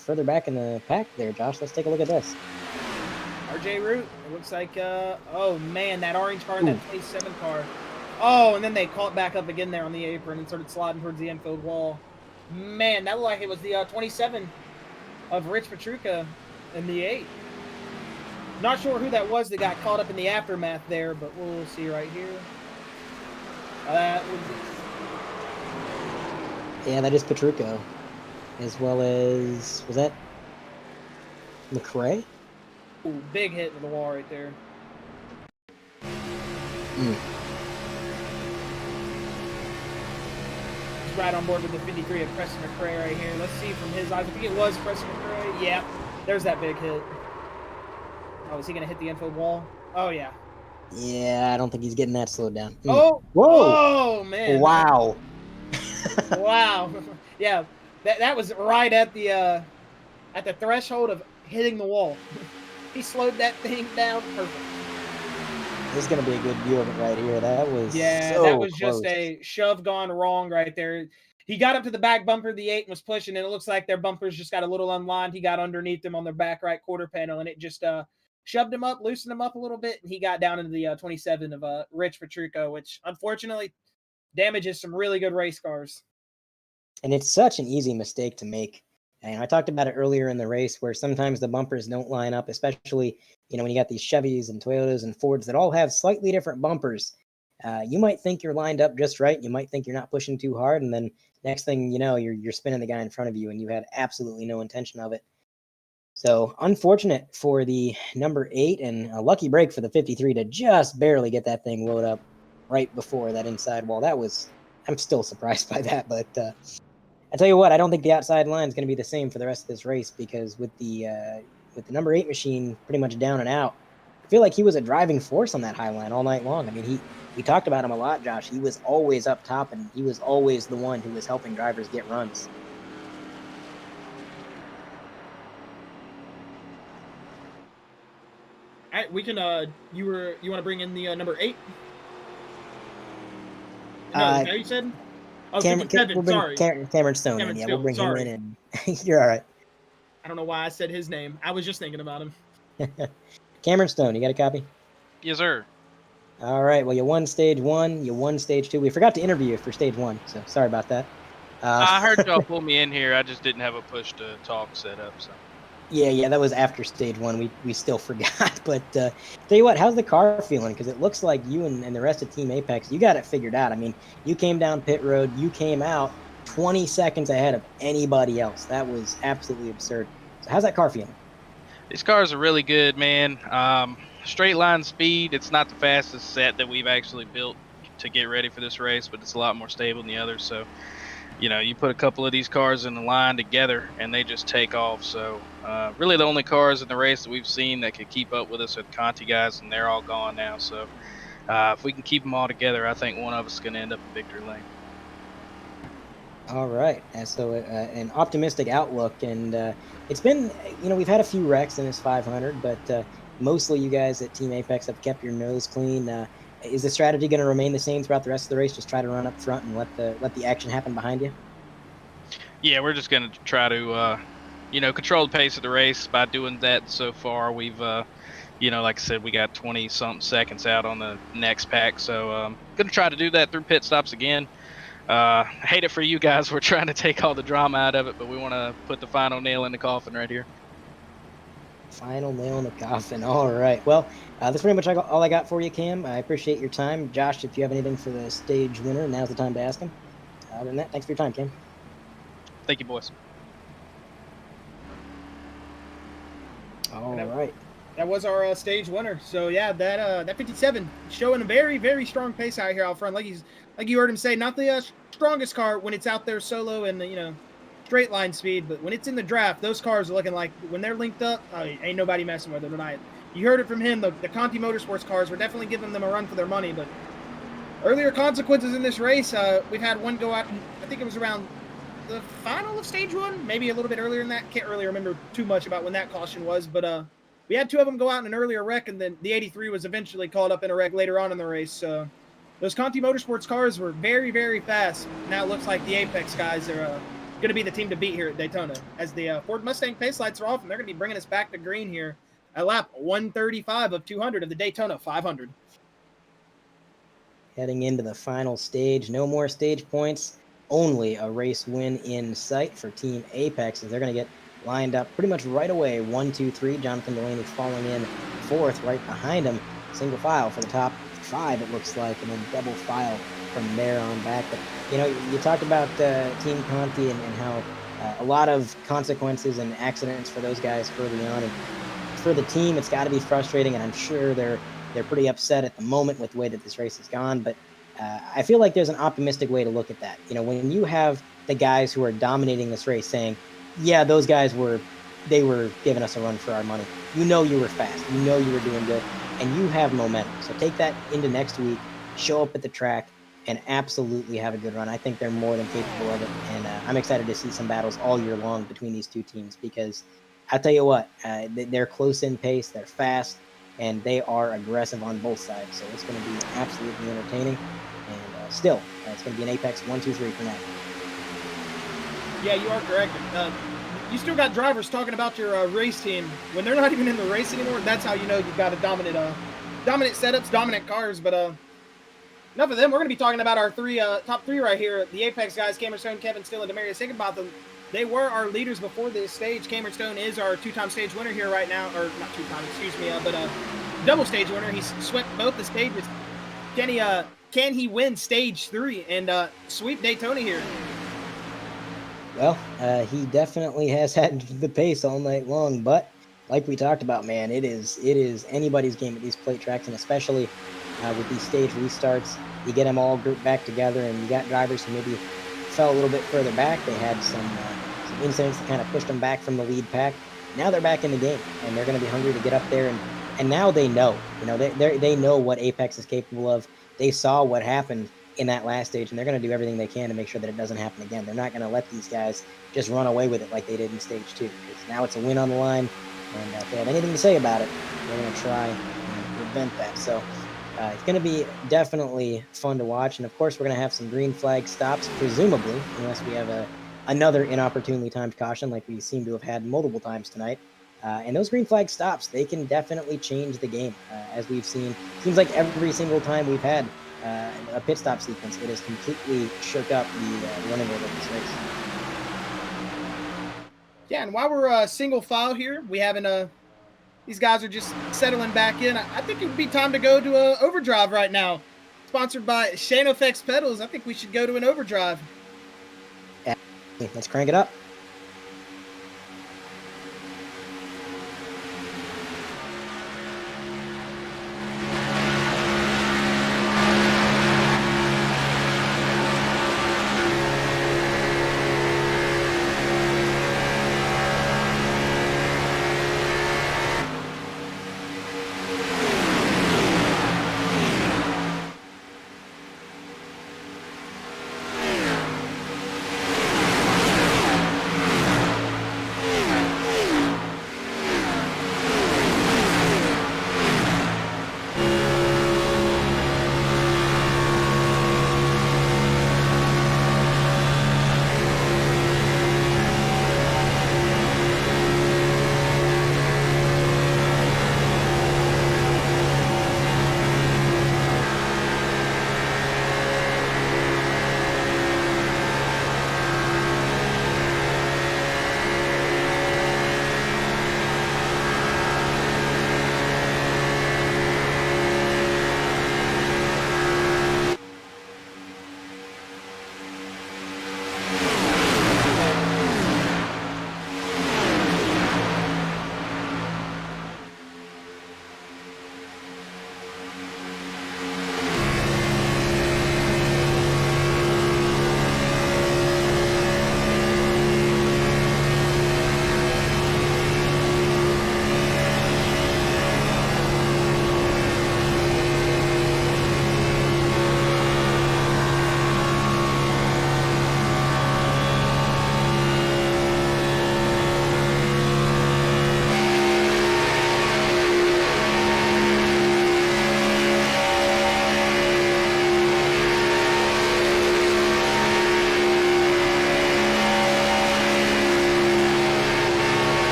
further back in the pack there, Josh. Let's take a look at this. RJ Root, it looks like, oh man, that orange car and that 27 car. Oh, and then they caught back up again there on the apron and started sliding towards the infield wall. Man, that looked like it was the 27 of Rich Petrucca in the 8. Not sure who that was that got caught up in the aftermath there, but we'll see right here. Yeah, that is Petrucco. As well as, was that McRae? Ooh, big hit to the wall right there. He's right on board with the 53 of Preston McRae right here. Let's see from his eyes. I think it was Preston McRae. Yeah, there's that big hit. Oh, is he going to hit the infield wall? Oh, yeah. Yeah, I don't think he's getting that slowed down. Oh! Whoa! Oh, man. Wow. Wow. Yeah, that was right at the threshold of hitting the wall. He slowed that thing down perfect. This is going to be a good view of it right here. That was that was close. just a shove gone wrong right there. He got up to the back bumper of the 8 and was pushing, and it looks like their bumpers just got a little unlined. He got underneath them on their back right quarter panel, and it just shoved him up, loosened him up a little bit, and he got down into the 27 of Rich Petrucco, which unfortunately damages some really good race cars. And it's such an easy mistake to make. And I talked about it earlier in the race where sometimes the bumpers don't line up, especially, when you got these Chevys and Toyotas and Fords that all have slightly different bumpers. You might think you're lined up just right. You might think you're not pushing too hard. And then next thing you know, you're spinning the guy in front of you and you had absolutely no intention of it. So unfortunate for the number 8 and a lucky break for the 53 to just barely get that thing loaded up right before that inside wall. I'm still surprised by that, but I tell you what, I don't think the outside line is going to be the same for the rest of this race, because with the number 8 machine pretty much down and out, I feel like he was a driving force on that high line all night long. I mean, we talked about him a lot, Josh. He was always up top, and he was always the one who was helping drivers get runs. All right, we can. You want to bring in the number 8? No, is that what you said? Oh, Kevin, sorry. Cameron Stone. Cameron Yeah, Stone, we'll bring him in, and you're all right. I don't know why I said his name. I was just thinking about him. Cameron Stone, you got a copy? Yes, sir. All right. Well, you won stage 1. You won stage 2. We forgot to interview you for stage 1, so sorry about that. I heard y'all pull me in here. I just didn't have a push to talk set up. So. Yeah, that was after stage 1. We still forgot. But tell you what, how's the car feeling? Because it looks like you and the rest of Team Apex, you got it figured out. I mean, you came down pit road. You came out 20 seconds ahead of anybody else. That was absolutely absurd. So how's that car feeling? These cars are really good, man. Straight line speed. It's not the fastest set that we've actually built to get ready for this race, but it's a lot more stable than the others. So, you put a couple of these cars in the line together and they just take off. So really the only cars in the race that we've seen that could keep up with us are the Conti guys, and they're all gone now. So if we can keep them all together, I think one of us is going to end up in victory lane. All right. And so an optimistic outlook. And it's been, we've had a few wrecks in this 500, but mostly you guys at Team Apex have kept your nose clean. Is the strategy going to remain the same throughout the rest of the race? Just try to run up front and let the action happen behind you? Yeah, we're just going to try to, control the pace of the race by doing that. So far, we've, like I said, we got 20-something seconds out on the next pack. So going to try to do that through pit stops again. I hate it for you guys. We're trying to take all the drama out of it, but we want to put the final nail in the coffin right here. Final nail in the coffin. All right. Well, that's pretty much all I got for you, Cam. I appreciate your time. Josh, if you have anything for the stage winner, now's the time to ask him. Other than that, thanks for your time, Cam. Thank you, boys. All that, right. that was our stage winner. So yeah, that 57 showing a very, very strong pace out here out front. Like you heard him say, not the strongest car when it's out there solo and straight line speed, but when it's in the draft, those cars are looking like when they're linked up, ain't nobody messing with them tonight. You heard it from him. The Conti Motorsports cars were definitely giving them a run for their money, but earlier consequences in this race, we've had one go out, and I think it was around the final of stage one, maybe a little bit earlier than that. Can't really remember too much about when that caution was, but we had two of them go out in an earlier wreck, and then the 83 was eventually called up in a wreck later on in the race. Those Conti Motorsports cars were very, very fast. Now it looks like the Apex guys are going to be the team to beat here at Daytona, as the Ford Mustang pace lights are off, and they're going to be bringing us back to green here at lap 135 of 200 of the Daytona 500. Heading into the final stage, no more stage points, only a race win in sight for Team Apex, as they're going to get lined up pretty much right away. 1, 2, 3. Jonathan Delaney falling in fourth right behind him. Single file for the top 5, it looks like, and then double file from there on back. But, you talked about Team Conti and how a lot of consequences and accidents for those guys early on. And for the team, it's got to be frustrating, and I'm sure they're pretty upset at the moment with the way that this race has gone. But I feel like there's an optimistic way to look at that. When you have the guys who are dominating this race saying, yeah, those guys were giving us a run for our money. You were fast. You were doing good, and you have momentum. So take that into next week, show up at the track, and absolutely have a good run. I think they're more than capable of it, and I'm excited to see some battles all year long between these two teams, because I'll tell you what, they're close in pace, they're fast, and they are aggressive on both sides. So it's going to be absolutely entertaining. And still, it's going to be an Apex 1, 2, 3 for now. Yeah, you are correct. You still got drivers talking about your race team when they're not even in the race anymore. That's how you know you've got a dominant setups, dominant cars. But enough of them. We're going to be talking about our top three right here. The Apex guys, Cameron Stone, Kevin Still, and Demarius Higginbotham. They were our leaders before this stage. Cameron Stone is our two-time stage winner here right now, or not two-time, excuse me, but double stage winner. He's swept both the stages. Can he win stage 3 and sweep Daytona here? Well, he definitely has had the pace all night long, but like we talked about, man, it is anybody's game at these plate tracks, and especially with these stage restarts, you get them all grouped back together, and you got drivers who maybe fell a little bit further back. They had some incidents that kind of pushed them back from the lead pack. Now they're back in the game, and they're going to be hungry to get up there, and now they know, they know what Apex is capable of. They saw what happened in that last stage, and they're going to do everything they can to make sure that it doesn't happen again. They're not going to let these guys just run away with it like they did in stage 2, because now it's a win on the line, and if they have anything to say about it, they're going to try and prevent that. So it's going to be definitely fun to watch, and of course we're going to have some green flag stops, presumably, unless we have another inopportunely timed caution like we seem to have had multiple times tonight. And those green flag stops, they can definitely change the game. As we've seen, seems like every single time we've had a pit stop sequence, it has completely shook up the running order of this race. Yeah, and while we're single file here, we haven't these guys are just settling back in. I think it would be time to go to overdrive right now. Sponsored by Shane Effects Pedals. I think we should go to an overdrive. Yeah, let's crank it up.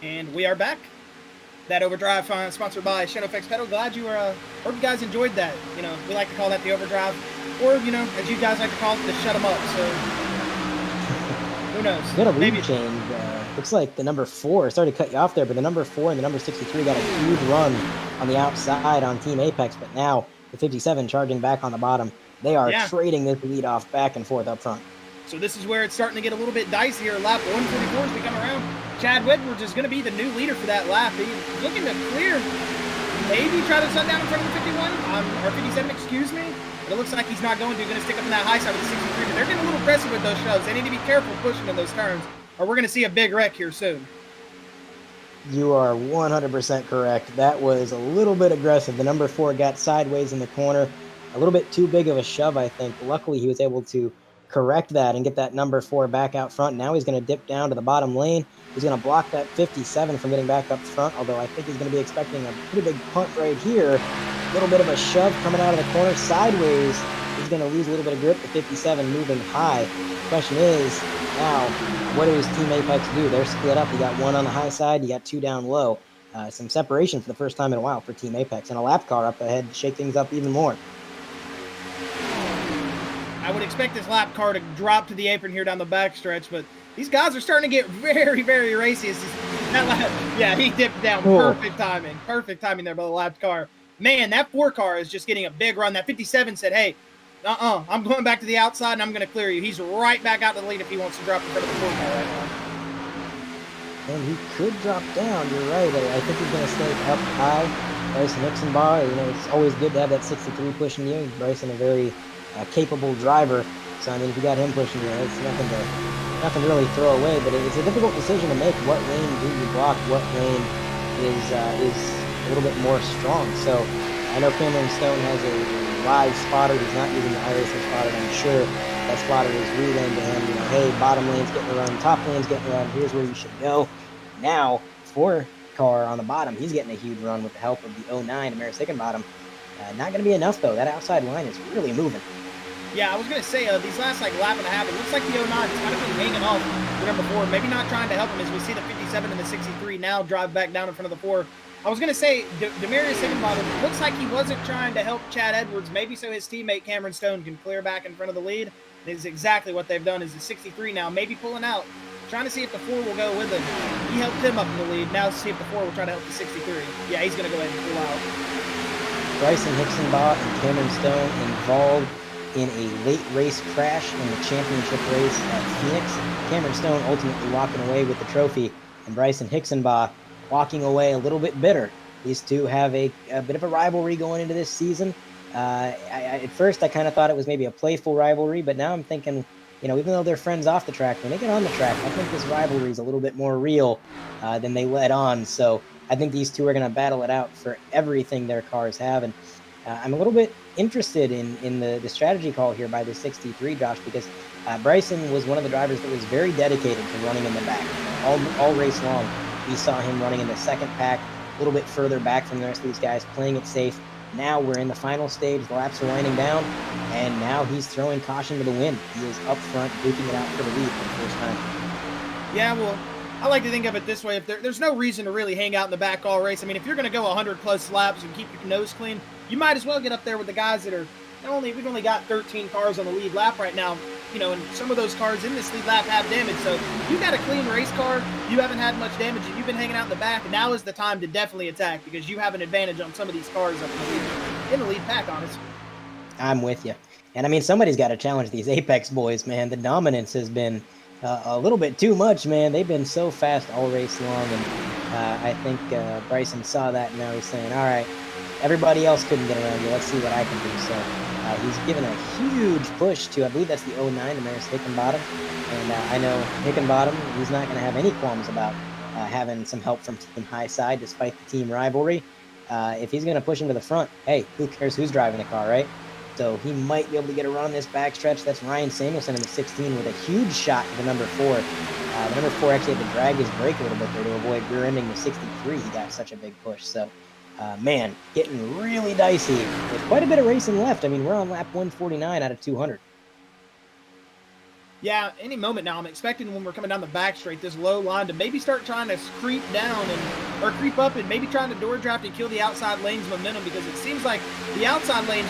And we are back. That overdrive sponsored by Shadow Effects Pedal. Glad you were, hope you guys enjoyed that. You know, we like to call that the overdrive, or, you know, as you guys like to call it, the shut 'em up. So, who knows? We got a lead Maybe. change. Looks like the number 4, sorry to cut you off there, but the number 4 and the number 63 got a huge run on the outside on Team Apex, but now the 57 charging back on the bottom. They are trading this lead off back and forth up front. So this is where it's starting to get a little bit dicey here. Lap 144 as we come around. Chad Edwards is going to be the new leader for that lap. He's looking to clear, maybe try to shut down in front of the 51, or 57, excuse me. But it looks like he's not going to. Going to stick up in that high side with the 63. But they're getting a little aggressive with those shoves. They need to be careful pushing in those turns, or we're going to see a big wreck here soon. You are 100% correct. That was a little bit aggressive. The number 4 got sideways in the corner. A little bit too big of a shove, I think. Luckily, he was able to correct that and get that number 4 back out front. Now he's going to dip down to the bottom lane. He's going to block that 57 from getting back up front, although I think he's going to be expecting a pretty big punt right here. A little bit of a shove coming out of the corner sideways. He's going to lose a little bit of grip. The 57 moving high. The question is, now, what does Team Apex do? They're split up. You got 1 on the high side. You got 2 down low. Some separation for the first time in a while for Team Apex. And a lap car up ahead to shake things up even more. I would expect this lap car to drop to the apron here down the backstretch, but these guys are starting to get very, very racy. Yeah, he dipped down. Perfect timing. Perfect timing there by the lap car. Man, that 4 car is just getting a big run. That 57 said, hey, I'm going back to the outside, and I'm going to clear you. He's right back out to the lead if he wants to drop in front of the 4 car right now. And he could drop down. You're right. I think he's going to stay up high. Bryson Hixenbaugh, you know, it's always good to have that 63 pushing you. Bryson, a very capable driver. So, I mean, if you got him pushing you, it's nothing to really throw away. But it's a difficult decision to make. What lane do you block? What lane is a little bit more strong? So, I know Cameron Stone has a live spotter. He's not using the iRacing spotter. I'm sure that spotter is relaying to him, you know, hey, bottom lane's getting a run, top lane's getting a run. Here's where you should go. Now, 4 car on the bottom, he's getting a huge run with the help of the 09 Amaris Hickenbottom. Not going to be enough, though. That outside line is really moving. Yeah, I was going to say, these last lap and a half, it looks like the 09 is kind of been hanging off the number 4, maybe not trying to help him as we see the 57 and the 63 now drive back down in front of the 4. I was going to say, Demarius Higginbottom looks like he wasn't trying to help Chad Edwards, maybe so his teammate Cameron Stone can clear back in front of the lead. It is exactly what they've done. Is the 63 now maybe pulling out, trying to see if the 4 will go with him. He helped him up in the lead. Now see if the 4 will try to help the 63. Yeah, he's going to go ahead and pull out. Bryson Hixenbaugh and Cameron Stone involved in a late race crash in the championship race at Phoenix. Cameron Stone ultimately walking away with the trophy, and Bryson Hixenbaugh walking away a little bit bitter. These two have a bit of a rivalry going into this season. At first, I kind of thought it was maybe a playful rivalry, but now I'm thinking, you know, even though they're friends off the track, when they get on the track, I think this rivalry is a little bit more real than they let on. So I think these two are going to battle it out for everything their cars have. And I'm a little bit interested in the strategy call here by the 63, Josh, because Bryson was one of the drivers that was very dedicated to running in the back all race long. We saw him running in the second pack, a little bit further back from the rest of these guys, playing it safe. Now we're in the final stage. The laps are winding down, and now he's throwing caution to the wind. He is up front, duking it out for the lead for the first time. Yeah, well, I like to think of it this way. If there's no reason to really hang out in the back all race. I mean, if you're going to go 100-plus laps and keep your nose clean, you might as well get up there with the guys that are we've only got 13 cars on the lead lap right now, you know, and some of those cars in this lead lap have damage. So you got a clean race car, you haven't had much damage, and you've been hanging out in the back. And now is the time to definitely attack because you have an advantage on some of these cars up in the lead pack, honestly. I'm with you. And I mean, somebody's got to challenge these Apex boys, man. The dominance has been a little bit too much, man. They've been so fast all race long, and I think Bryson saw that, and now he's saying, all right, everybody else couldn't get around you. Let's see what I can do. So he's given a huge push to, I believe that's the 09 Amaris Hickenbottom. And I know Hickenbottom, he's not going to have any qualms about having some help from Team High Side despite the team rivalry. If he's going to push him to the front, hey, who cares who's driving the car, right? So he might be able to get a run this backstretch. That's Ryan Samuelson in the 16 with a huge shot to the number 4. The number 4 actually had to drag his brake a little bit there to avoid rear-ending the 63. He got such a big push. So, man, getting really dicey. There's quite a bit of racing left. I mean, we're on lap 149 out of 200. Yeah, any moment now. I'm expecting when we're coming down the back straight, this low line to maybe start trying to creep down or creep up and maybe trying to door draft and kill the outside lane's momentum, because it seems like the outside lane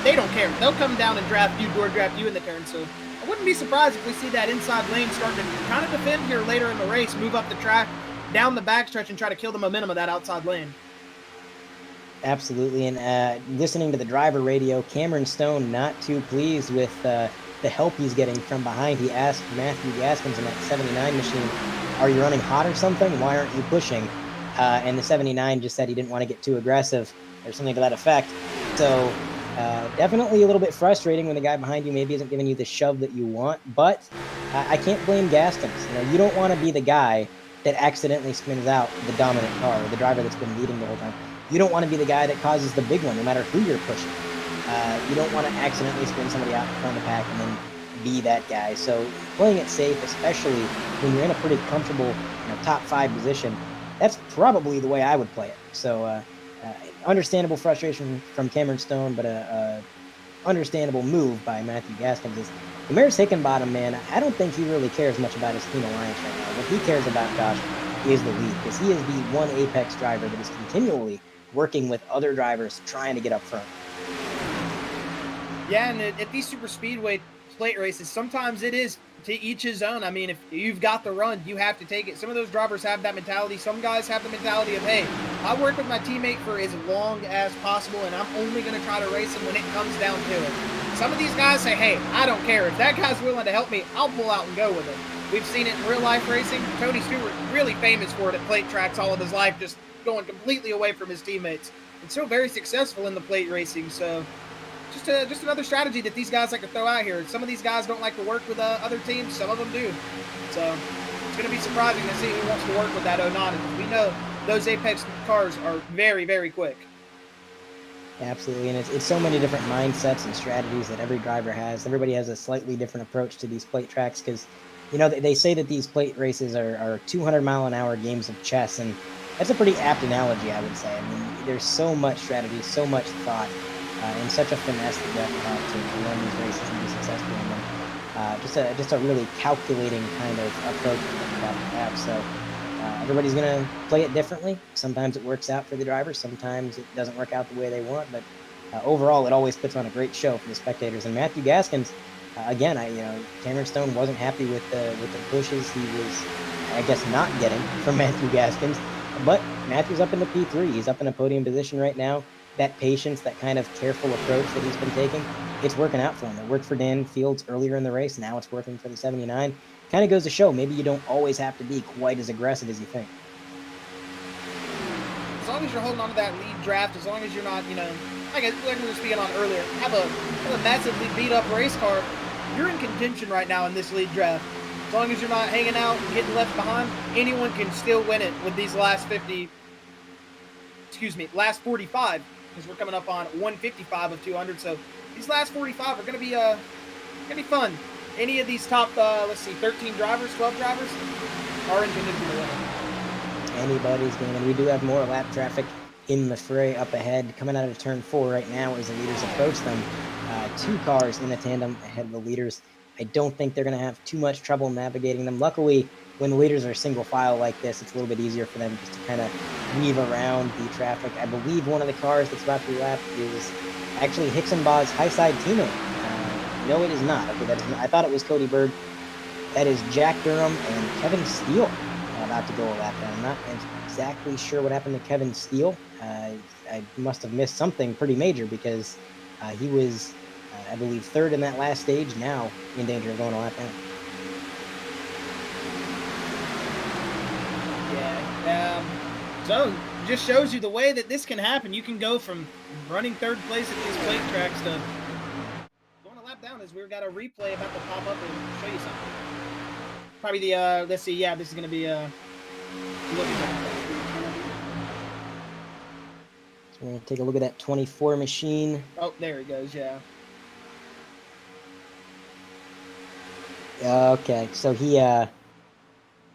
they don't care. They'll come down and draft you, door draft you in the turn. So I wouldn't be surprised if we see that inside lane start to kind of defend here later in the race, move up the track, down the backstretch, and try to kill the momentum of that outside lane. Absolutely. And listening to the driver radio, Cameron Stone not too pleased with the help he's getting from behind. He asked Matthew Gaskins in that 79 machine, "Are you running hot or something? Why aren't you pushing?" And the 79 just said he didn't want to get too aggressive or something to that effect. So definitely a little bit frustrating when the guy behind you maybe isn't giving you the shove that you want. But I can't blame Gaskins. You don't want to be the guy that accidentally spins out the dominant car, or the driver that's been leading the whole time. You don't want to be the guy that causes the big one, no matter who you're pushing. You don't want to accidentally spin somebody out in front of the pack and then be that guy. So playing it safe, especially when you're in a pretty comfortable top 5 position, that's probably the way I would play it. So understandable frustration from Cameron Stone, but a understandable move by Matthew Gaskins. Is Maris Hickenbottom, man, I don't think he really cares much about his team alliance right now. What he cares about, Josh, is the lead, because he is the one Apex driver that is continually working with other drivers trying to get up front. Yeah, and at these super speedway plate races, sometimes it is to each his own. I mean, if you've got the run, you have to take it. Some of those drivers have that mentality. Some guys have the mentality of, hey, I work with my teammate for as long as possible, and I'm only going to try to race him when it comes down to it. Some of these guys say, hey, I don't care. If that guy's willing to help me, I'll pull out and go with him. We've seen it in real life racing. Tony Stewart, really famous for it at plate tracks all of his life, just going completely away from his teammates. And so very successful in the plate racing. So just another strategy that these guys like to throw out here. Some of these guys don't like to work with other teams. Some of them do. So it's going to be surprising to see who wants to work with that 09. And we know those Apex cars are very, very quick. Absolutely, and it's so many different mindsets and strategies that every driver has. Everybody has a slightly different approach to these plate tracks, because they say that these plate races are 200-mile-an-hour games of chess, and that's a pretty apt analogy, I would say. I mean, there's so much strategy, so much thought, and such a finesse that you have to run these races and be successful in them. Just a really calculating kind of approach that you have to have. So everybody's going to play it differently. Sometimes it works out for the drivers. Sometimes it doesn't work out the way they want. But overall, it always puts on a great show for the spectators. And Matthew Gaskins, again, Cameron Stone wasn't happy with the pushes he was, I guess, not getting from Matthew Gaskins. But Matthew's up in the P3. He's up in a podium position right now. That patience, that kind of careful approach that he's been taking, it's working out for him. It worked for Dan Fields earlier in the race. Now it's working for the 79. Kind of goes to show maybe you don't always have to be quite as aggressive as you think. As long as you're holding on to that lead draft, as long as you're not, like we were speaking on earlier, have a massively beat up race car, you're in contention right now in this lead draft. As long as you're not hanging out and getting left behind, anyone can still win it with these last 45, because we're coming up on 155 of 200. So these last 45 are going to be fun. Any of these top, 13 drivers, 12 drivers are in contention to win it. Anybody's game, and we do have more lap traffic in the fray up ahead. Coming out of turn 4 right now as the leaders approach them. 2 cars in the tandem ahead of the leaders. I don't think they're going to have too much trouble navigating them. Luckily, when the leaders are single file like this, it's a little bit easier for them just to kind of weave around the traffic. I believe one of the cars that's about to be lapped is actually Hicksonbaugh's high side teammate. No, it is not. Okay, that is not. I thought it was Cody Bird. That is Jack Durham and Kevin Steele about to go a lap down. I'm not exactly sure what happened to Kevin Steele. I must have missed something pretty major, because he was, I believe, 3rd in that last stage, now in danger of going a lap down. Yeah. So just shows you the way that this can happen. You can go from running 3rd place at these plate tracks to going a lap down, as we've got a replay about to pop up and show you something. Probably the let's see, yeah, this is gonna be so we're gonna take a look at that 24 machine. Oh, there he goes, yeah. Okay, so he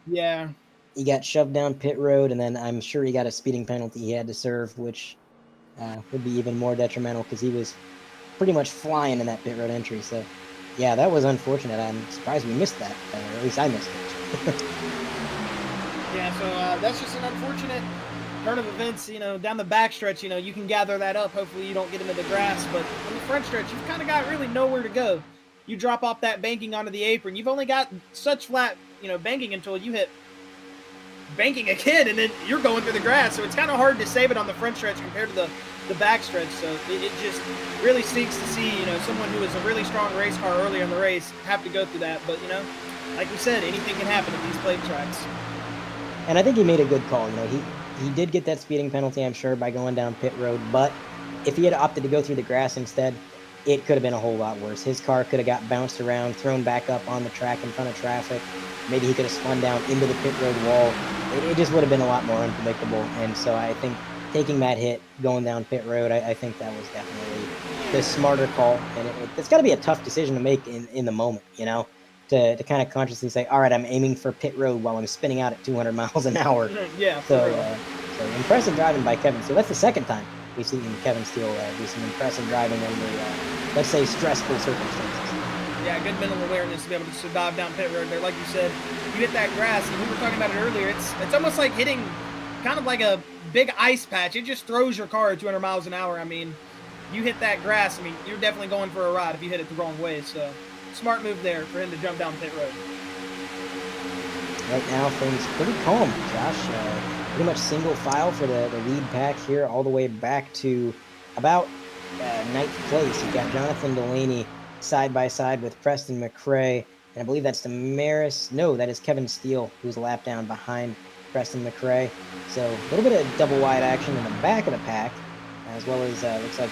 Yeah. He got shoved down pit road, and then I'm sure he got a speeding penalty he had to serve, which would be even more detrimental, because he was pretty much flying in that pit road entry. So Yeah, that was unfortunate. I'm surprised we missed that, or at least I missed it. Yeah, so that's just an unfortunate turn of events. Down the backstretch, you can gather that up. Hopefully, you don't get into the grass. But on the front stretch, you've kind of got really nowhere to go. You drop off that banking onto the apron. You've only got such flat, banking until you hit banking again, and then you're going through the grass. So it's kind of hard to save it on the front stretch compared to the back stretch. So it just really stinks to see, someone who is a really strong race car early in the race have to go through that. But, like we said, anything can happen at these plate tracks. And I think he made a good call. He did get that speeding penalty, I'm sure, by going down pit road. But if he had opted to go through the grass instead, it could have been a whole lot worse. His car could have got bounced around, thrown back up on the track in front of traffic. Maybe he could have spun down into the pit road wall. It just would have been a lot more unpredictable. And so I think taking that hit, going down pit road, I think that was definitely the smarter call. And it's got to be a tough decision to make in the moment, to kind of consciously say, all right, I'm aiming for pit road while I'm spinning out at 200 miles an hour. Yeah. So impressive driving by Kevin Steele. That's the second time we've seen Kevin Steele do some impressive driving under, let's say, stressful circumstances. Yeah, good mental awareness to be able to dive down pit road there. Like you said, you hit that grass, and we were talking about it earlier. It's almost like hitting kind of like a big ice patch. It just throws your car at 200 miles an hour. I mean, you hit that grass, you're definitely going for a ride if you hit it the wrong way. So, smart move there for him to jump down pit road. Right now, things pretty calm, Josh. Pretty much single file for the lead pack here, all the way back to about ninth place. You've got Jonathan Delaney side by side with Preston McRae, and I believe that's Damaris. No, that is Kevin Steele, who's a lap down behind Preston McRae. So a little bit of double wide action in the back of the pack, as well as looks like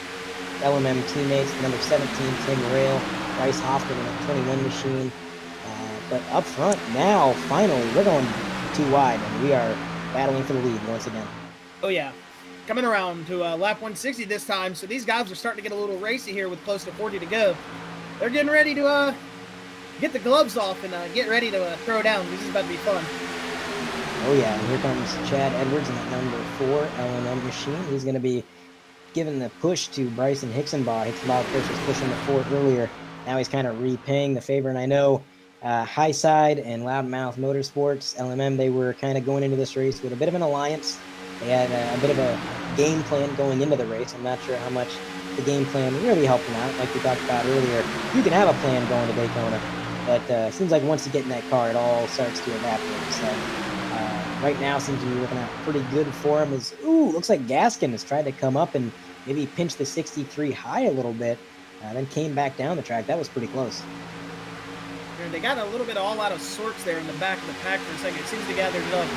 LMM teammates, number 17, Tim Rail, Bryce Hoffman in a 21 machine. But up front now, finally, we're going too wide, and we are battling for the lead once again. Oh, yeah. Coming around to lap 160 this time, so these guys are starting to get a little racy here with close to 40 to go. They're getting ready to get the gloves off and get ready to throw down. This is about to be fun. Oh, yeah, and here comes Chad Edwards in that number 4 LMM machine. He's going to be giving the push to Bryson Hicksonbaugh. Hicksonbaugh, of course, was pushing the 4 earlier. Now he's kind of repaying the favor, and I know Highside and Loudmouth Motorsports, LMM, they were kind of going into this race with a bit of an alliance. They had a bit of a game plan going into the race. I'm not sure how much the game plan really helped them out. Like we talked about earlier, you can have a plan going to Daytona, but it seems like once you get in that car, it all starts to evaporate. So right now seems to be working out pretty good for him. Looks like Gaskin has tried to come up and maybe pinch the 63 high a little bit, then came back down the track. That was pretty close. They got a little bit of all out of sorts there in the back of the pack for a second. It seems to gather it up.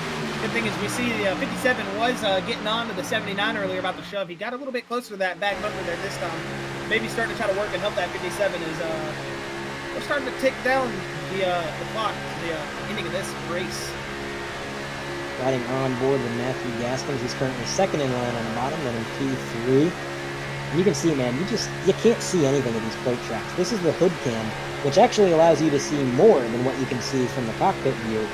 Good thing is we see the 57 was getting on to the 79 earlier about the shove. He got a little bit closer to that back bumper there this time. Maybe starting to try to work and help that 57 is we're starting to tick down the clock to the ending of this race. Riding on board with Matthew Gaskins. He's currently second in line on the bottom, running P3. And you can see, man, you can't see anything at these plate tracks. This is the hood cam, which actually allows you to see more than what you can see from the cockpit view.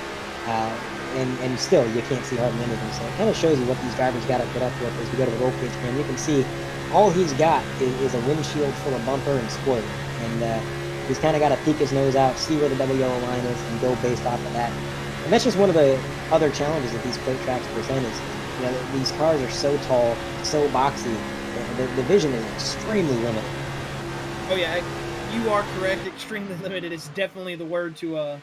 And still, you can't see hardly anything. So it kind of shows you what these drivers got to put up with as we go to the roll cage cam. You can see all he's got is a windshield full of bumper and spoiler. And he's kind of got to peek his nose out, see where the double yellow line is, and go based off of that. And that's just one of the other challenges that these plate tracks present is, these cars are so tall, so boxy, the vision is extremely limited. Oh, yeah. You are correct. Extremely limited is definitely the word to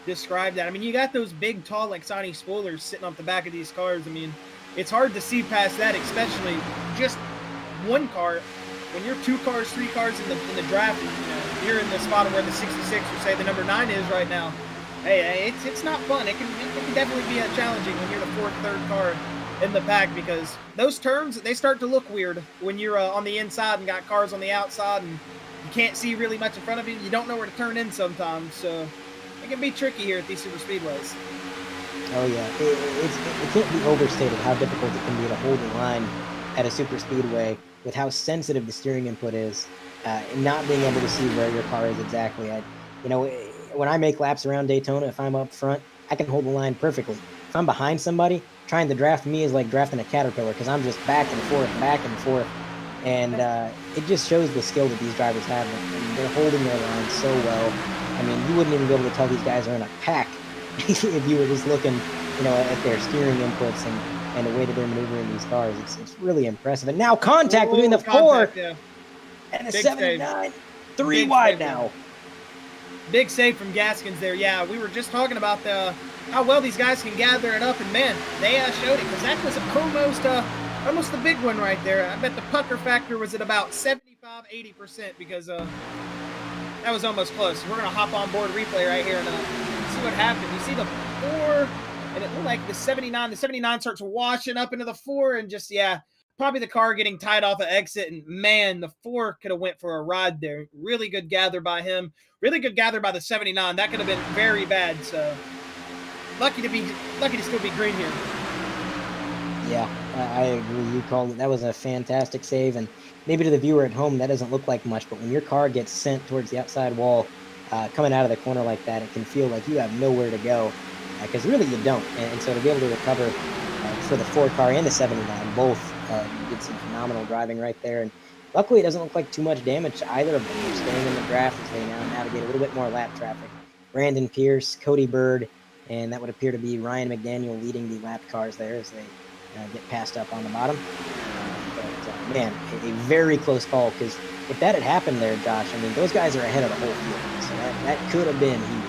describe that. I mean, you got those big, tall, like Sony spoilers sitting off the back of these cars. I mean, it's hard to see past that, especially just one car. When you're 2 cars, 3 cars in the draft, you're in the spot where the 66 or say the number 9 is right now. Hey, it's not fun. It can definitely be challenging when you're the 4th, 3rd car in the pack, because those turns, they start to look weird when you're on the inside and got cars on the outside and you can't see really much in front of you. You don't know where to turn in sometimes, so it can be tricky here at these super speedways. Oh yeah, it can't be overstated how difficult it can be to hold the line at a super speedway with how sensitive the steering input is, and not being able to see where your car is exactly. When I make laps around Daytona, if I'm up front, I can hold the line perfectly. If I'm behind somebody, trying to draft me is like drafting a caterpillar, because I'm just back and forth, And it just shows the skill that these drivers have, and they're holding their line so well. I mean, you wouldn't even be able to tell these guys are in a pack if you were just looking, at their steering inputs and the way that they're maneuvering these cars. It's really impressive. And now contact between the contact, 4 yeah. and the Big 79. save. 3 Big wide save now. Big save from Gaskins there. Yeah, we were just talking about how well these guys can gather it up, and man, they showed it, because that was almost the big one right there. I bet the pucker factor was at about 75-80%, because that was almost close. We're gonna hop on board replay right here and see what happened. You see the 4, and it looked like the 79. The 79 starts washing up into the 4, and just probably the car getting tied off an exit, and man, the 4 could have went for a ride there. Really good gather by him. Really good gather by the 79. That could have been very bad. So lucky to still be green here. Yeah, I agree. You called it. That was a fantastic save, and maybe to the viewer at home that doesn't look like much, but when your car gets sent towards the outside wall, coming out of the corner like that, it can feel like you have nowhere to go, because really you don't. And so to be able to recover for the 4 car and the 79, both did some phenomenal driving right there. And luckily, it doesn't look like too much damage to either of them. They're staying in the draft as they now navigate a little bit more lap traffic. Brandon Pierce, Cody Bird, and that would appear to be Ryan McDaniel leading the lap cars there as they get passed up on the bottom. But man, a very close call, because if that had happened there, Josh, I mean, those guys are ahead of the whole field. So that could have been huge.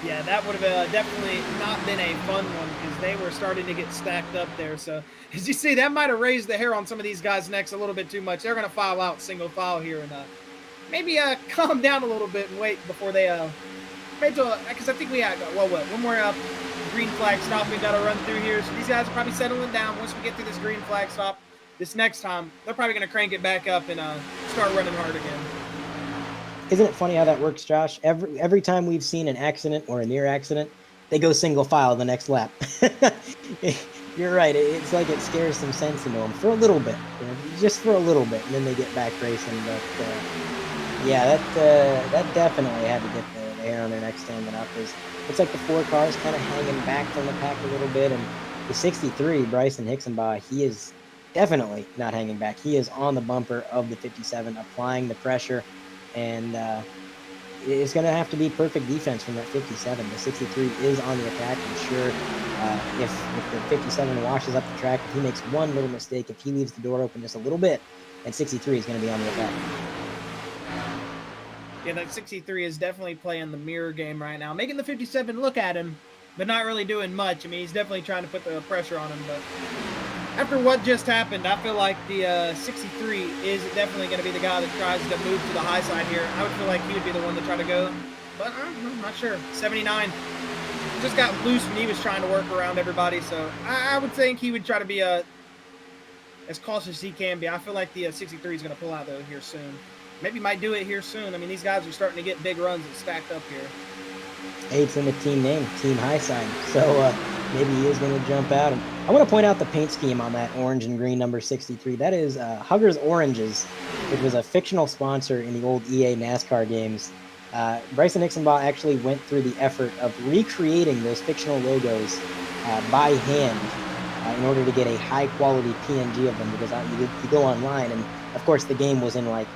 Yeah, that would have definitely not been a fun one, because they were starting to get stacked up there. So as you see, that might have raised the hair on some of these guys' necks a little bit too much. They're going to file out single file here and maybe calm down a little bit and wait before they because I think we had one more green flag stop we got to run through here. So these guys are probably settling down. Once we get through this green flag stop, this next time they're probably going to crank it back up and start running hard again. Isn't it funny how that works, Josh? Every time we've seen an accident or a near accident, they go single file the next lap. You're right. It's like it scares some sense into them for a little bit, just for a little bit, and then they get back racing. But yeah, that definitely had to get the hair on their neck standing up. It's like the 4 cars kind of hanging back from the pack a little bit, and the 63, Bryson Hixenbaugh, he is definitely not hanging back. He is on the bumper of the 57, applying the pressure. And it's going to have to be perfect defense from that 57. The 63 is on the attack. I'm sure if the 57 washes up the track, if he makes one little mistake, if he leaves the door open just a little bit, then 63 is going to be on the attack. Yeah, that 63 is definitely playing the mirror game right now, making the 57 look at him, but not really doing much. I mean, he's definitely trying to put the pressure on him, but after what just happened, I feel like the 63 is definitely going to be the guy that tries to move to the high side here. I would feel like he would be the one to try to go, but I'm not sure. 79 just got loose when he was trying to work around everybody, so I would think he would try to be as cautious as he can be. I feel like the 63 is going to pull out, though, here soon. Maybe might do it here soon. I mean, these guys are starting to get big runs and stacked up here. Hey, it's in the team name, Team High Side. So maybe he is going to jump out. And I want to point out the paint scheme on that orange and green number 63. That is Hugger's Oranges, which was a fictional sponsor in the old EA NASCAR games. Bryson Hixenbaugh actually went through the effort of recreating those fictional logos by hand in order to get a high-quality PNG of them, because you go online, and, of course, the game was in, like,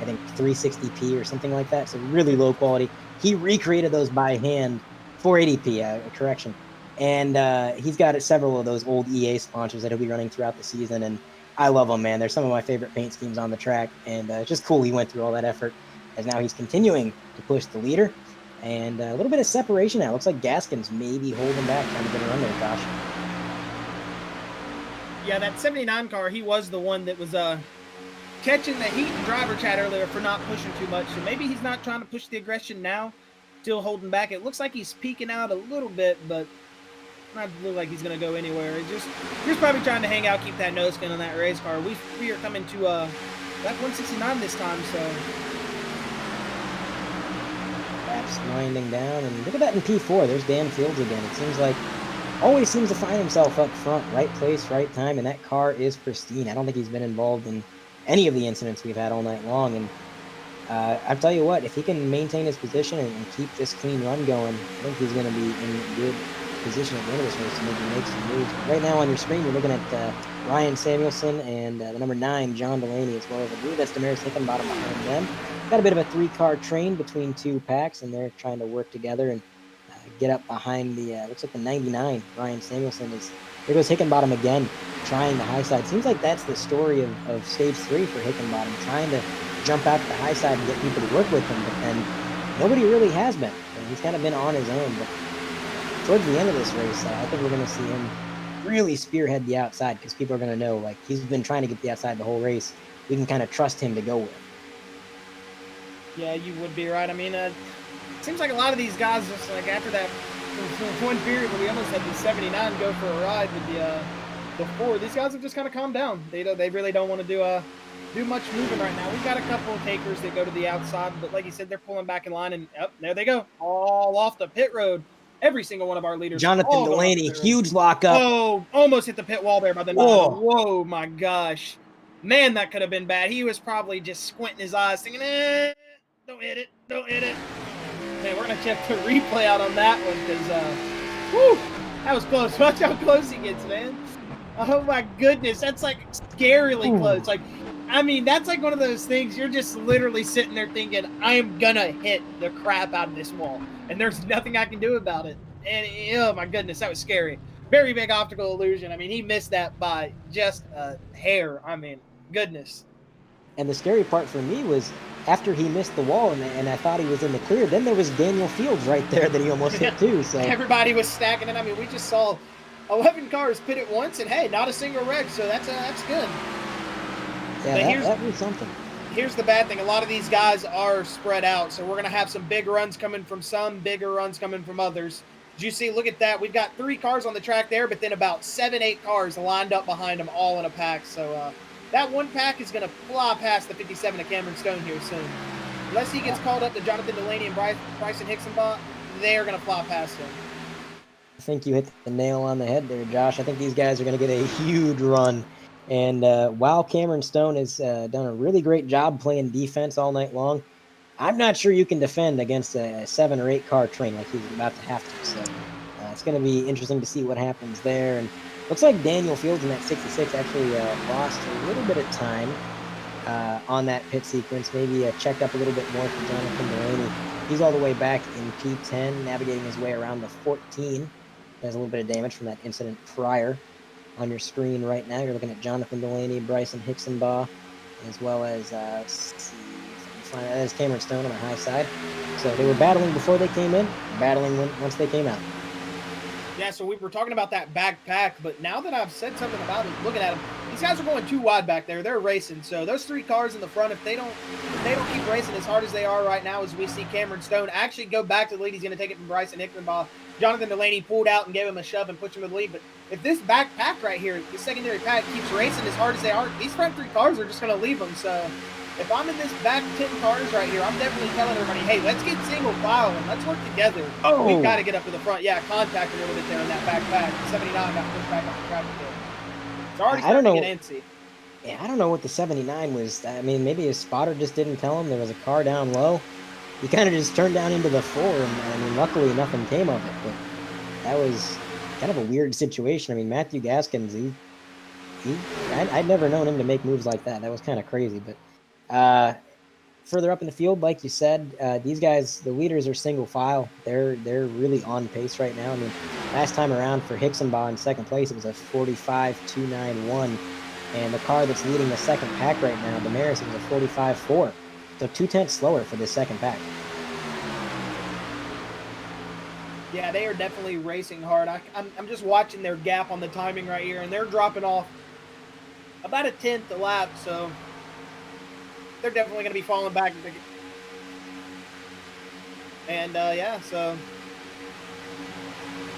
I think 360p or something like that, so really low quality. He recreated those by hand, 480p, correction. And he's got several of those old EA sponsors that he'll be running throughout the season, and I love them, man. They're some of my favorite paint schemes on the track, and just cool he went through all that effort, as now he's continuing to push the leader. And a little bit of separation now. Looks like Gaskins maybe holding back, trying to get a run there, Josh. Yeah, that 79 car, he was the one that was catching the heat in driver chat earlier for not pushing too much. So maybe he's not trying to push the aggression now, still holding back. It looks like he's peeking out a little bit, but not look like he's going to go anywhere. He's probably trying to hang out, keep that nose skin on that race car. We are coming to lap 169 this time, so. Laps winding down, and look at that in P4. There's Dan Fields again. It seems like always seems to find himself up front, right place, right time, and that car is pristine. I don't think he's been involved in any of the incidents we've had all night long, and I'll tell you what, if he can maintain his position and keep this clean run going, I think he's going to be in good position at the end of this race to maybe make some moves. But right now on your screen, you're looking at Ryan Samuelson and the number 9, John Delaney, as well as I believe that's Damaris Hickenbottom behind them. Got a bit of a 3-car train between 2 packs, and they're trying to work together and get up behind the, looks like the 99, Ryan Samuelson. There goes Hickenbottom again, trying the high side. Seems like that's the story of stage 3 for Hickenbottom, trying to jump out to the high side and get people to work with him, but then nobody really has been. He's kind of been on his own, but towards the end of this race, I think we're going to see him really spearhead the outside, because people are going to know, like, he's been trying to get the outside the whole race. We can kind of trust him to go with. Yeah, you would be right. I mean, it seems like a lot of these guys, just like after that one period where we almost had the 79 go for a ride with the 4, these guys have just kind of calmed down. They really don't want to do much moving right now. We've got a couple of takers that go to the outside, but like you said, they're pulling back in line, and there they go, all off the pit road. Every single one of our leaders. Jonathan Delaney, huge lockup. Oh, almost hit the pit wall there by the 9. Whoa, my gosh. Man, that could have been bad. He was probably just squinting his eyes, thinking, don't hit it, don't hit it. Man, we're going to check the replay out on that one, because, that was close. Watch how close he gets, man. Oh, my goodness. That's, like, scarily close. Like, I mean, that's like one of those things you're just literally sitting there thinking, I am going to hit the crap out of this wall, and there's nothing I can do about it. And, oh, my goodness, that was scary. Very big optical illusion. I mean, he missed that by just a hair. I mean, goodness. And the scary part for me was after he missed the wall and I thought he was in the clear, then there was Daniel Fields right there that he almost hit too. So everybody was stacking it. I mean, we just saw 11 cars pit at once, and hey, not a single wreck, so that's good. Yeah, that was something. Here's the bad thing. A lot of these guys are spread out, so we're going to have some big runs coming from some, bigger runs coming from others. Did you see, look at that. We've got 3 cars on the track there, but then about 7, 8 cars lined up behind them, all in a pack. So that one pack is going to fly past the 57 of Cameron Stone here soon. Unless he gets called up to Jonathan Delaney and Bryson Hicksonbot, they're going to fly past him. I think you hit the nail on the head there, Josh. I think these guys are going to get a huge run. And while Cameron Stone has done a really great job playing defense all night long, I'm not sure you can defend against a 7 or 8 car train like he's about to have to. So it's going to be interesting to see what happens there. And looks like Daniel Fields in that 66 actually lost a little bit of time on that pit sequence. Maybe checked up a little bit more for Jonathan Delaney. He's all the way back in P10, navigating his way around the 14. There's a little bit of damage from that incident prior. On your screen right now, you're looking at Jonathan Delaney, Bryson Hicksonbaugh, as well as Cameron Stone on the high side. So they were battling before they came in, battling once they came out. Yeah, so we were talking about that backpack, but now that I've said something about it, looking at them, these guys are going too wide back there. They're racing. So those 3 cars in the front, if they don't keep racing as hard as they are right now, as we see Cameron Stone actually go back to the lead, he's going to take it from Bryson Hicksonbaugh. Jonathan Delaney pulled out and gave him a shove and pushed him to the lead. But if this backpack right here, the secondary pack, keeps racing as hard as they are, these front 3 cars are just going to leave them. So if I'm in this back 10 cars right here, I'm definitely telling everybody, hey, let's get single file and let's work together. Oh. We've got to get up to the front. Yeah, contact a little bit there in that backpack. 79 got pushed back off the track again. It's already starting to get antsy. Yeah, I don't know what the 79 was. I mean, maybe his spotter just didn't tell him there was a car down low. He kind of just turned down into the 4, and I mean, luckily nothing came of it. But that was kind of a weird situation. I mean, Matthew Gaskins, I'd never known him to make moves like that. That was kind of crazy. But further up in the field, like you said, these guys, the leaders are single file. They're really on pace right now. I mean, last time around for Hicksonbaugh in second place, it was a 45.291. And the car that's leading the second pack right now, Damaris, it was a 45.4. So 0.2 slower for the second pack. Yeah, they are definitely racing hard. I'm just watching their gap on the timing right here, and they're dropping off about a 10th a lap, so they're definitely going to be falling back. And, yeah, so.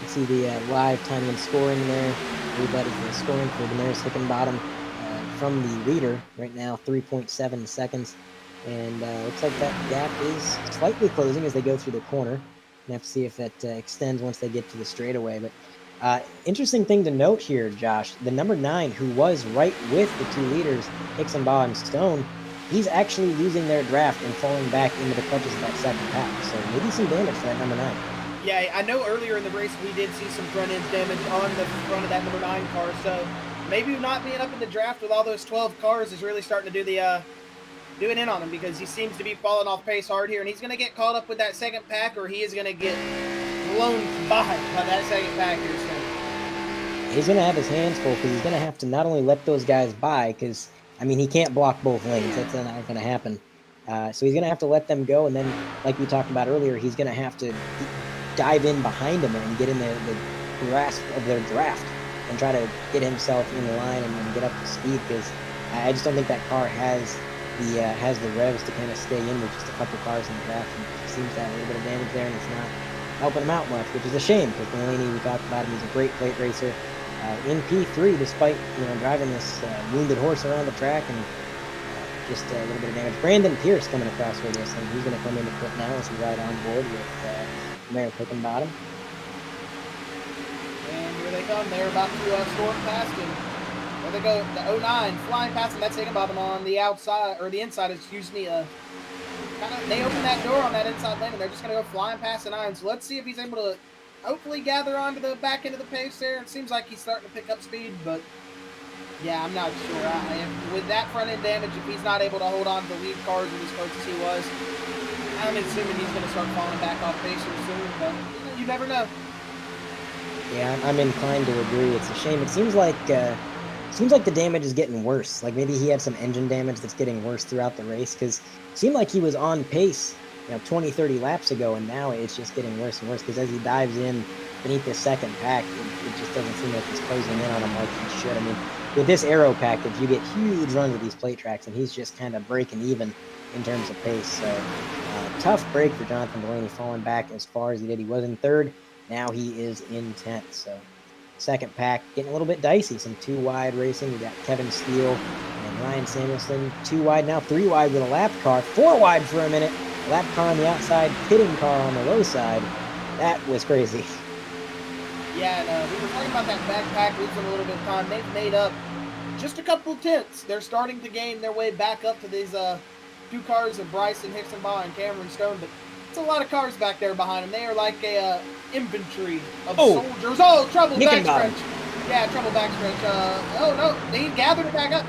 You see the live timing and scoring there. Everybody's scoring for Damaris Hickenbottom from the leader right now, 3.7 seconds. And looks like that gap is slightly closing as they go through the corner. We have to see if that extends once they get to the straightaway. But interesting thing to note here, Josh, the number 9, who was right with the 2 leaders, Hicksonbaugh and Stone, he's actually losing their draft and falling back into the clutches of that second pack. So maybe some damage for that number 9. Yeah, I know earlier in the race we did see some front end damage on the front of that number 9 car, so maybe not being up in the draft with all those 12 cars is really starting to do the doing in on him, because he seems to be falling off pace hard here, and he's going to get caught up with that second pack, or he is going to get blown by that second pack here soon. He's going to have his hands full because he's going to have to not only let those guys by, because, I mean, he can't block both lanes. That's not going to happen. So he's going to have to let them go, and then, like we talked about earlier, he's going to have to dive in behind them and get in the grasp of their draft and try to get himself in line and get up to speed, because I just don't think that car has the revs to kind of stay in with just a couple cars in the draft, and he seems to have a little bit of damage there, and it's not helping him out much, which is a shame, because Delaney, we talked about him, he's a great plate racer. In P3, despite driving this wounded horse around the track and just a little bit of damage. Brandon Pierce coming across with us, and he's going to come into pit now as we ride on board with Mayor Hickenbottom. And here they come. They're about to storm past him. There they go. The 09 flying past him. That's Hickenbottom on the outside, or the inside, excuse me. They open that door on that inside lane, and they're just going to go flying past the 9. So let's see if he's able to hopefully gather onto the back end of the pace there. It seems like he's starting to pick up speed, but yeah, I'm not sure. With that front end damage, if he's not able to hold on to the lead cars in these close as he was, I'm assuming he's going to start falling back off pace soon, but you never know. Yeah, I'm inclined to agree. It's a shame. It seems like the damage is getting worse. Like maybe he had some engine damage that's getting worse throughout the race, because it seemed like he was on pace 20, 30 laps ago, and now it's just getting worse and worse, because as he dives in beneath the second pack, it just doesn't seem like he's closing in on him like he should. I mean, with this aero package, you get huge runs with these plate tracks, and he's just kind of breaking even in terms of pace. So tough break for Jonathan Delaney, falling back as far as he did. He was in 3rd. Now he is in 10th. So second pack getting a little bit dicey. Some 2 wide racing. We got Kevin Steele and Ryan Samuelson. 2 wide now, 3 wide with a lap car. 4 wide for a minute. Lap car on the outside, pitting car on the low side. That was crazy. Yeah, and we were talking about that backpack losing a little bit of time. They've made up just a couple of tenths. They're starting to gain their way back up to these 2 cars of Bryson Hickenbottom and Cameron Stone, but it's a lot of cars back there behind them. They are like a infantry of soldiers. Oh, trouble backstretch. Yeah, trouble backstretch. Oh, no, he gathered it back up.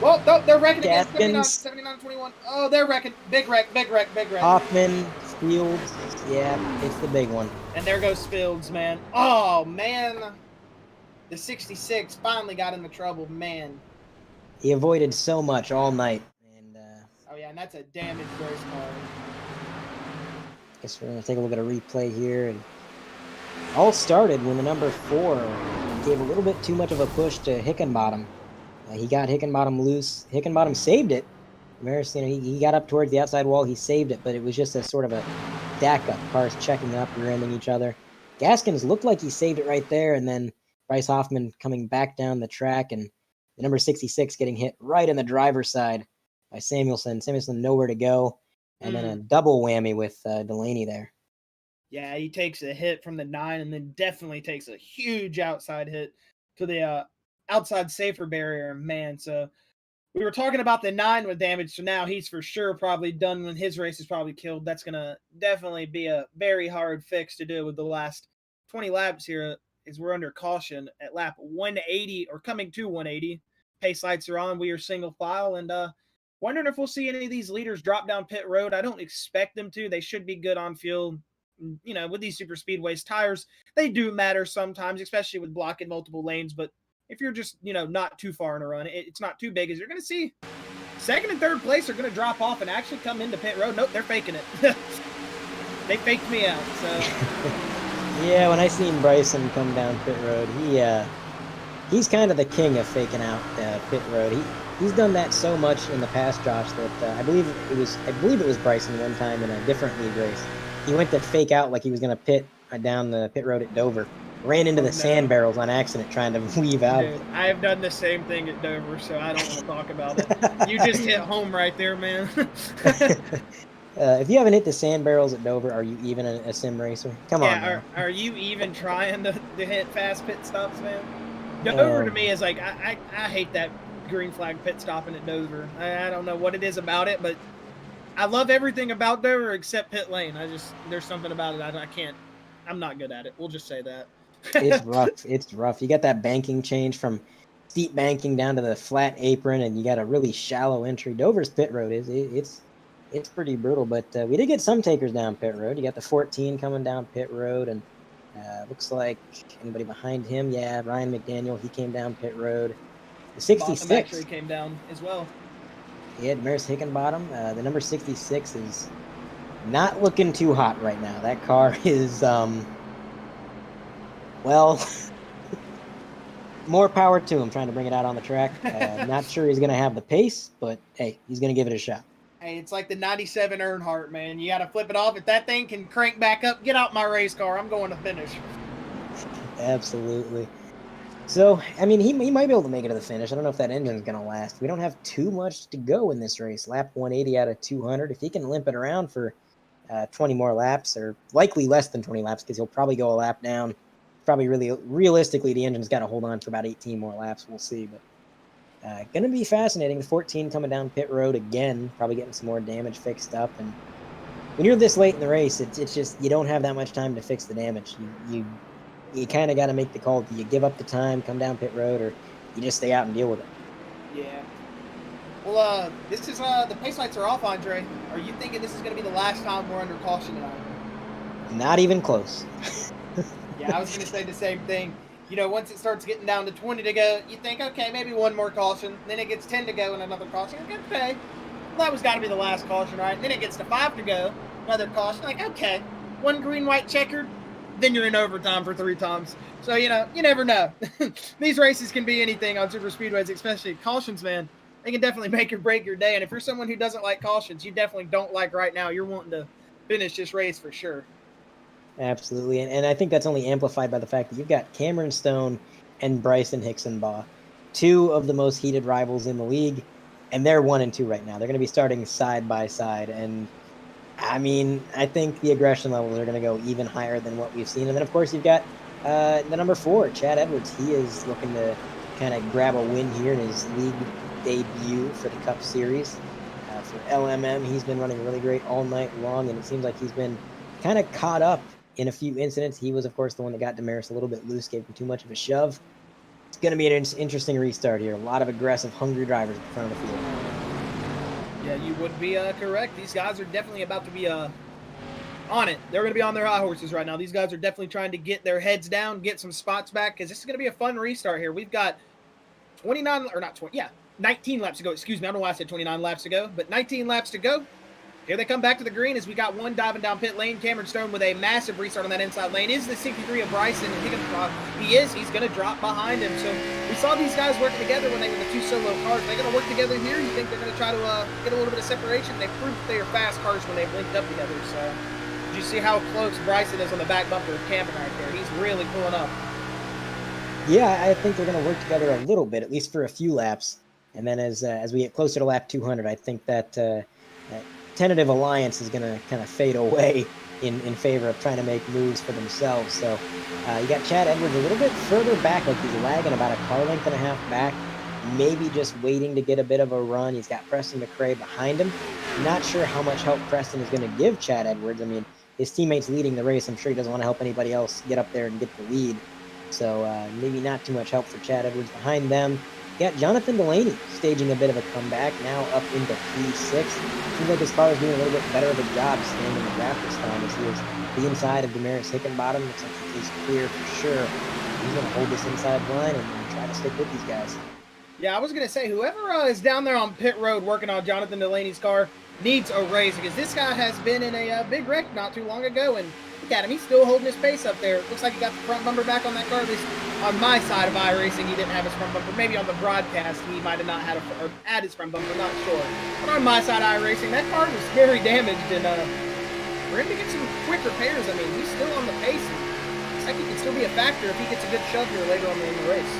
Well, no, they're wrecking again. 79-21. Oh, they're wrecking. Big wreck. Hoffman, Fields. Yeah, it's the big one. And there goes Fields, man. Oh, man. The 66 finally got into trouble, man. He avoided so much all night. And oh, yeah, and that's a damaged race car. Guess we're going to take a look at a replay here. And all started when the number 4 gave a little bit too much of a push to Hickenbottom. He got Hickenbottom loose. Hickenbottom saved it. Maris, he got up towards the outside wall. He saved it, but it was just a sort of a stack up. Cars checking up, rear-ending each other. Gaskins looked like he saved it right there, and then Bryce Hoffman coming back down the track, and the number 66 getting hit right in the driver's side by Samuelson. Samuelson nowhere to go, and then a double whammy with Delaney there. Yeah, he takes a hit from the 9, and then definitely takes a huge outside hit to the outside safer barrier, man. So we were talking about the 9 with damage, so now he's for sure probably done when his race is probably killed. That's going to definitely be a very hard fix to do with the last 20 laps here, as we're under caution at lap 180, or coming to 180. Pace lights are on. We are single file, and wondering if we'll see any of these leaders drop down pit road. I don't expect them to. They should be good on field. With these super speedways, tires, they do matter sometimes, especially with blocking multiple lanes, but if you're just, not too far in a run, it's not too big, as you're going to see 2nd and 3rd place are going to drop off and actually come into pit road. Nope, they're faking it. They faked me out, so. Yeah, when I seen Bryson come down pit road, he's kind of the king of faking out pit road. He's done that so much in the past, Josh, that I believe it was Bryson one time in a different league race. He went to fake out like he was going to pit down the pit road at Dover. Ran into the sand barrels on accident trying to weave out. Dude, I have done the same thing at Dover, so I don't want to talk about it. You just hit home right there, man. If you haven't hit the sand barrels at Dover, are you even a sim racer? Come on, man. Are you even trying to hit fast pit stops, man? Dover to me is like, I hate that green flag pit stopping at Dover. I don't know what it is about it, but I love everything about Dover except pit lane. There's something about it I can't I'm not good at it. We'll just say that. It's rough. It's rough. You got that banking change from steep banking down to the flat apron, and you got a really shallow entry. Dover's pit road it's pretty brutal, but we did get some takers down pit road. You got the 14 coming down pit road, and looks like anybody behind him. Yeah, Ryan McDaniel, he came down pit road. The Bottom 66 actually came down as well. Yeah, Damaris Hickenbottom. The number 66 is not looking too hot right now. That car is, well, more power to him trying to bring it out on the track. Not sure he's going to have the pace, but hey, he's going to give it a shot. Hey, it's like the 97 Earnhardt, man. You got to flip it off. If that thing can crank back up, get out my race car. I'm going to finish. Absolutely. So, I mean, he might be able to make it to the finish. I don't know if that engine's going to last. We don't have too much to go in this race. Lap 180 out of 200. If he can limp it around for 20 more laps, or likely less than 20 laps, because he'll probably go a lap down. Probably really realistically, the engine's got to hold on for about 18 more laps. We'll see. But going to be fascinating. The 14 coming down pit road again, probably getting some more damage fixed up. And when you're this late in the race, it's just you don't have that much time to fix the damage. You kind of got to make the call. Do you give up the time, come down pit road, or you just stay out and deal with it? Yeah. Well, this is the pace lights are off, Andre. Are you thinking this is going to be the last time we're under caution tonight? Not even close. Yeah, I was going to say the same thing. You know, once it starts getting down to 20 to go, you think, okay, maybe one more caution. Then it gets 10 to go and another caution. Okay, well, that was got to be the last caution, right? And then it gets to 5 to go, another caution. Like, okay, one green, white checkered, then you're in overtime for 3 times. So, you know, you never know. These races can be anything on super speedways, especially cautions, man. They can definitely make or break your day. And if you're someone who doesn't like cautions, you definitely don't like right now, you're wanting to finish this race for sure. Absolutely. And I think that's only amplified by the fact that you've got Cameron Stone and Bryson Hicksonbaugh, 2 of the most heated rivals in the league, and they're 1 and 2 right now. They're going to be starting side by side. And I mean, I think the aggression levels are going to go even higher than what we've seen. And then, of course, you've got the number 4, Chad Edwards. He is looking to kind of grab a win here in his league debut for the Cup Series. For LMM, he's been running really great all night long, and it seems like he's been kind of caught up in a few incidents. He was, of course, the one that got Damaris a little bit loose, gave him too much of a shove. It's going to be an interesting restart here. A lot of aggressive, hungry drivers in front of the field. Yeah, you would be correct. These guys are definitely about to be on it. They're going to be on their high horses right now. These guys are definitely trying to get their heads down, get some spots back, because this is going to be a fun restart here. We've got 29, or not 20, yeah, 19 laps to go. Excuse me, I don't know why I said 29 laps to go, but 19 laps to go. Here they come back to the green as we got one diving down pit lane. Cameron Stone with a massive restart on that inside lane. Is the 63 of Bryson, and he's going to drop behind him. So we saw these guys working together when they were the 2 solo cars. They're going to work together here. You think they're going to try to get a little bit of separation? They proved they are fast cars when they've linked up together. So did you see how close Bryson is on the back bumper of Cameron right there? He's really pulling up. Yeah, I think they're going to work together a little bit, at least for a few laps. And then as we get closer to lap 200, I think that tentative alliance is going to kind of fade away in favor of trying to make moves for themselves. So you got Chad Edwards a little bit further back, like he's lagging about a car length and a half back, maybe just waiting to get a bit of a run. He's got Preston McRae behind him. Not sure how much help Preston is going to give Chad Edwards. I mean, his teammate's leading the race. I'm sure he doesn't want to help anybody else get up there and get the lead. So maybe not too much help for Chad Edwards behind them. You got Jonathan Delaney staging a bit of a comeback, now up into P6. Seems like his car is doing a little bit better of a job staying in the draft this time, as he is the inside of Damaris Hickenbottom. Looks like he's clear for sure. He's going to hold this inside line and try to stick with these guys. Yeah, I was going to say, whoever is down there on pit road working on Jonathan Delaney's car needs a raise, because this guy has been in a big wreck not too long ago, and look at him. He's still holding his pace up there. Looks like he got the front bumper back on that car. At least on my side of iRacing, he didn't have his front bumper. Maybe on the broadcast, he might have not had had his front bumper, not sure. But on my side of iRacing, that car was very damaged, and for him to get some quick repairs, I mean, he's still on the pace. Looks like he could still be a factor if he gets a good shove here later on in the race.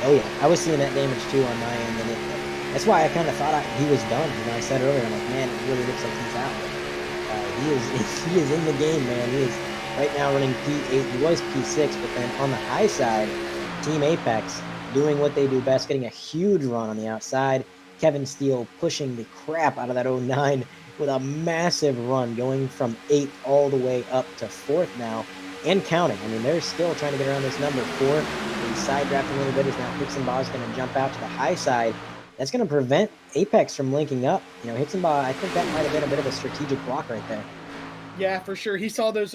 Oh, yeah. I was seeing that damage, too, on my end, and that's why I kind of thought he was done. You know, I said earlier, I'm like, man, it really looks like he's out. He is in the game, man. He is right now running P8. He was P6, but then on the high side, Team Apex doing what they do best, getting a huge run on the outside. Kevin Steele pushing the crap out of that 09 with a massive run, going from 8th all the way up to 4th now. and counting. I mean, they're still trying to get around this number 4. He's side drafting a little bit. Is now Hixenbaugh is going to jump out to the high side. That's going to prevent Apex from linking up. You know, Hixenbaugh, I think that might have been a bit of a strategic block right there. Yeah, for sure. He saw those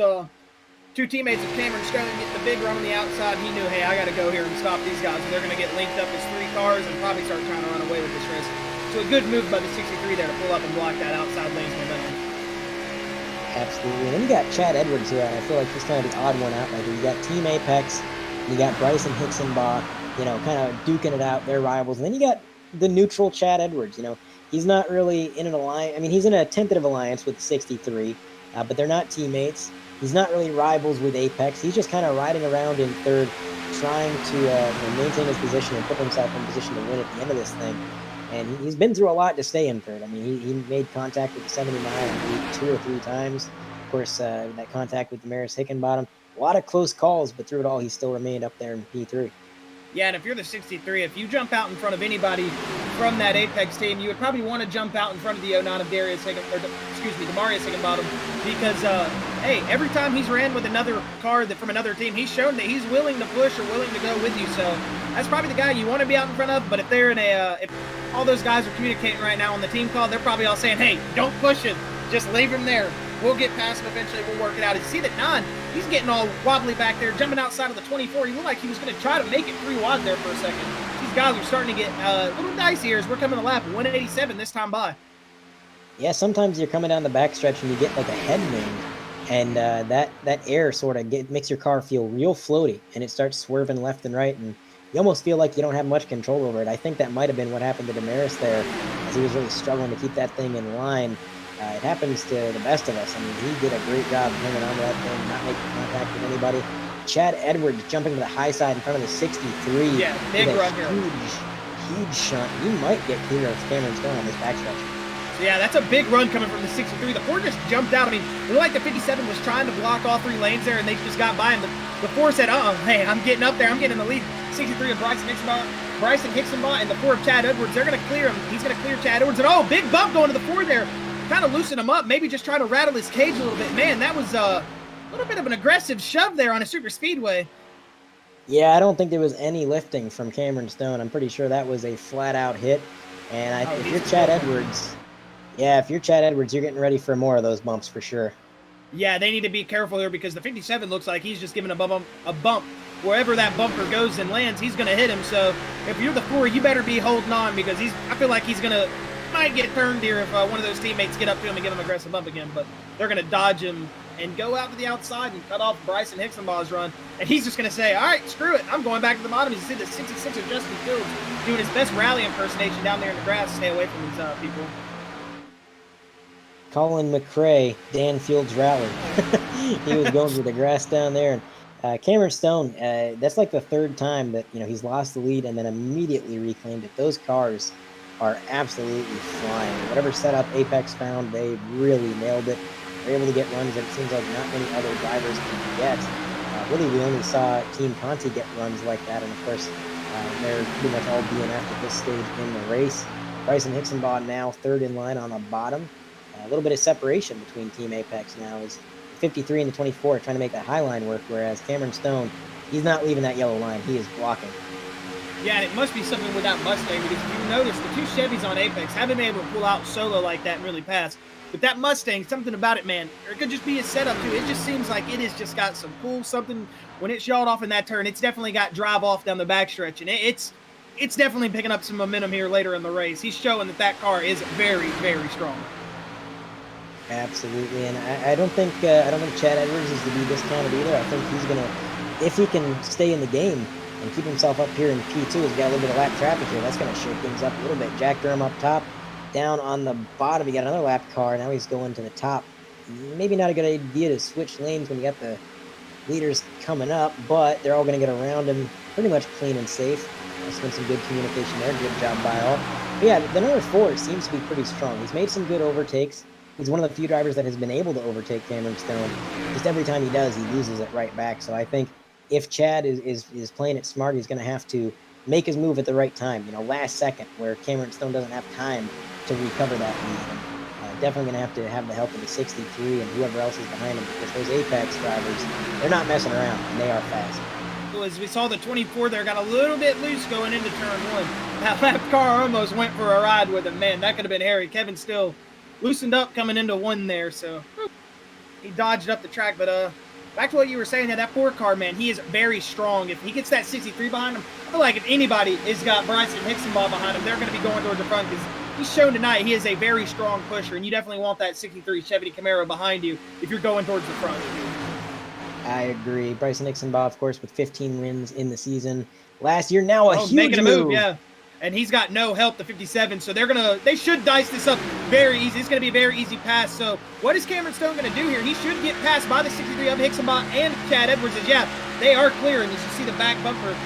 two teammates of Cameron Stone get the big run on the outside. He knew, hey, I got to go here and stop these guys. And they're going to get linked up as 3 cars and probably start trying to run away with this race. So a good move by the 63 there to pull up and block that outside lane's momentum. Absolutely. And then you got Chad Edwards here, and I feel like he's kind of the odd one out. Like, you got Team Apex, you got Bryson Hixenbaugh, you know, kind of duking it out, their rivals. And then you got the neutral Chad Edwards. You know, he's not really in an alliance. I mean, he's in a tentative alliance with the 63, but they're not teammates. He's not really rivals with Apex. He's just kind of riding around in third, trying to maintain his position and put himself in position to win at the end of this thing. And he's been through a lot to stay in third. I mean, he made contact with the 79 I believe 2 or 3 times. Of course, that contact with Damaris Hickenbottom. A lot of close calls, but through it all, he still remained up there in P3. Yeah, and if you're the 63, if you jump out in front of anybody from that Apex team, you would probably want to jump out in front of the 09 of Demarius Hickenbottom, because, hey, every time he's ran with another car from another team, he's shown that he's willing to push or willing to go with you. So that's probably the guy you want to be out in front of. But if they're in if all those guys are communicating right now on the team call, they're probably all saying, hey, don't push it. Just leave him there. We'll get past him eventually. We'll work it out. And see that 9, he's getting all wobbly back there, jumping outside of the 24. He looked like he was going to try to make it 3 wide there for a second. These guys are starting to get a little dicey here as we're coming to lap 187 this time by. Yeah, sometimes you're coming down the backstretch and you get like a headwind, and that air sort of makes your car feel real floaty, and it starts swerving left and right, and you almost feel like you don't have much control over it. I think that might have been what happened to Damaris there, as he was really struggling to keep that thing in line. It happens to the best of us. I mean, he did a great job hanging on to that thing, not making contact with anybody. Chad Edwards jumping to the high side in front of the 63. Yeah, big run here. Huge shunt. You might get clear of Cameron Stone on this backstretch. Yeah, that's a big run coming from the 63. The 4 just jumped out. I mean, it looked like the 57 was trying to block all 3 lanes there, and they just got by him. The 4 said, hey, I'm getting up there. I'm getting in the lead. 63 of Bryson Hixenbaugh, and the 4 of Chad Edwards. They're going to clear him. He's going to clear Chad Edwards. And, big bump going to the 4 there. Kind of loosen him up, maybe just trying to rattle his cage a little bit. Man, that was a little bit of an aggressive shove there on a super speedway. Yeah, I don't think there was any lifting from Cameron Stone. I'm pretty sure that was a flat-out hit. And if you're Chad Edwards, you're getting ready for more of those bumps for sure. Yeah, they need to be careful here because the 57 looks like he's just giving a bump. Wherever that bumper goes and lands, he's going to hit him. So if you're the 4, you better be holding on because I feel like he's going to might get turned here if one of those teammates get up to him and give him an aggressive bump again, but they're going to dodge him and go out to the outside and cut off Bryson Hixenbaugh's run, and he's just going to say, all right, screw it, I'm going back to the bottom. You see the 66 of Justin Fields doing his best rally impersonation down there in the grass to stay away from these people. Colin McRae, Dan Fields rally. He was going through the grass down there. And Cameron Stone, that's like the 3rd time that he's lost the lead and then immediately reclaimed it. Those cars are absolutely flying. Whatever setup Apex found, they really nailed it. They're able to get runs that it seems like not many other drivers can get. Really, we only saw Team Conti get runs like that, and of course, they're pretty much all DNF at this stage in the race. Bryson Hixenbaugh now 3rd in line on the bottom. A little bit of separation between Team Apex now is 53 and the 24 trying to make that high line work, whereas Cameron Stone, he's not leaving that yellow line. He is blocking. Yeah, and it must be something with that Mustang because if you notice, the 2 Chevys on Apex haven't been able to pull out solo like that and really pass. But that Mustang, something about it, man, or it could just be a setup too. It just seems like it has just got some cool something. When it's yawed off in that turn, it's definitely got drive off down the backstretch, and it's definitely picking up some momentum here later in the race. He's showing that car is very, very strong. Absolutely, and I don't think Chad Edwards is to be discounted either. I think he's gonna, if he can stay in the game and keep himself up here in P2, he's got a little bit of lap traffic here. That's going to shake things up a little bit. Jack Durham up top, down on the bottom. You got another lap car. Now he's going to the top. Maybe not a good idea to switch lanes when you got the leaders coming up, but they're all going to get around him pretty much clean and safe. There's been some good communication there. Good job by all. But yeah, the number 4 seems to be pretty strong. He's made some good overtakes. He's one of the few drivers that has been able to overtake Cameron Stone. Just every time he does, he loses it right back. So I think if Chad is playing it smart, he's going to have to make his move at the right time, last second, where Cameron Stone doesn't have time to recover that lead. definitely going to have the help of the 63 and whoever else is behind him, because those Apex drivers, they're not messing around, and they are fast. As we saw the 24 there got a little bit loose going into turn 1. That lap car almost went for a ride with him. Man, that could have been hairy. Kevin still loosened up coming into 1 there, so he dodged up the track. But back to what you were saying, that 4 car, man, he is very strong. If he gets that 63 behind him, I feel like if anybody has got Bryson Hixenbaugh behind him, they're going to be going towards the front, because he's shown tonight he is a very strong pusher, and you definitely want that 63 Chevy Camaro behind you if you're going towards the front. I agree. Bryson Hixenbaugh, of course, with 15 wins in the season last year. Now a huge making a move, yeah. And he's got no help, the 57, so they should dice this up very easy. It's going to be a very easy pass. So what is Cameron Stone going to do here? He should get passed by the 63 of Hixenbaugh and Chad Edwards. Yeah, they are clear, and as you see the back bumper of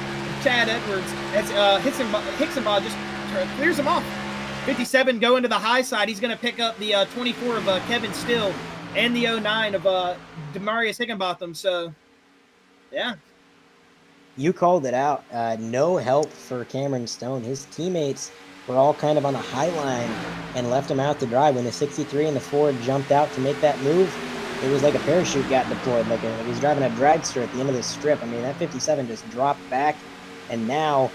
Chad Edwards, as Hixenbaugh just clears him off. 57 going to the high side. He's going to pick up the 24 of Kevin Still and the 09 of Demarius Higginbotham. So, yeah. You called it out. No help for Cameron Stone. His teammates were all kind of on the high line and left him out to dry. When the 63 and the 4 jumped out to make that move, it was like a parachute got deployed. Like he was driving a dragster at the end of the strip. I mean, that 57 just dropped back, and now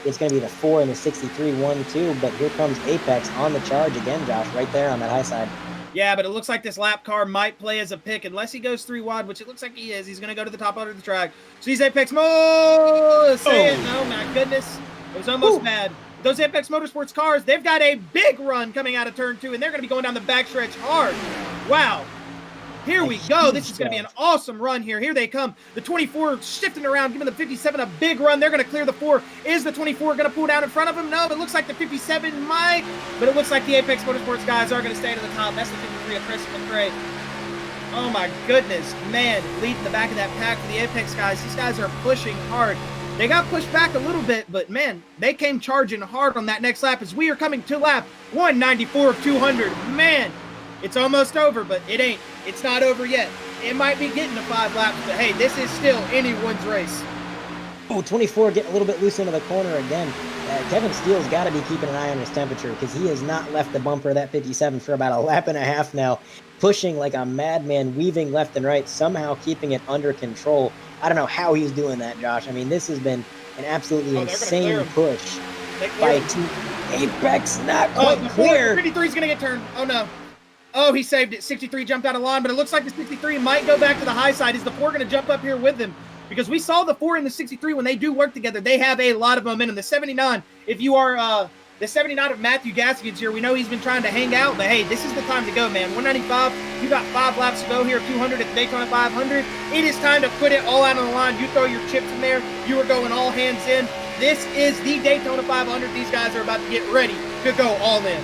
it's going to be the 4 and the 63 1-2. But here comes Apex on the charge again, Josh, right there on that high side. Yeah, but it looks like this lap car might play as a pick unless he goes 3 wide, which it looks like he is. He's going to go to the top of the track. So he's Apex Oh, my goodness. It was almost bad. Those Apex Motorsports cars, they've got a big run coming out of turn 2, and they're going to be going down the backstretch hard. Wow. Here we go. This is going to be an awesome run here. Here they come. The 24 shifting around, giving the 57 a big run. They're going to clear the 4. Is the 24 going to pull down in front of him? No, but it looks like the 57 might. But it looks like the Apex Motorsports guys are going to stay to the top. That's the 53 of Preston McRae. Oh, my goodness. Man, leading the back of that pack for the Apex guys. These guys are pushing hard. They got pushed back a little bit, but, man, they came charging hard on that next lap as we are coming to lap 194 of 200. Man, it's almost over, but it ain't. It's not over yet. It might be getting to 5 laps, but hey, this is still anyone's race. Oh, 24 getting a little bit loose into the corner again. Kevin Steele's got to be keeping an eye on his temperature, because he has not left the bumper of that 57 for about a lap and a half now, pushing like a madman, weaving left and right, somehow keeping it under control. I don't know how he's doing that, Josh. I mean, this has been an absolutely insane push by Team Apex. Not quite clear. 53 is going to get turned. Oh, no. Oh, he saved it. 63 jumped out of line, but it looks like the 63 might go back to the high side. Is the 4 going to jump up here with him? Because we saw the 4 and the 63, when they do work together, they have a lot of momentum. The 79, if you are the 79 of Matthew Gaskins here, we know he's been trying to hang out, but hey, this is the time to go, man. 195, you got 5 laps to go here, 200 at the Daytona 500. It is time to put it all out on the line. You throw your chips in there. You are going all hands in. This is the Daytona 500. These guys are about to get ready to go all in.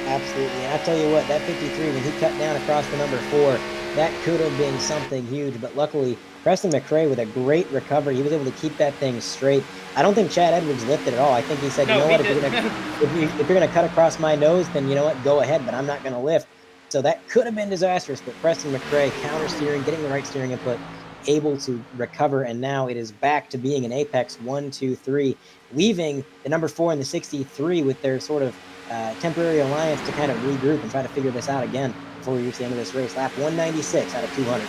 Absolutely. And I tell you what, that 53, when he cut down across the number 4, that could have been something huge. But luckily, Preston McRae with a great recovery, he was able to keep that thing straight. I don't think Chad Edwards lifted at all. I think he said, you know what, if you're gonna cut across my nose, then you know what, go ahead, but I'm not gonna lift. So that could have been disastrous, but Preston McRae counter steering, getting the right steering input, able to recover, and now it is back to being an Apex 1-2-3, leaving the number 4 and the 63 with their sort of temporary alliance to kind of regroup and try to figure this out again before we reach the end of this race. Lap 196 out of 200.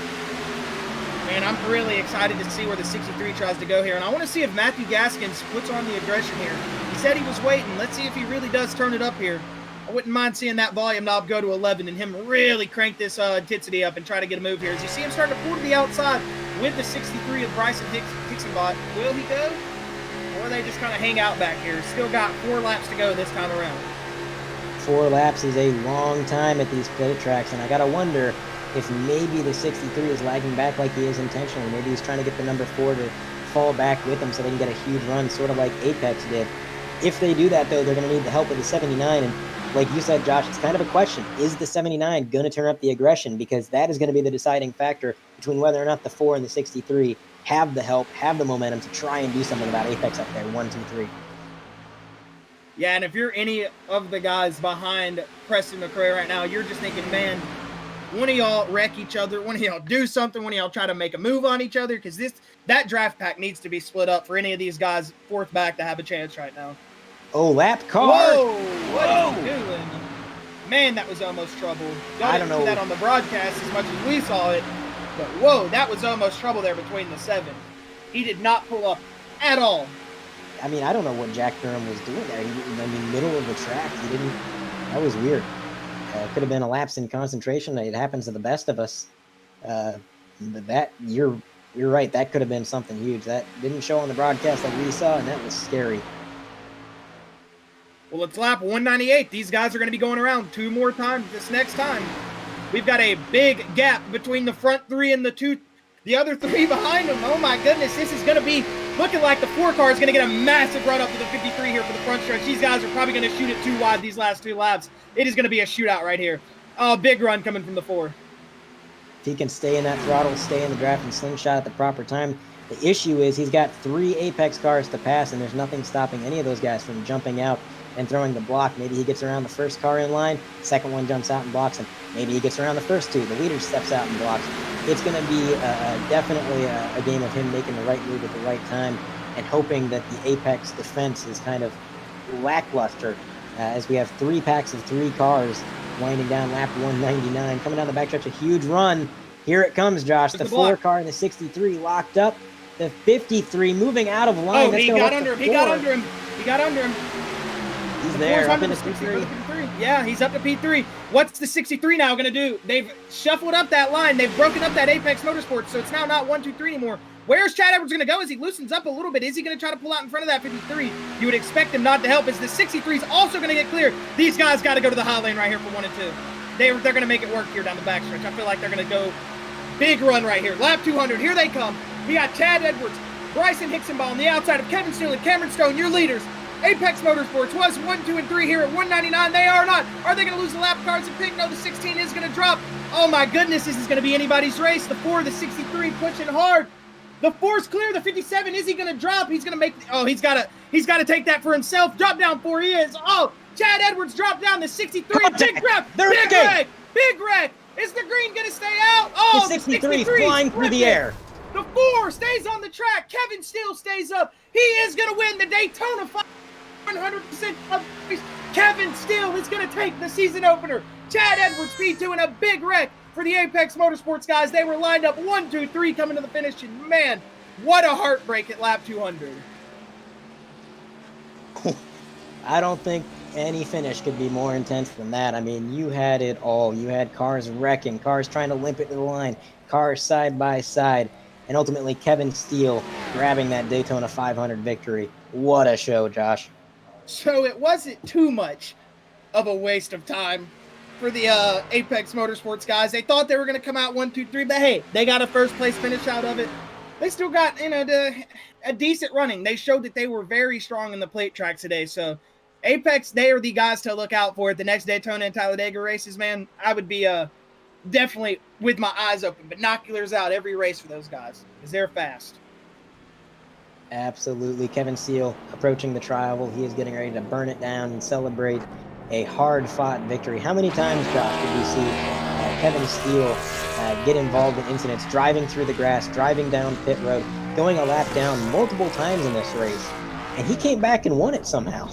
Man, I'm really excited to see where the 63 tries to go here, and I want to see if Matthew Gaskins puts on the aggression here. He said he was waiting. Let's see if he really does turn it up here. I wouldn't mind seeing that volume knob go to 11 and him really crank this intensity up and try to get a move here. As you see him starting to pull to the outside with the 63 of Bryson Hixenbaugh. Will he go? Or they just kind of hang out back here? Still got 4 laps to go this time around. 4 laps is a long time at these plate tracks, and I got to wonder if maybe the 63 is lagging back like he is intentionally. Maybe he's trying to get the number 4 to fall back with him so they can get a huge run, sort of like Apex did. If they do that, though, they're going to need the help of the 79, and like you said, Josh, it's kind of a question. Is the 79 going to turn up the aggression? Because that is going to be the deciding factor between whether or not the 4 and the 63 have the help, have the momentum to try and do something about Apex up there, 1, 2, 3. Yeah, and if you're any of the guys behind Preston McRae right now, you're just thinking, man, one of y'all wreck each other, one of y'all do something, one of y'all try to make a move on each other, because that draft pack needs to be split up for any of these guys fourth back to have a chance right now. Oh, lap car. Whoa, what are you doing? Man, that was almost trouble. I don't know. See that on the broadcast as much as we saw it, but whoa, that was almost trouble there between the 7. He did not pull up at all. I mean, I don't know what Jack Durham was doing there. Middle of the track, he didn't. That was weird. It could have been a lapse in concentration. It happens to the best of us. But you're right. That could have been something huge. That didn't show on the broadcast like we saw, and that was scary. Well, it's lap 198. These guys are going to be going around 2 more times this next time. We've got a big gap between the front 3 and the other 3 behind them. Oh my goodness, this is going to be looking like the 4 car is going to get a massive run up to the 53 here for the front stretch. These guys are probably going to shoot it too wide these last 2 laps. It is going to be a shootout right here. Oh, big run coming from the 4. If he can stay in that throttle, stay in the draft and slingshot at the proper time. The issue is he's got 3 Apex cars to pass, and there's nothing stopping any of those guys from jumping out and throwing the block. Maybe he gets around the first car in line, second one jumps out and blocks him. Maybe he gets around the first 2. The leader steps out and blocks him. It's going to be definitely a game of him making the right move at the right time and hoping that the Apex defense is kind of lackluster as we have 3 packs of 3 cars winding down lap 199. Coming down the backstretch, a huge run. Here it comes, Josh. The 4 car and the 63 locked up. The 53 moving out of line. Oh, he got under him. He got under him. He got under him. He's there, up in the P3. Yeah, he's up to P3. What's the 63 now going to do? They've shuffled up that line. They've broken up that Apex Motorsports, so it's now not 1, 2, 3 anymore. Where's Chad Edwards going to go as he loosens up a little bit? Is he going to try to pull out in front of that 53? You would expect him not to help as the 63 is also going to get clear. These guys got to go to the high lane right here for 1 and 2. They're going to make it work here down the backstretch. I feel like they're going to go big run right here. Lap 200. Here they come. We got Chad Edwards, Bryson Hicksonball on the outside of Kevin Steele and Cameron Stone, your leaders. Apex Motorsports was 1, 2, and 3 here at 199. They are not. Are they going to lose the lap cards in pink? No, the 16 is going to drop. Oh my goodness, this is going to be anybody's race. The 4, the 63 pushing hard. The 4's clear. The 57, is he going to drop? He's going to make, oh, he's got to take that for himself. Drop down 4 he is. Oh, Chad Edwards dropped down the 63. Big wreck. Big wreck. Big wreck. Is the green going to stay out? Oh, the 63 flying through the air. The 4 stays on the track. Kevin Steele stays up. He is going to win the Daytona 100% of race. Kevin Steele is going to take the season opener. Chad Edwards P2 in a big wreck for the Apex Motorsports guys. They were lined up 1, 2, 3 coming to the finish, and man, what a heartbreak at lap 200. I don't think any finish could be more intense than that. I mean, you had it all. You had cars wrecking, cars trying to limp it to the line, cars side by side, and ultimately Kevin Steele grabbing that Daytona 500 victory. What a show, Josh. So it wasn't too much of a waste of time for the Apex Motorsports guys. They thought they were going to come out 1, 2, 3, but hey, they got a first place finish out of it. They still got, a decent running. They showed that they were very strong in the plate tracks today. So Apex, they are the guys to look out for at the next Daytona and Talladega races, man. I would be definitely with my eyes open, binoculars out every race for those guys because they're fast. Absolutely. Kevin Steele approaching the tri-oval. He is getting ready to burn it down and celebrate a hard-fought victory. How many times, Josh, did we see Kevin Steele get involved in incidents, driving through the grass, driving down pit road, going a lap down multiple times in this race, and he came back and won it somehow.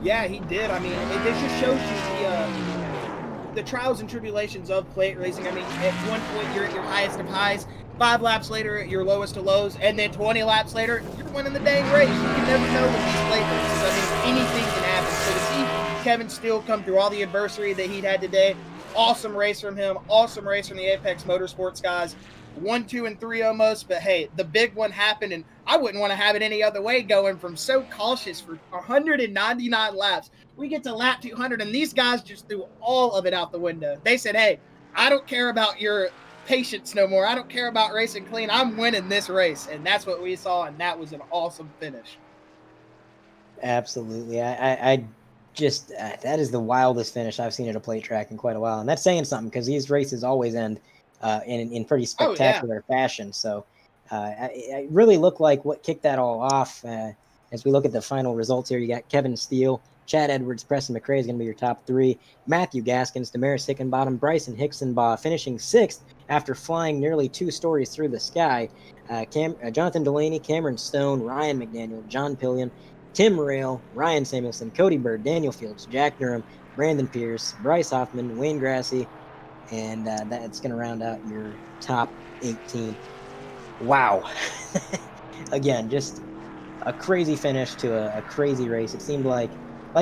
Yeah, he did. I mean, it just shows you the trials and tribulations of plate racing. I mean, at one point, you're at your highest of highs. 5 laps later, at your lowest of lows, and then 20 laps later, you're winning the dang race. You can never know with these plate races. I mean, anything can happen. So to see Kevin Steele come through all the adversity that he'd had today, awesome race from him, awesome race from the Apex Motorsports guys. 1, 2, and 3 almost, but hey, the big one happened, and I wouldn't want to have it any other way, going from so cautious for 199 laps. We get to lap 200, and these guys just threw all of it out the window. They said, hey, I don't care about your patience no more. I don't care about racing clean. I'm winning this race, and that's what we saw, and that was an awesome finish. Absolutely. I just that is the wildest finish I've seen at a plate track in quite a while, and that's saying something because these races always end in pretty spectacular fashion. So it really looked like what kicked that all off. As we look at the final results here, you got Kevin Steele, Chad Edwards, Preston McRae is going to be your top 3. Matthew Gaskins, Damaris Hickenbottom, Bryson Hicksonbaugh finishing 6th after flying nearly 2 stories through the sky. Jonathan Delaney, Cameron Stone, Ryan McDaniel, John Pillion, Tim Rail, Ryan Samuelson, Cody Bird, Daniel Fields, Jack Durham, Brandon Pierce, Bryce Hoffman, Wayne Grassy, and that's going to round out your top 18. Wow. Again, just a crazy finish to a crazy race. It seemed like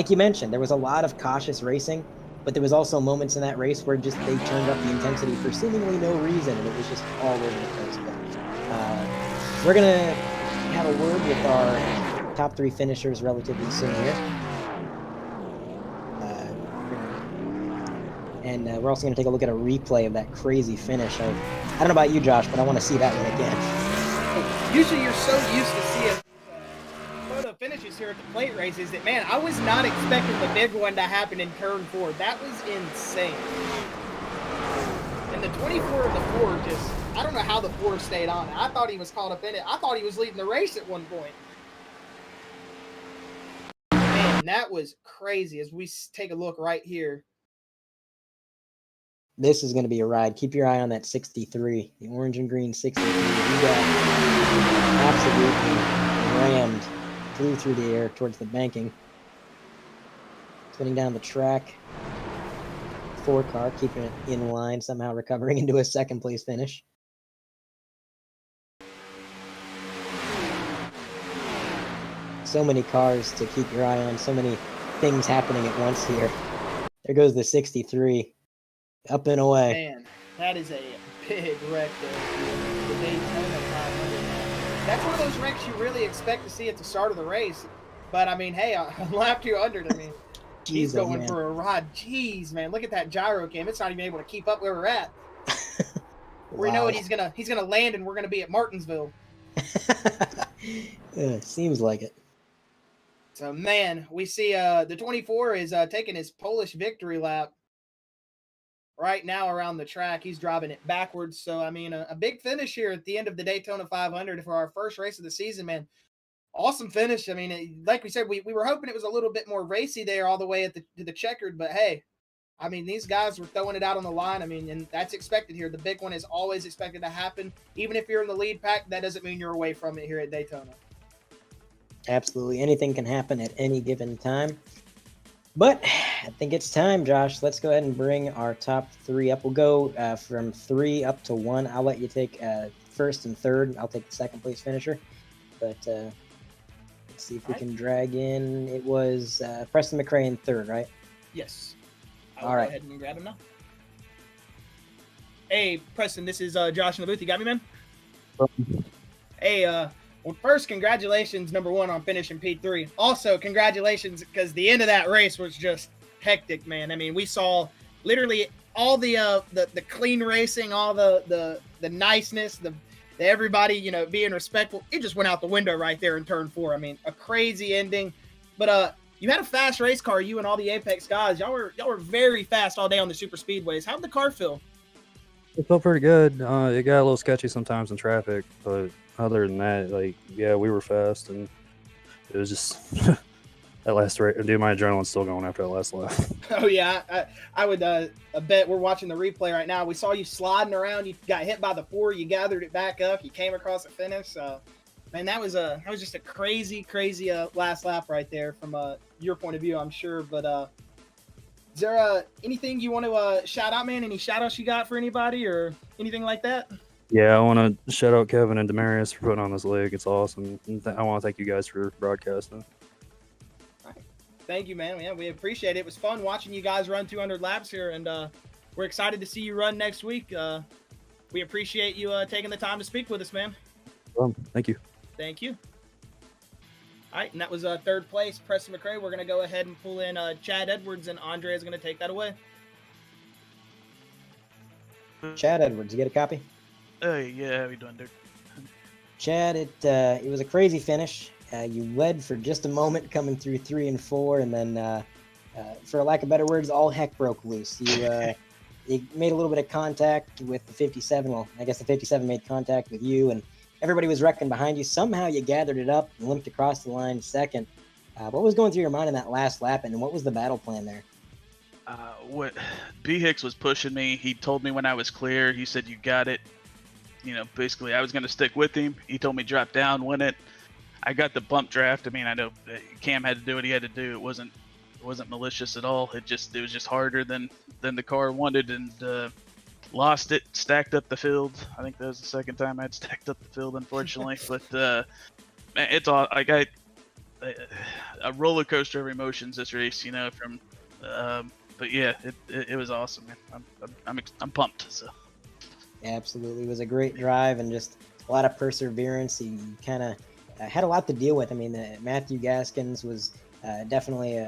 you mentioned, there was a lot of cautious racing, but there was also moments in that race where just they turned up the intensity for seemingly no reason, and it was just all over the place. But we're gonna have a word with our top 3 finishers relatively soon here, and we're also gonna take a look at a replay of that crazy finish. I don't know about you, Josh, but I want to see that one again. Usually, you're so used to seeing photo finishes here at the plate races that, man, I was not expecting the big one to happen in turn 4. That was insane. And the 24 of the 4 just, I don't know how the 4 stayed on it. I thought he was caught up in it. I thought he was leading the race at one point. Man, that was crazy. As we take a look right here. This is going to be a ride. Keep your eye on that 63, the orange and green 63. You got absolutely rammed, flew through the air towards the banking. Spinning down the track. 4 car, keeping it in line, somehow recovering into a 2nd place finish. So many cars to keep your eye on, so many things happening at once here. There goes the 63. Up and away. Man, that is a big wreck there. The Daytona 500. That's one of those wrecks you really expect to see at the start of the race. But, I mean, hey, on lap 200, I mean, he's going for a ride. Jeez, man, look at that gyro cam. It's not even able to keep up where we're at. Wow. We know it. He's gonna land, and we're gonna be at Martinsville. Seems like it. So, man, we see the 24 is taking his Polish victory lap right now around the track. He's driving it backwards. So, I mean, a big finish here at the end of the Daytona 500 for our first race of the season, man. Awesome finish. I mean, like we said, we were hoping it was a little bit more racy there all the way to the checkered, but hey, I mean, these guys were throwing it out on the line. I mean, and that's expected here. The big one is always expected to happen. Even if you're in the lead pack, that doesn't mean you're away from it here at Daytona. Absolutely. Anything can happen at any given time. But I think it's time, Josh. Let's go ahead and bring our top 3 up. We'll go from 3 up to 1. I'll let you take 1st and 3rd. I'll take the 2nd place finisher. But let's see if we can drag in. It was Preston McRae in 3rd, right? Yes. All right. Go ahead and grab him now. Hey, Preston, this is Josh in the booth. You got me, man? Hey, well, first, congratulations, number 1, on finishing P3. Also, congratulations, because the end of that race was just hectic, man. I mean, we saw literally all the clean racing, all the niceness, the everybody, you know, being respectful. It just went out the window right there in turn 4. I mean, a crazy ending. But you had a fast race car, you and all the Apex guys. Y'all were very fast all day on the super speedways. How'd the car feel? It felt pretty good. It got a little sketchy sometimes in traffic, but other than that, like, yeah, we were fast, and it was just that last race. Dude, my adrenaline's still going after that last lap. Oh yeah, I would bet we're watching the replay right now. We saw you sliding around. You got hit by the 4. You gathered it back up. You came across the finish. Man, that was just a crazy last lap right there from your point of view, I'm sure. But is there anything you want to shout out, man? Any shout outs you got for anybody or anything like that? Yeah, I want to shout out Kevin and Demarius for putting on this league. It's awesome. I want to thank you guys for broadcasting. Thank you, man. Yeah, we appreciate it. It was fun watching you guys run 200 laps here, and we're excited to see you run next week. We appreciate you taking the time to speak with us, man. Thank you. Thank you. All right, and that was 3rd place, Preston McRae. We're going to go ahead and pull in Chad Edwards, and Andre is going to take that away. Chad Edwards, you get a copy? Yeah, how you doing, dude? Chad, it was a crazy finish. You led for just a moment coming through 3 and 4, and then, for lack of better words, all heck broke loose. You made a little bit of contact with the 57. Well, I guess the 57 made contact with you, and everybody was wrecking behind you. Somehow you gathered it up and limped across the line 2nd. What was going through your mind in that last lap, and what was the battle plan there? What B Hicks was pushing me. He told me when I was clear. He said, "You got it." You know, basically, I was going to stick with him. He told me drop down, win it. I got the bump draft. I mean, I know Cam had to do what he had to do. It wasn't wasn't malicious at all. It was just harder than the car wanted, and lost it. Stacked up the field. I think that was the second time I'd stacked up the field, unfortunately. But man, it's all I got. A roller coaster of emotions this race, you know. But yeah, it was awesome, man. I'm pumped. So Absolutely, it was a great drive and just a lot of perseverance. You kind of had a lot to deal with. I mean, Matthew Gaskins was definitely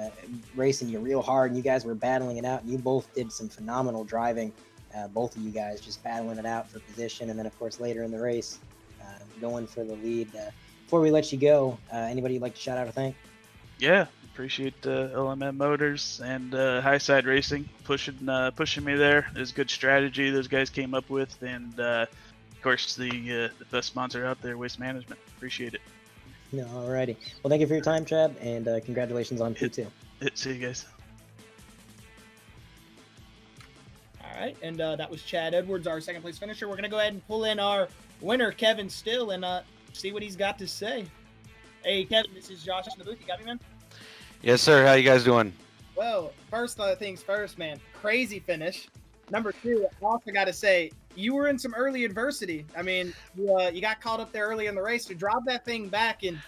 racing you real hard, and you guys were battling it out. And you both did some phenomenal driving. Both of you guys just battling it out for position, and then of course later in the race, going for the lead. Before we let you go, anybody you'd like to shout out or thank? yeah, appreciate LMM Motors and Highside Racing pushing me there. It was good strategy those guys came up with, and of course the best sponsor out there, Waste Management. Appreciate it. No, alrighty. Well, thank you for your time, Chad, and congratulations on P2. See you guys. All right, and that was Chad Edwards, our second place finisher. We're going to go ahead and pull in our winner, Kevin Still, and see what he's got to say. Hey, Kevin, this is Josh in the booth. You got me, man? Yes, sir. How you guys doing? Well, first things first, man. Crazy finish. Number two, I also got to say, you were in some early adversity. I mean, you got caught up there early in the race to drop that thing back and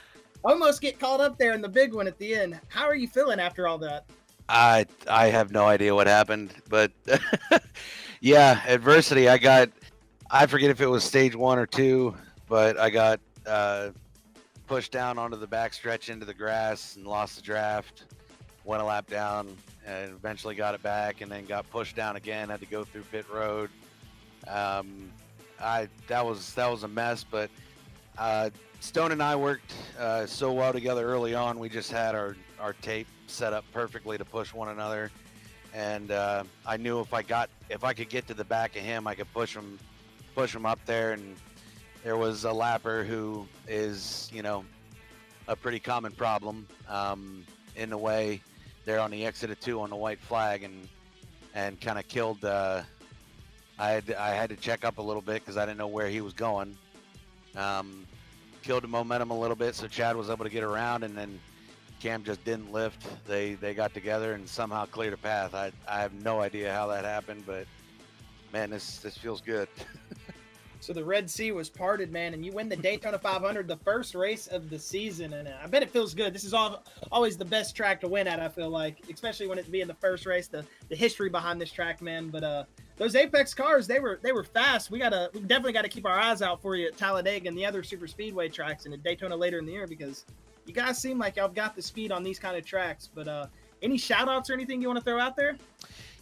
almost get caught up there in the big one at the end. How are you feeling after all that? I have no idea what happened, but yeah, adversity. I forget if it was stage 1 or 2, but I got pushed down onto the backstretch into the grass and lost the draft. Went a lap down and eventually got it back, and then got pushed down again. Had to go through pit road. That was a mess, but Stone and I worked so well together early on. We just had our tape set up perfectly to push one another, and I knew if I could get to the back of him, I could push him up there. And there was a lapper who is, you know, a pretty common problem in the way there on the exit of 2 on the white flag, and kind of killed. I had to check up a little bit because I didn't know where he was going. Killed the momentum a little bit, so Chad was able to get around, and then Cam just didn't lift. They got together and somehow cleared a path. I have no idea how that happened, but man, this feels good. So the Red Sea was parted, man, and you win the Daytona 500, the first race of the season, and I bet it feels good. This is always the best track to win at, I feel like, especially when it being the first race, the history behind this track, man. But those Apex cars, they were fast. We definitely got to keep our eyes out for you at Talladega and the other super speedway tracks and at Daytona later in the year, because you guys seem like y'all got the speed on these kind of tracks. But any shout outs or anything you want to throw out there?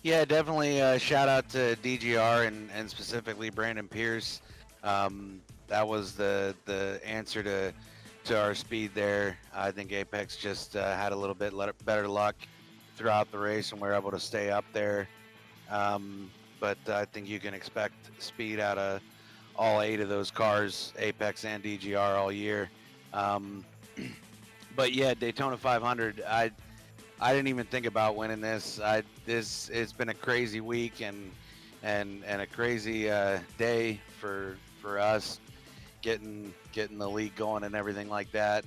Yeah, definitely shout out to DGR and specifically Brandon Pierce. That was the answer to our speed there. I think Apex just had a little bit better luck throughout the race, and we were able to stay up there. But I think you can expect speed out of all 8 of those cars, Apex and DGR, all year. But yeah, Daytona 500, I didn't even think about winning this. It's been a crazy week and a crazy day for us getting the league going and everything like that.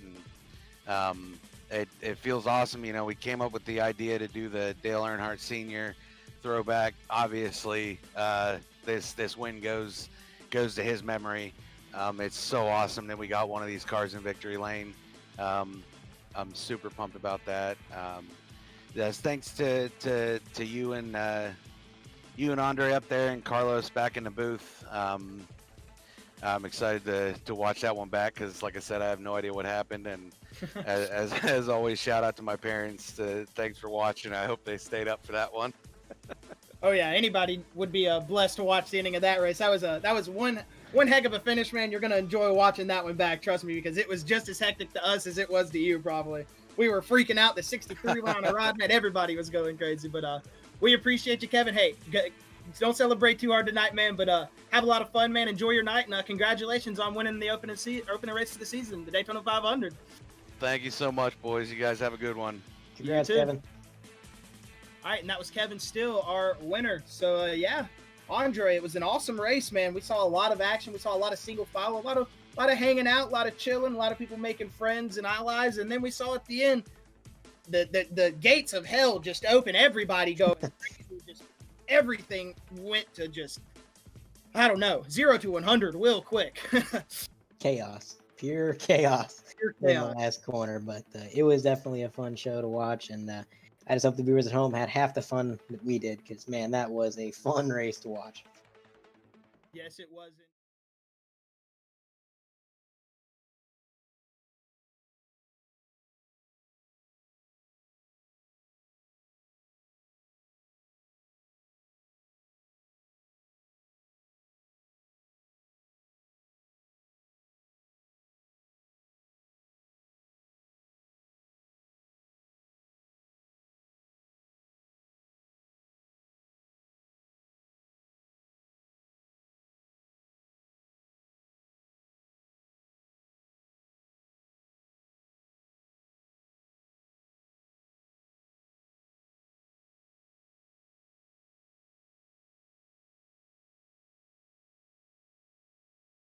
And it feels awesome. You know, we came up with the idea to do the Dale Earnhardt Sr. throwback. Obviously, this win goes to his memory. It's so awesome that we got one of these cars in victory lane. I'm super pumped about that. Yes, thanks to you and Andre up there, and Carlos back in the booth. I'm excited to watch that one back because, like I said, I have no idea what happened. And as always, shout out to my parents. Thanks for watching. I hope they stayed up for that one. Oh yeah, anybody would be blessed to watch the ending of that race. That was one heck of a finish, man. You're gonna enjoy watching that one back, trust me, because it was just as hectic to us as it was to you. Probably we were freaking out. The 63 went on a ride, man. Everybody was going crazy. But we appreciate you, Kevin. Hey, don't celebrate too hard tonight, man. But have a lot of fun, man. Enjoy your night, and congratulations on winning the opening race of the season, the Daytona 500. Thank you so much, boys. You guys have a good one. Congrats, Kevin. All right, and that was Kevin Still, our winner. So, yeah, Andre, it was an awesome race, man. We saw a lot of action. We saw a lot of single file, a lot of hanging out, a lot of chilling, a lot of people making friends and allies. And then we saw at the end the gates of hell just open. Everybody going crazy. Just everything went to just, I don't know, 0 to 100 real quick. Chaos, pure chaos. Pure In the chaos. last corner, but it was definitely a fun show to watch, and I just hope the viewers at home had half the fun that we did, because man, that was a fun race to watch. Yes, it was.